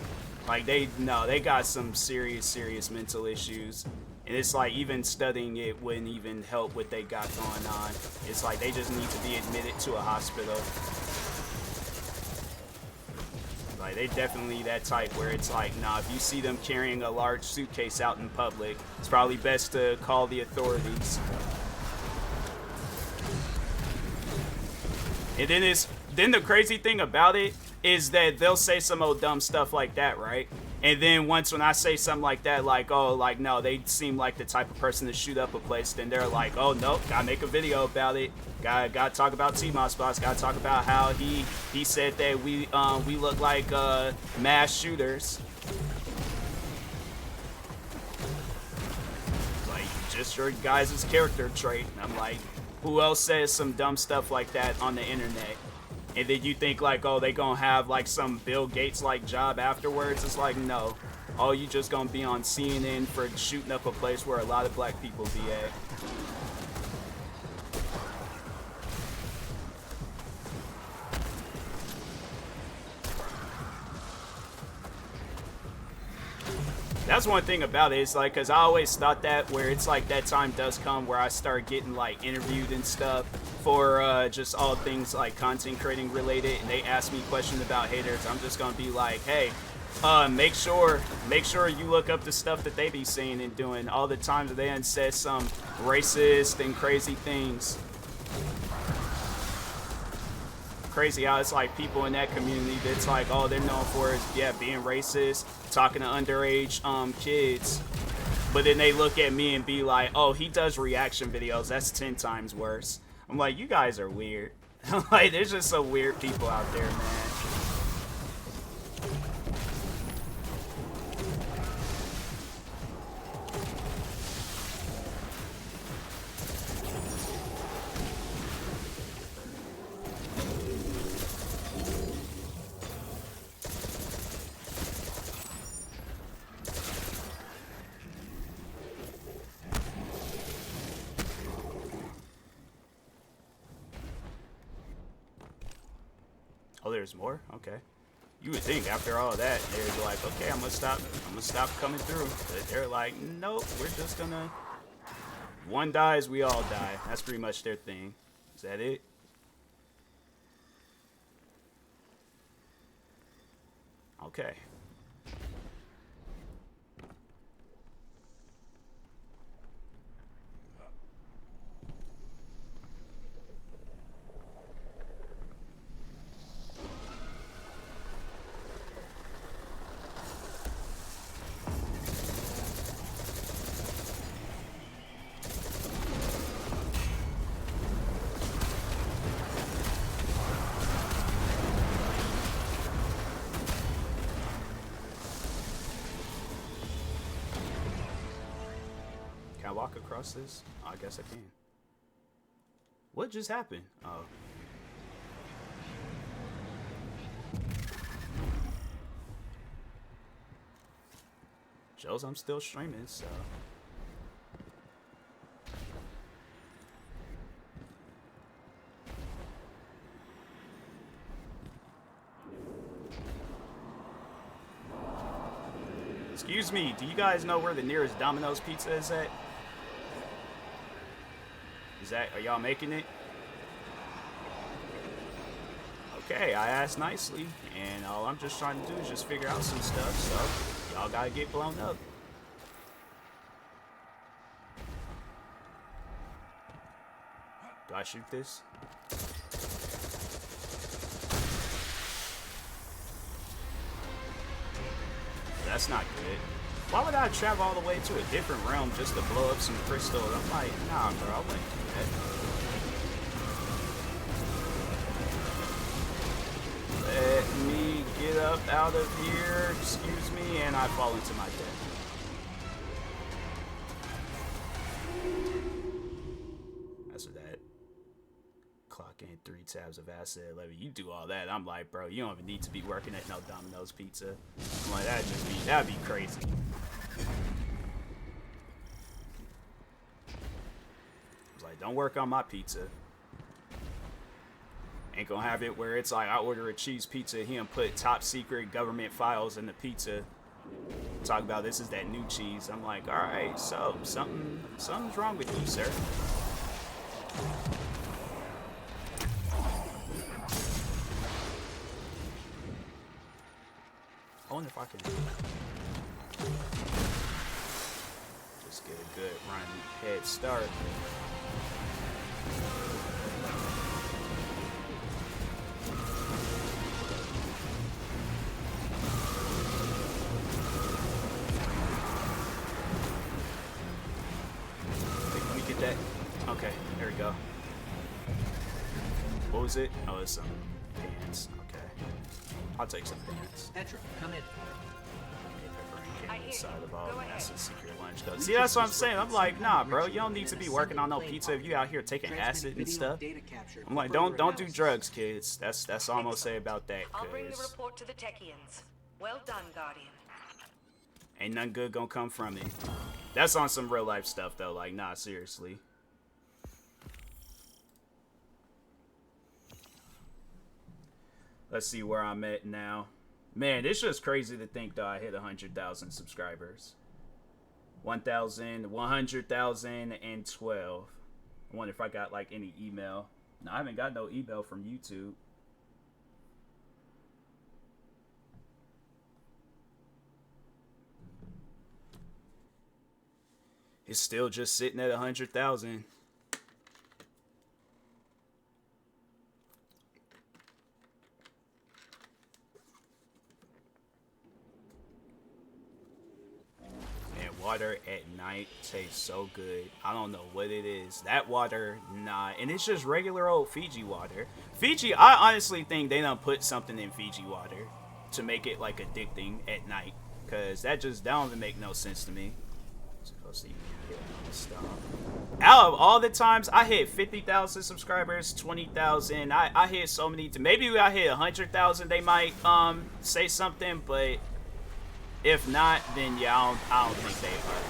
Like they got some serious mental issues. And it's like even studying it wouldn't even help what they got going on. It's like they just need to be admitted to a hospital. Like they definitely that type where it's like, nah, if you see them carrying a large suitcase out in public, it's probably best to call the authorities. And then the crazy thing about it is that they'll say some old dumb stuff like that, right? And then once when I say something like that, like, oh, like, no, they seem like the type of person to shoot up a place, then they're like, oh, nope, gotta make a video about it. Gotta talk about TMossBoss. Gotta talk about how he said that we look like mass shooters. Like, just your guys' character trait. And I'm like, who else says some dumb stuff like that on the internet? And then you think like, oh, they gonna have like some Bill Gates like job afterwards. It's like, no. Oh, you just gonna be on CNN for shooting up a place where a lot of black people be at. That's one thing about it. It's like, cause I always thought that where it's like that time does come where I start getting like interviewed and stuff for just all things like content creating related, and they ask me questions about haters. I'm just gonna be like, hey, make sure you look up the stuff that they be saying and doing. All the times that they done said some racist and crazy things. Crazy how it's like people in that community that's like, oh, they're known for being racist, talking to underage kids, but then they look at me and be like, oh, he does reaction videos, that's 10 times worse. I'm like, you guys are weird. Like, there's just some weird people out there, man. Oh, there's more? Okay. You would think after all that, they're like, okay, I'm gonna stop coming through. But they're like, nope, we're just gonna, one dies, we all die. That's pretty much their thing. Is that it? Okay. Can I walk across this? Oh, I guess I can. What just happened? Oh. Shows I'm still streaming, so. Excuse me, do you guys know where the nearest Domino's pizza is at? Are y'all making it? Okay, I asked nicely, and all I'm just trying to do is just figure out some stuff, so y'all gotta get blown up. Do I shoot this? That's not good. Why would I travel all the way to a different realm just to blow up some crystals? I'm like, nah, bro, I wouldn't do that. Let me get up out of here, excuse me, and I fall into my death. That's what that. Clock in 3 tabs of asset 11. You do all that. I'm like, bro, you don't even need to be working at no Domino's Pizza. I'm like, that'd be crazy. I was like, don't work on my pizza. Ain't gonna have it where it's like I order a cheese pizza, he and put top secret government files in the pizza. Talk about this is that new cheese. I'm like, all right, so something's wrong with you, sir. I wonder if I can just get a good run head start. Let me get that. Okay, there we go. What was it? Oh, it's some pants. Okay. I'll take some pants. Petra, come in. Inside of all that's a secret lunch though. See, that's what I'm saying. I'm like, nah, bro, you don't need to be working on no pizza if you out here taking acid and stuff. I'm like, don't do drugs, kids. That's all I'm gonna say about that. I'll bring the report to the Techians. Well done, Guardian. Ain't nothing good gonna come from it. That's on some real life stuff though. Like, nah, seriously. Let's see where I'm at now. Man, it's just crazy to think that I hit 100,000 subscribers. 1,000, 100,012. I wonder if I got like any email. No, I haven't got no email from YouTube. It's still just sitting at 100,000. Water at night tastes so good. I don't know what it is. That water, nah. And it's just regular old Fiji water. Fiji, I honestly think they done put something in Fiji water to make it like addicting at night. Cause that don't even make no sense to me. Supposed to even hit stop. Out of all the times I hit 50,000 subscribers, 20,000, I hit so many. Maybe I hit 100,000, they might say something, but if not, then yeah, I don't think they are.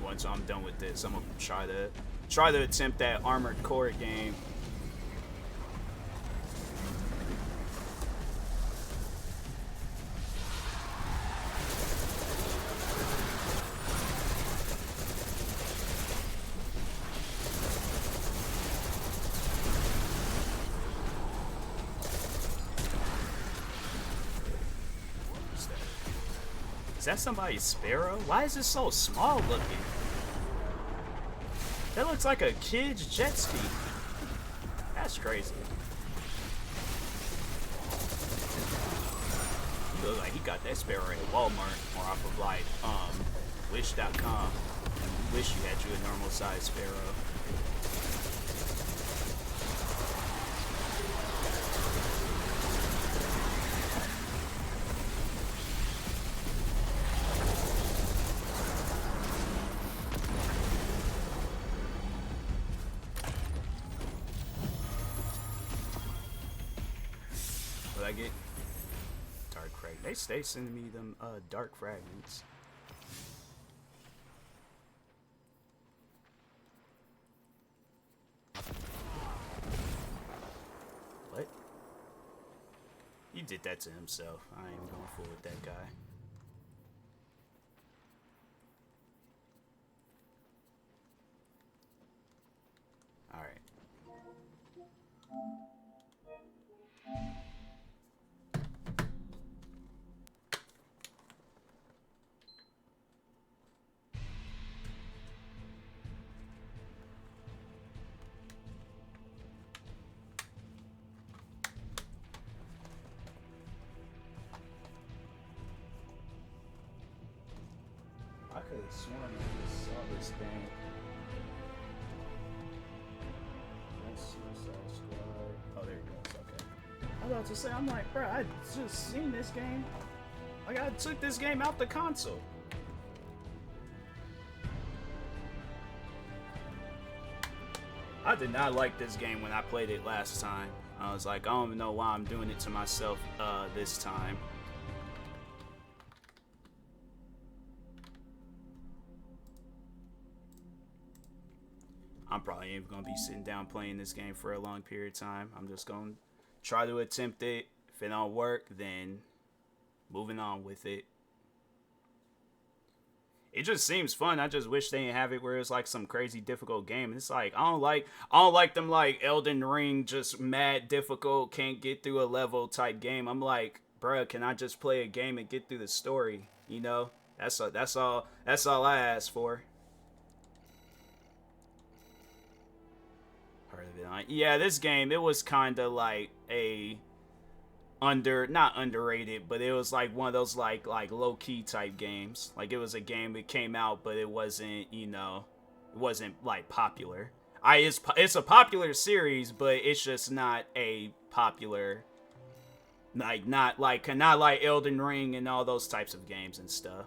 Once I'm done with this, I'm gonna try to attempt that Armored Core game. Is that somebody's sparrow? Why is it so small looking? That looks like a kid's jet ski. That's crazy. He looks like he got that sparrow at Walmart or off of like Wish.com. And wish you had you a normal size sparrow. What I get? Dark fragments. They stay sending me them dark fragments. What? He did that to himself. I ain't even going fool with that guy. Alright. I could have sworn I just saw this thing. Suicide Squad. Oh, there it goes. Okay. I was about to say, I'm like, bro, I just seen this game. Like, I took this game out the console. I did not like this game when I played it last time. I was like, I don't even know why I'm doing it to myself this time. I'm probably ain't gonna be sitting down playing this game for a long period of time. I'm just gonna try to attempt it. If it don't work, then moving on with it. It just seems fun. I just wish they didn't have it where it's like some crazy difficult game. It's like I don't like them like Elden Ring, just mad difficult, can't get through a level type game. I'm like, bruh, can I just play a game and get through the story? You know, that's all I ask for. Yeah, this game, it was kind of like a not underrated, but it was like one of those like low-key type games. Like it was a game that came out, but it wasn't, you know, it wasn't like popular. It's a popular series, but it's just not a popular, like not like Elden Ring and all those types of games and stuff.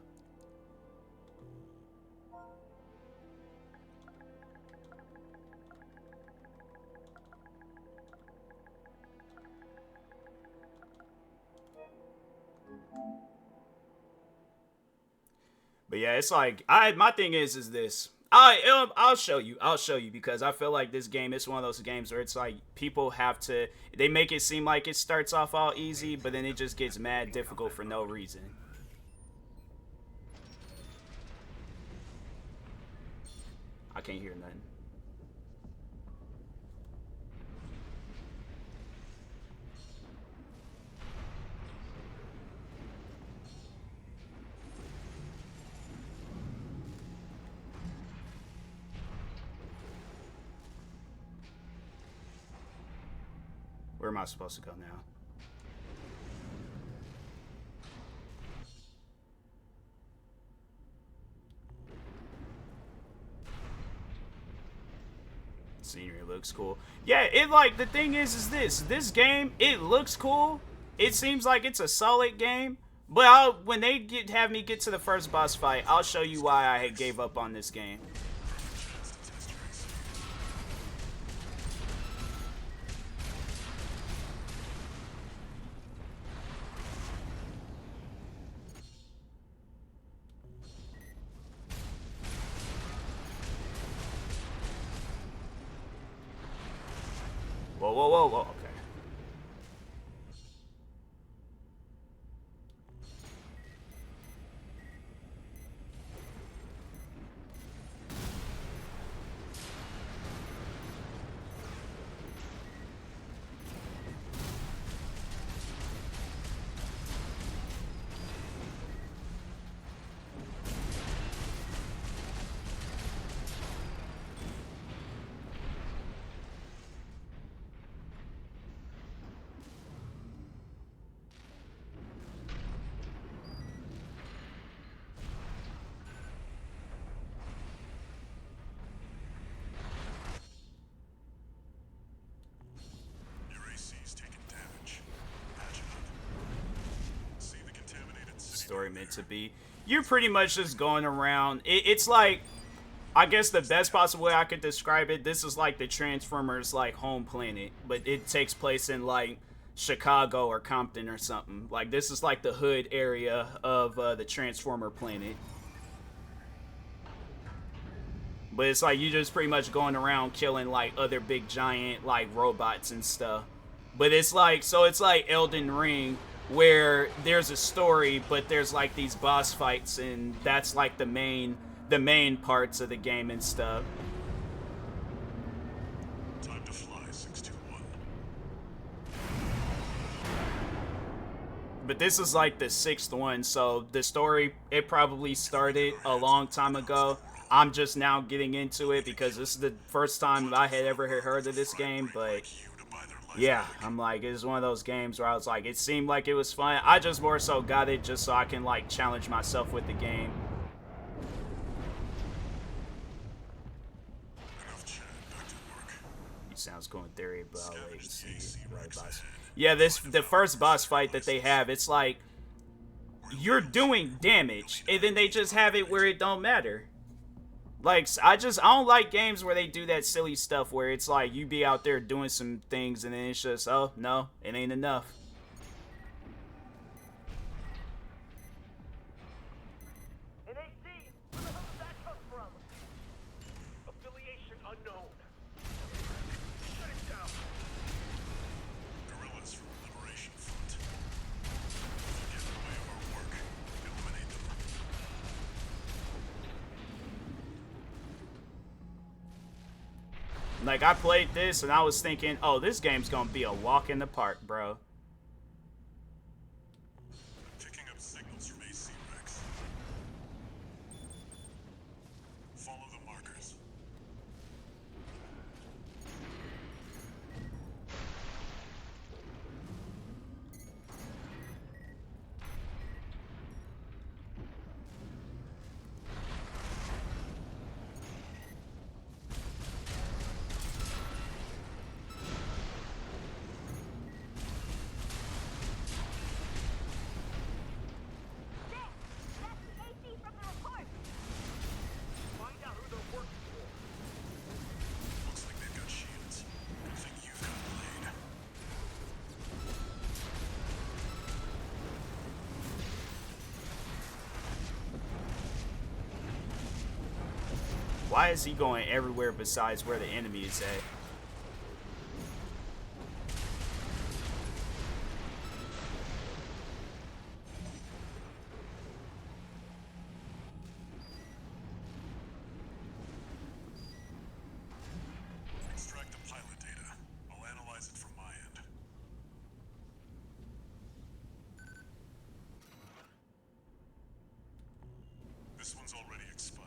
But yeah, it's like my thing is this. I'll show you because I feel like this game is one of those games where it's like people they make it seem like it starts off all easy, but then it just gets mad difficult for no reason. I can't hear nothing. Where am I supposed to go now? Scenery looks cool. Yeah, it like the thing is this game, it looks cool. It seems like it's a solid game. But when they have me get to the first boss fight, I'll show you why I gave up on this game. Whoa, okay. story meant to be. You're pretty much just going around. It's like, I guess the best possible way I could describe it, this is like the Transformers like home planet, but it takes place in like Chicago or Compton or something. Like this is like the hood area of the Transformer planet. But it's like you just pretty much going around killing like other big giant like robots and stuff. But it's like, so it's like Elden Ring, where there's a story, but there's like these boss fights, and that's like the main parts of the game and stuff. Time to fly, 621. But this is like the 6th one, so the story, it probably started a long time ago. I'm just now getting into it because this is the first time I had ever heard of this game, but yeah, I'm like, it's one of those games where I was like, it seemed like it was fun. I just more so got it just so I can like challenge myself with the game. Sounds cool in theory, but I'll wait and see. Right, boss. Yeah, the first boss fight that they have, it's like you're doing damage, and then they just have it where it don't matter. Like I don't like games where they do that silly stuff where it's like you be out there doing some things and then it's just, oh no, it ain't enough. Like, I played this, and I was thinking, oh, this game's gonna be a walk in the park, bro. Picking up signals from AC Rex. Follow the markers. Why is he going everywhere besides where the enemy is at? Extract the pilot data. I'll analyze it from my end. This one's already expired.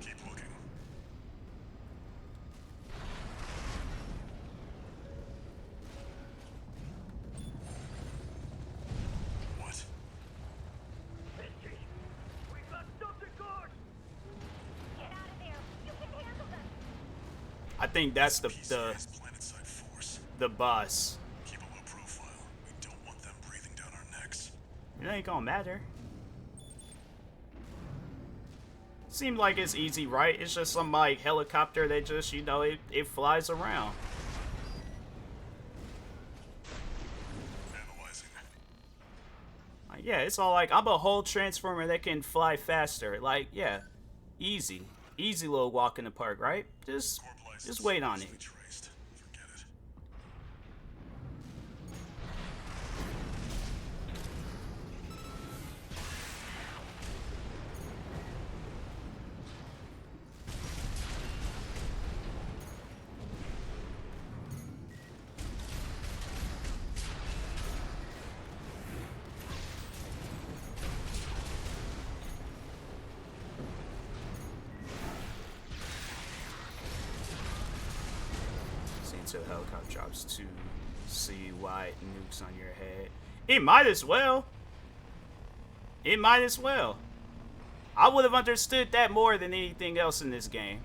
Keep looking. What? We've got something good! Get out of there! You can handle them! I think that's the boss. Keep a low profile. We don't want them breathing down our necks. It ain't gonna matter. Seemed like it's easy, right? It's just some like helicopter that just, you know, it flies around. Analyzing. Like, yeah, it's all like, I'm a whole transformer that can fly faster. Like, yeah, easy little walk in the park, right? Just wait on it. Until the helicopter drops to see why it nukes on your head. It might as well. It might as well. I would have understood that more than anything else in this game.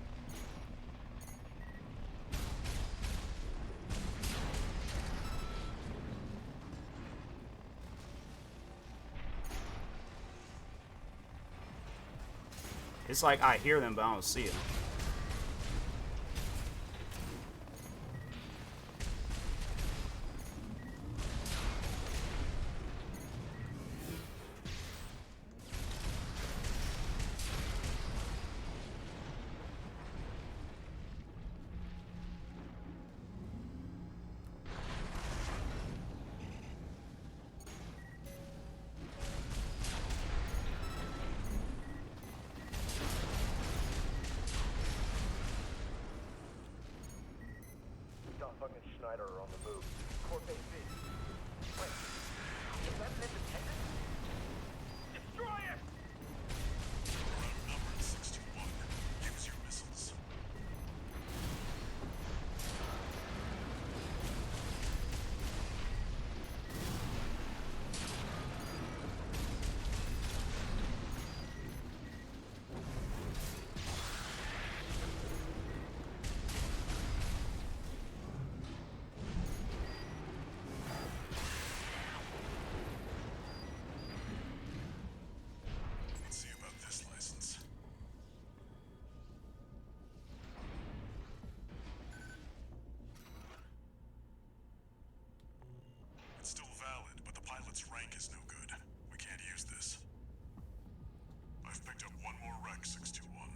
It's like I hear them, but I don't see them. Schneider are on the move. Corp AC. Wait, is that an independent? Destroy it! Route number 621. Use your missiles. It's still valid, but the pilot's rank is no good. We can't use this. I've picked up one more wreck, 621.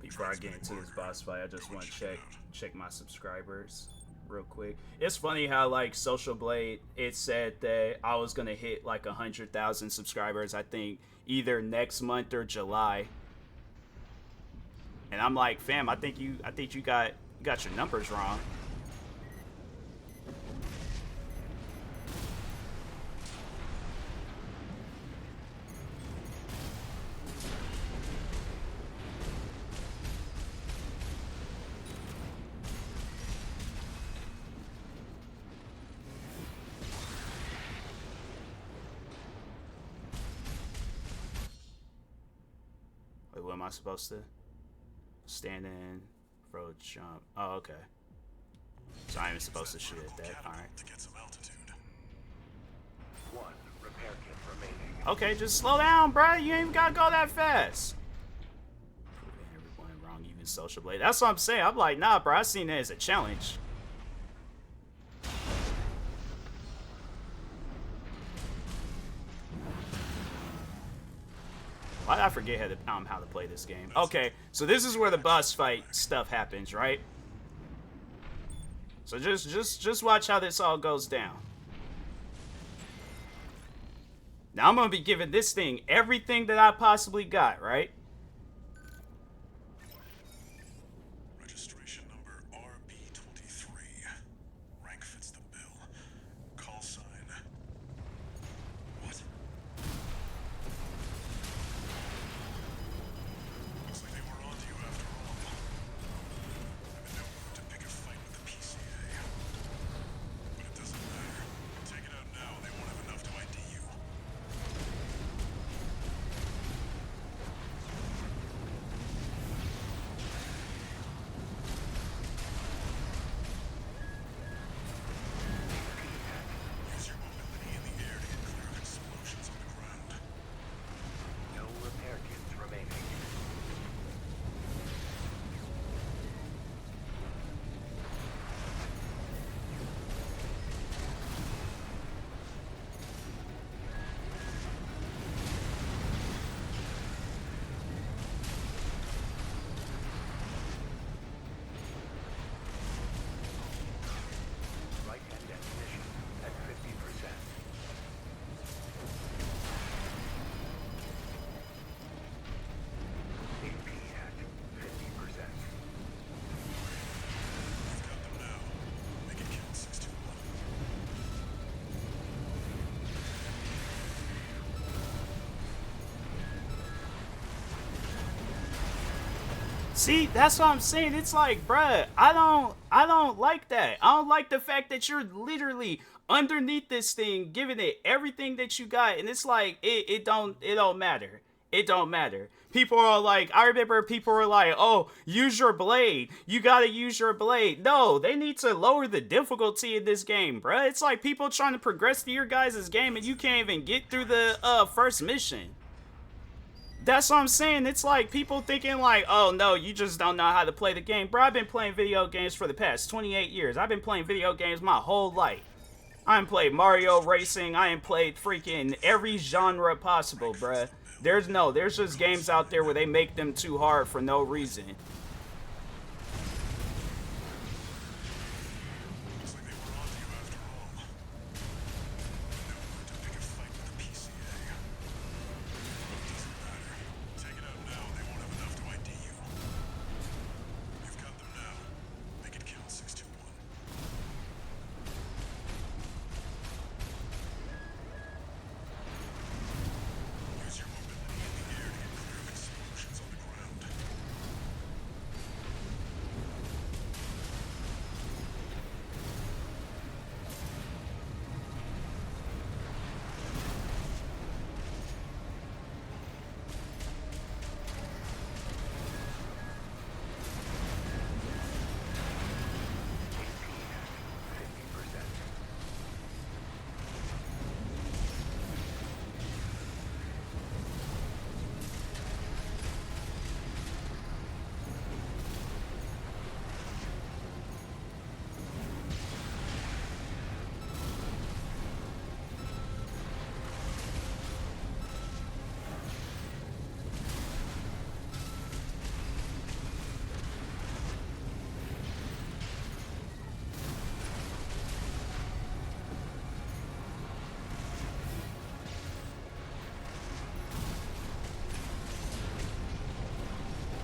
Before I get into this boss fight, I just want to check my subscribers real quick. It's funny how, like, Social Blade, it said that I was gonna hit like 100,000 subscribers, I think either next month or July. And I'm like, fam, I think you got your numbers wrong. Wait, what am I supposed to? Stand in, throw, jump. Oh, okay. So I'm even supposed to shoot at that. Alright. One repair kit remaining. Okay, just slow down, bruh. You ain't even gotta go that fast. Proving everyone wrong, even Social Blade. That's what I'm saying. I'm like, nah, bro. I seen that as a challenge. Why did I forget how to play this game? Okay, so this is where the boss fight stuff happens, right? So just watch how this all goes down. Now I'm gonna be giving this thing everything that I possibly got, right? Registration number RB23. Rank fits the bill. Call sign. What? Looks like they were onto you after all. I'm in no mood to pick a fight with the PCA. But it doesn't matter. Take it out now, they won't have enough to ID you. Use your mobility in the air to get clear of explosions on the ground. No repair kits remaining. Right-hand definition at 50%. AP at 50%. You've got them now. Make it count, 621. See, that's what I'm saying. It's like, bruh, I don't like that. I don't like the fact that you're literally underneath this thing, giving it everything that you got, and it's like it don't matter. It don't matter. People are like, I remember people were like, oh, use your blade. You gotta use your blade. No, they need to lower the difficulty in this game, bruh. It's like people trying to progress to your guys' game and you can't even get through the first mission. That's what I'm saying. It's like people thinking like, oh no, you just don't know how to play the game. Bro, I've been playing video games for the past 28 years. I've been playing video games my whole life. I ain't played Mario Racing. I ain't played freaking every genre possible, bruh. There's just games out there where they make them too hard for no reason.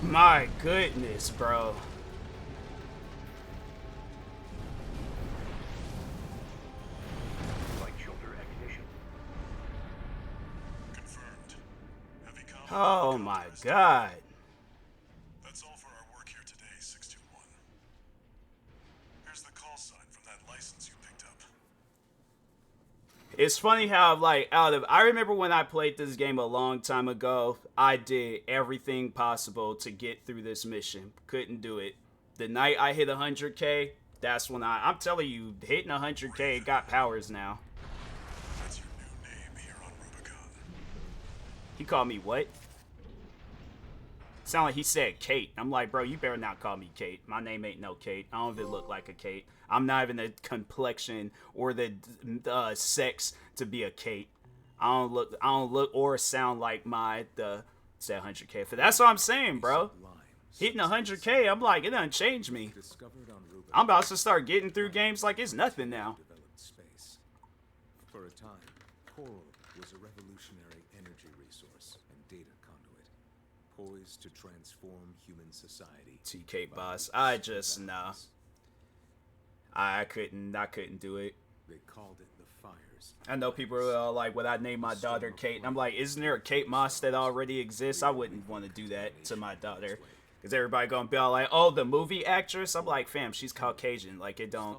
My goodness, bro. Oh my god. That's all for our work here today, 621. Here's the call sign from that license you picked up. It's funny how, like, I remember when I played this game a long time ago, I did everything possible to get through this mission. Couldn't do it. The night I hit 100K, that's when I'm telling you, hitting 100K got powers now. That's your new name here on Rubicon. He called me what? Sound like he said Kate. I'm like, bro, you better not call me Kate. My name ain't no Kate. I don't even look like a Kate. I'm not even the complexion or the sex to be a Kate. I don't look or sound like say 100K. That's what I'm saying, bro. Hitting 100K, I'm like, it doesn't change me. I'm about to start getting through games like it's nothing now. For a time, coral was a revolutionary energy resource and data conduit, poised to transform human society. TMossBoss, I just I couldn't do it. They called it the fires. I know people are like, would I name my daughter Kate? And I'm like, isn't there a Kate Moss that already exists? I wouldn't want to do that to my daughter. Because everybody gonna be all like, oh, the movie actress? I'm like, fam, she's Caucasian. Like, it don't...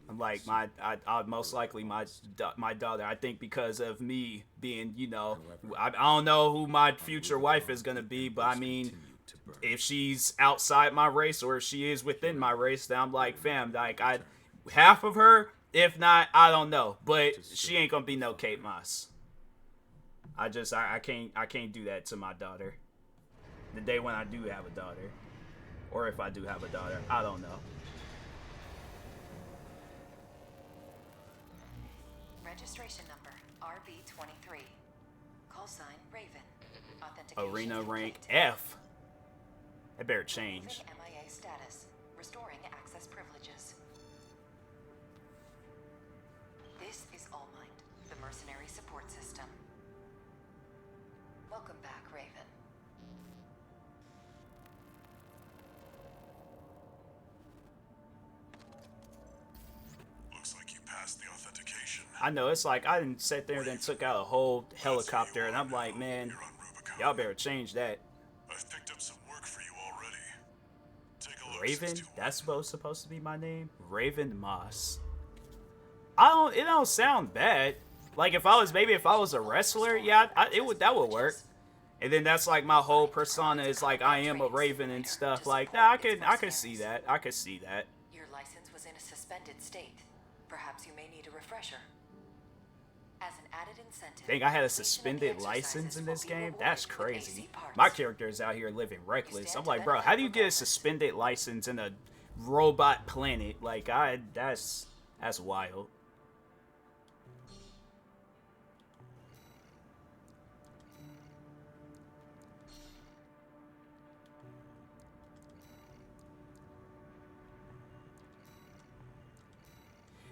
I'm like, I most likely my daughter, I think because of me being, you know, I don't know who my future wife is going to be, but I mean, if she's outside my race or if she is within my race, then I'm like, fam, like, half of her, if not, I don't know, but she ain't going to be no Kate Moss. I can't do that to my daughter. The day when I do have a daughter, or if I do have a daughter, I don't know. Registration number RB23. Call sign Raven. Arena rank F. I better change. MIA status. Restoring access privileges. This is All Might, the mercenary support system. Welcome back, Raven. Looks like you passed the authentication. I know, it's like I didn't sit there and then took out a whole helicopter, and I'm like, man, y'all better change that. I've picked up some work for you already. Take a look. Raven? 621. That's supposed to be my name? Raven Moss. It don't sound bad. Like if I was a wrestler, yeah, that would work. And then that's like my whole persona is like I am a Raven and stuff like that. I could see that. I could see that. Your license was in a suspended state. Perhaps you may need a refresher. As an added incentive, Think I had a suspended license in this game? That's crazy. My character is out here living reckless. I'm like, bro, how do you get a suspended license in a robot planet? Like, that's wild.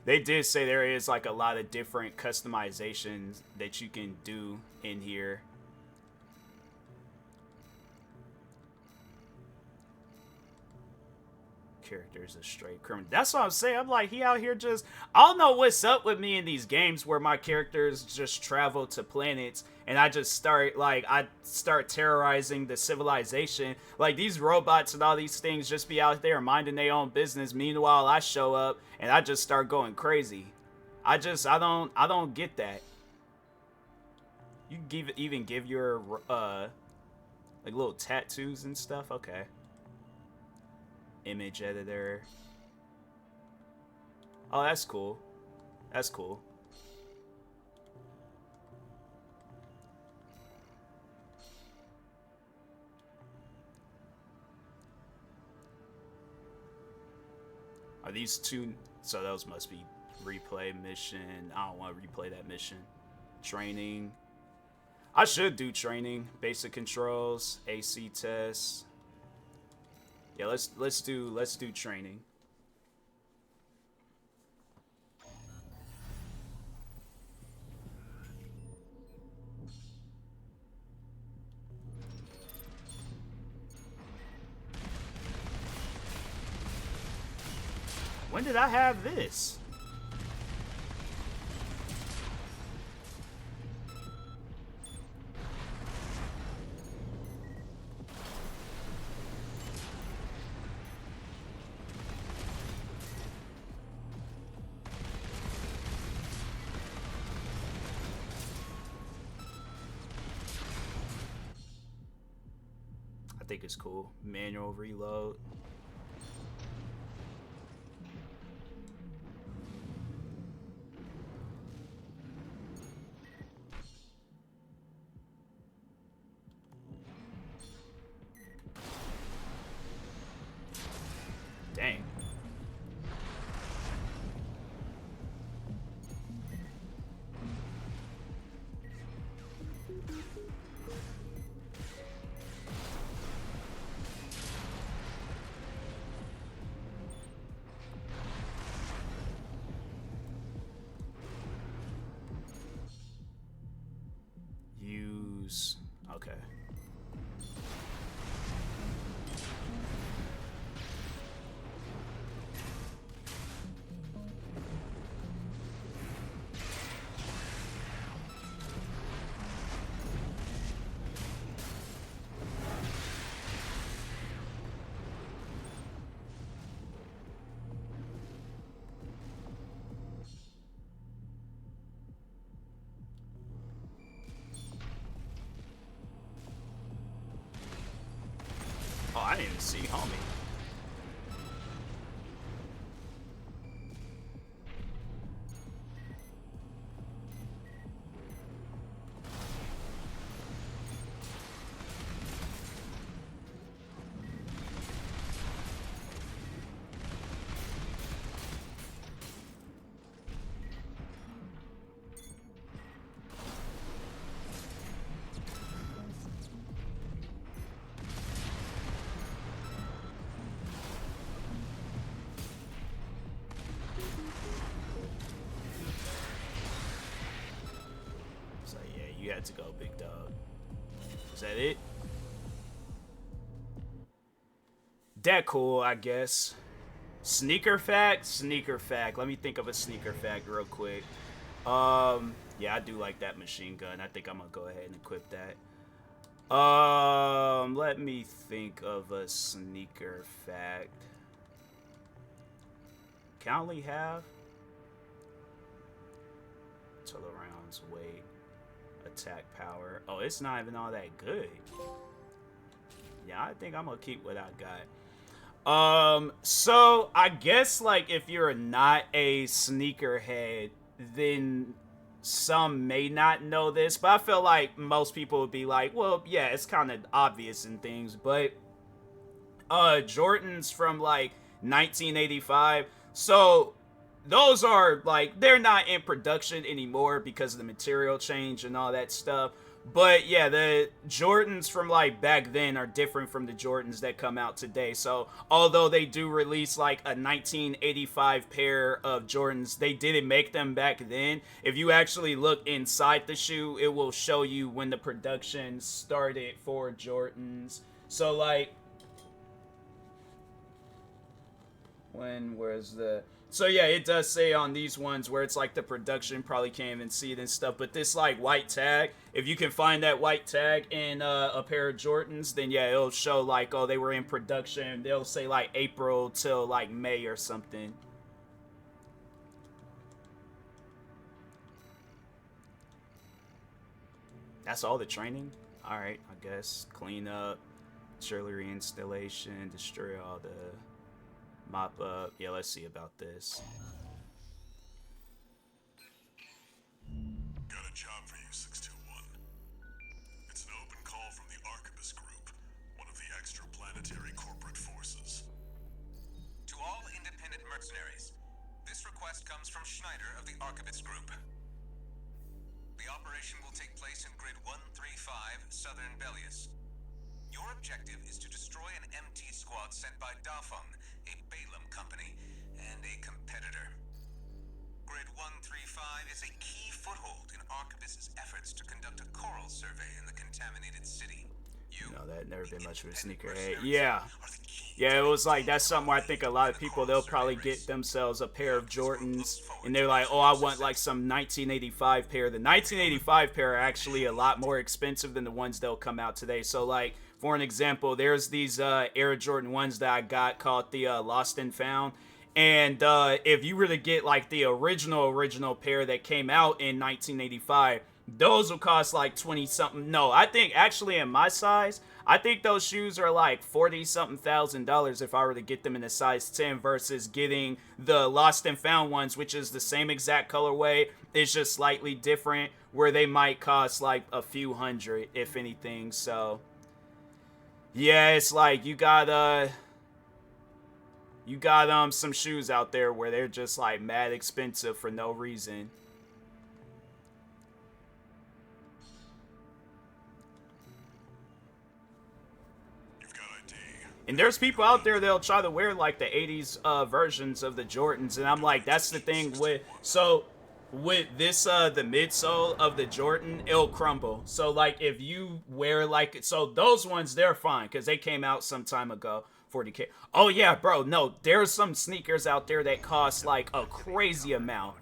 They did say there is like a lot of different customizations that you can do in here. Character's a straight criminal. That's what I'm saying. I'm like, he out here just... I don't know what's up with me in these games where my characters just travel to planets and I just start, like, I start terrorizing the civilization. Like, these robots and all these things just be out there minding their own business. Meanwhile, I show up and I just start going crazy. I don't get that. You even give your, like, little tattoos and stuff? Okay. Image editor. Oh, that's cool. That's cool. Are these two? So those must be replay mission. I don't want to replay that mission. Training. I should do training. Basic controls. AC tests. Yeah, let's do training. When did I have this? I think it's cool. Manual reload. Dang. Use. Okay. Oh, I didn't even see homie. So yeah, you had to go, big dog. Is that it? That cool, I guess. Sneaker fact? Sneaker fact. Let me think of a sneaker fact real quick. Yeah, I do like that machine gun. I think I'm gonna go ahead and equip that. Let me think of a sneaker fact. Can I only have total rounds, weight, attack power? Oh, it's not even all that good. Yeah, I think I'm gonna keep what I got. So I guess like if you're not a sneakerhead, then some may not know this, but I feel like most people would be like, well, yeah, it's kind of obvious in things, but Jordans from like 1985, so those are like, they're not in production anymore because of the material change and all that stuff. But yeah, the Jordans from like back then are different from the Jordans that come out today. So although they do release like a 1985 pair of Jordans, they didn't make them back then. If you actually look inside the shoe, it will show you when the production started for Jordans. So like, so yeah, it does say on these ones where it's like the production, probably can't even see it and stuff, but this like white tag, if you can find that white tag in a pair of Jordans, then yeah, it'll show like, oh, they were in production. They'll say like April till like May or something. That's all the training? Alright, I guess. Clean up, jewelry installation, destroy all the mop up. Yeah, let's see about this. Got a job for you, 621. It's an open call from the Arquebus Group, one of the extraplanetary corporate forces. To all independent mercenaries, this request comes from Schneider of the Arquebus Group. The operation will take place in Grid 135, Southern Bellius. Your objective is to destroy an MT squad sent by Dafeng, a Balaam company, and a competitor. Grid 135 is a key foothold in Arquebus's efforts to conduct a coral survey in the contaminated city. No, that never been much of a sneakerhead. Yeah. Yeah, it was like, that's something where I think a lot of people, they'll probably get themselves a pair of Jordans, and they're like, oh, I want like some 1985 pair. The 1985 pair are actually a lot more expensive than the ones that'll come out today. So like, for an example, there's these Air Jordan 1s that I got called the Lost and Found. And if you were to get like the original pair that came out in 1985, those will cost like 20 something. No, I think actually in my size, I think those shoes are like 40 something $1,000 if I were to get them in a size 10 versus getting the Lost and Found ones, which is the same exact colorway. It's just slightly different, where they might cost like a few hundred, if anything. So yeah, it's like you got some shoes out there where they're just like mad expensive for no reason. And there's people out there that'll try to wear like the 80s versions of the Jordans, and I'm like, that's the thing with, so with this the midsole of the Jordan, it'll crumble. So like if you wear like, so those ones, they're fine because they came out some time ago. 40K. Oh yeah, bro, no, there's some sneakers out there that cost like a crazy amount.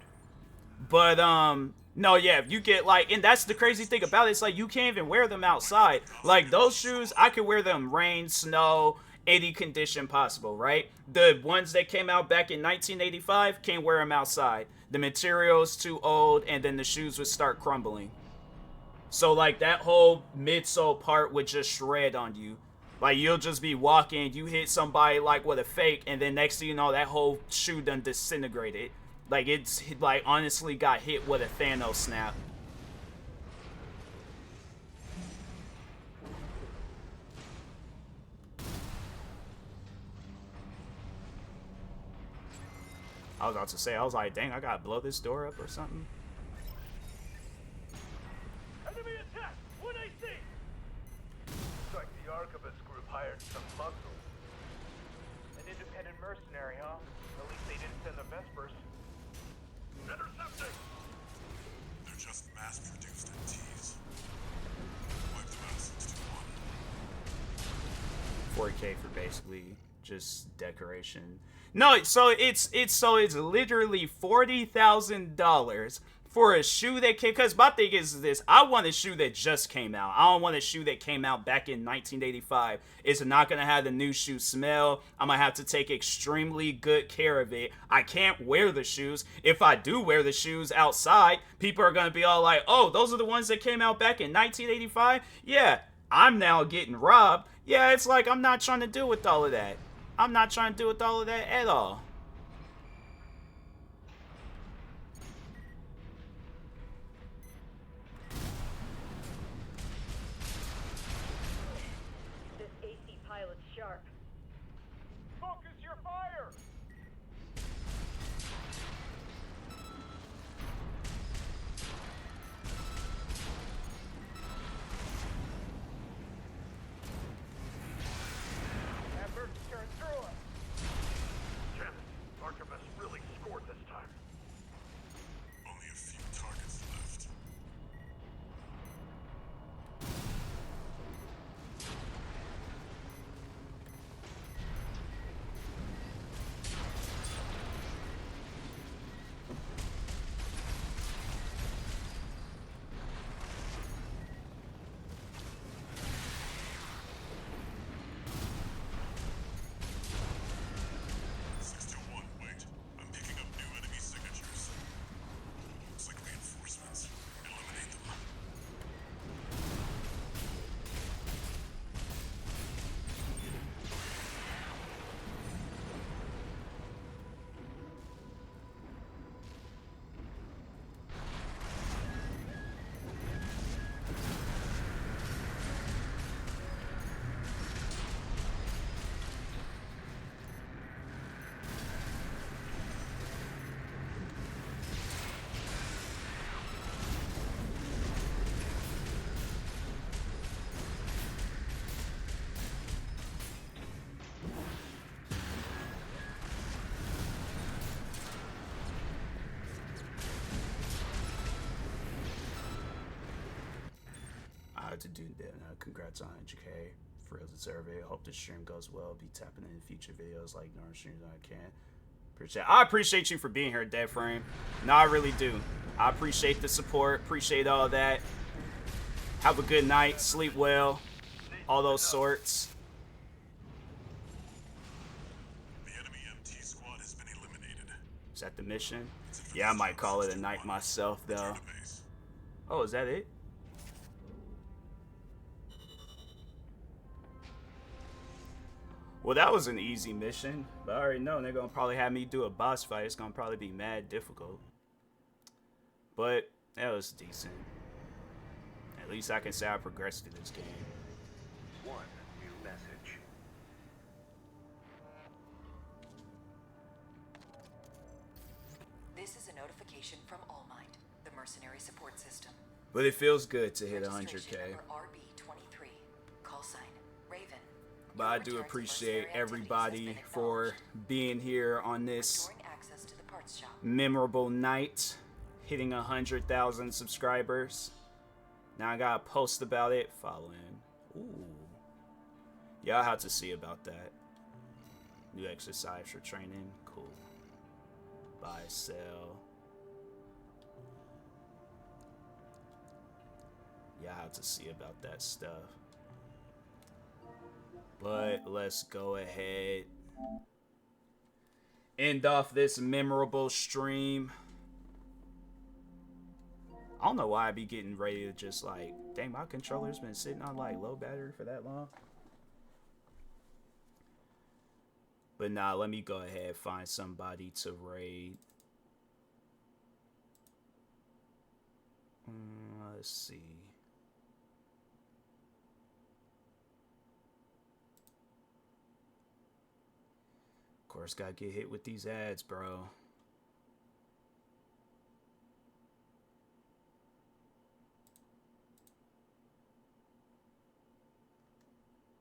But no, yeah, if you get like, and that's the crazy thing about it, it's like you can't even wear them outside. Like those shoes, I could wear them rain, snow, any condition possible, right? The ones that came out back in 1985, can't wear them outside. The material's too old, and then the shoes would start crumbling. So like that whole midsole part would just shred on you. Like you'll just be walking, you hit somebody like with a fake, and then next thing you know, that whole shoe done disintegrated. Like it's like honestly got hit with a Thanos snap. I was about to say, I was like, dang, I gotta blow this door up or something. Enemy attack! 1AC! Looks like the Arquebus Group hired some muscle. An independent mercenary, huh? At least they didn't send the Vespers. Intercepting! They're just mass-produced MTs. Wiped them out since 2-1. 4K for basically just decoration. No, so it's literally $40,000 for a shoe that came, because my thing is this, I want a shoe that just came out. I don't want a shoe that came out back in 1985. It's not going to have the new shoe smell. I'm going to have to take extremely good care of it. I can't wear the shoes. If I do wear the shoes outside, people are going to be all like, oh, those are the ones that came out back in 1985? Yeah, I'm now getting robbed. Yeah, it's like, I'm not trying to deal with all of that. I'm not trying to deal with all of that at all. Congrats to Dude. Congrats on 100K. For real, deserve it. Hope the stream goes well. Be tapping in future videos like normal streams when I can. I appreciate you for being here, Dead Frame. No, I really do. I appreciate the support. Appreciate all that. Have a good night. Sleep well. All those sorts. The enemy MT squad has been eliminated. Is that the mission? Yeah, I might call it a night myself, though. Oh, is that it? Well, that was an easy mission, but I already know they're gonna probably have me do a boss fight. It's gonna probably be mad difficult, but that was decent. At least I can say I progressed through this game. One new message. This is a notification from All Might, the mercenary support system. But it feels good to hit 100K. RB23. Call sign Raven. But I do appreciate everybody for being here on this memorable night, hitting 100,000 subscribers. Now I gotta post about it. Follow in. Ooh. Y'all have to see about that. New exercise for training. Cool. Buy, sell. Y'all have to see about that stuff. But let's go ahead. End off this memorable stream. I don't know why I be getting ready to just like, dang, my controller's been sitting on like low battery for that long. But nah, let me go ahead and find somebody to raid. Let's see. Of course, gotta get hit with these ads, bro.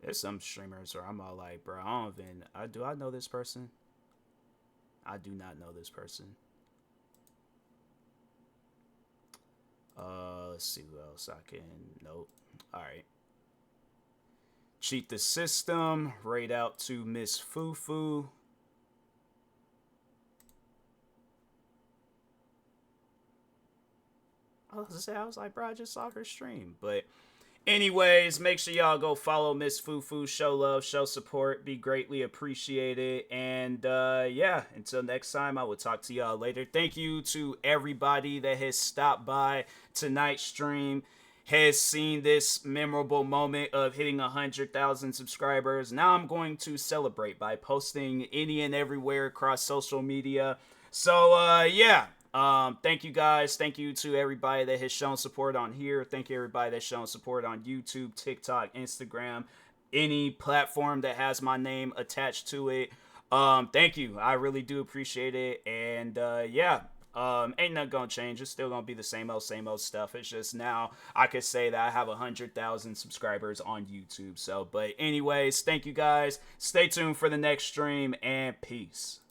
There's some streamers where I'm all like, bro, do I know this person? I do not know this person. Let's see who else I can, nope. All right. Cheat the system, raid out to Miss Fufu. I was like, bro, I just saw her stream. But anyways, make sure y'all go follow Miss Fufu. Show love, show support. Be greatly appreciated. And yeah, until next time, I will talk to y'all later. Thank you to everybody that has stopped by tonight's stream, has seen this memorable moment of hitting 100,000 subscribers. Now I'm going to celebrate by posting any and everywhere across social media. So yeah. Thank you guys. Thank you to everybody that has shown support on here. Thank you everybody that's shown support on YouTube, TikTok, Instagram, any platform that has my name attached to it. Thank you. I really do appreciate it. And yeah, ain't nothing gonna change. It's still gonna be the same old stuff. It's just now I could say that I have 100,000 subscribers on YouTube. So, but anyways, thank you guys. Stay tuned for the next stream and peace.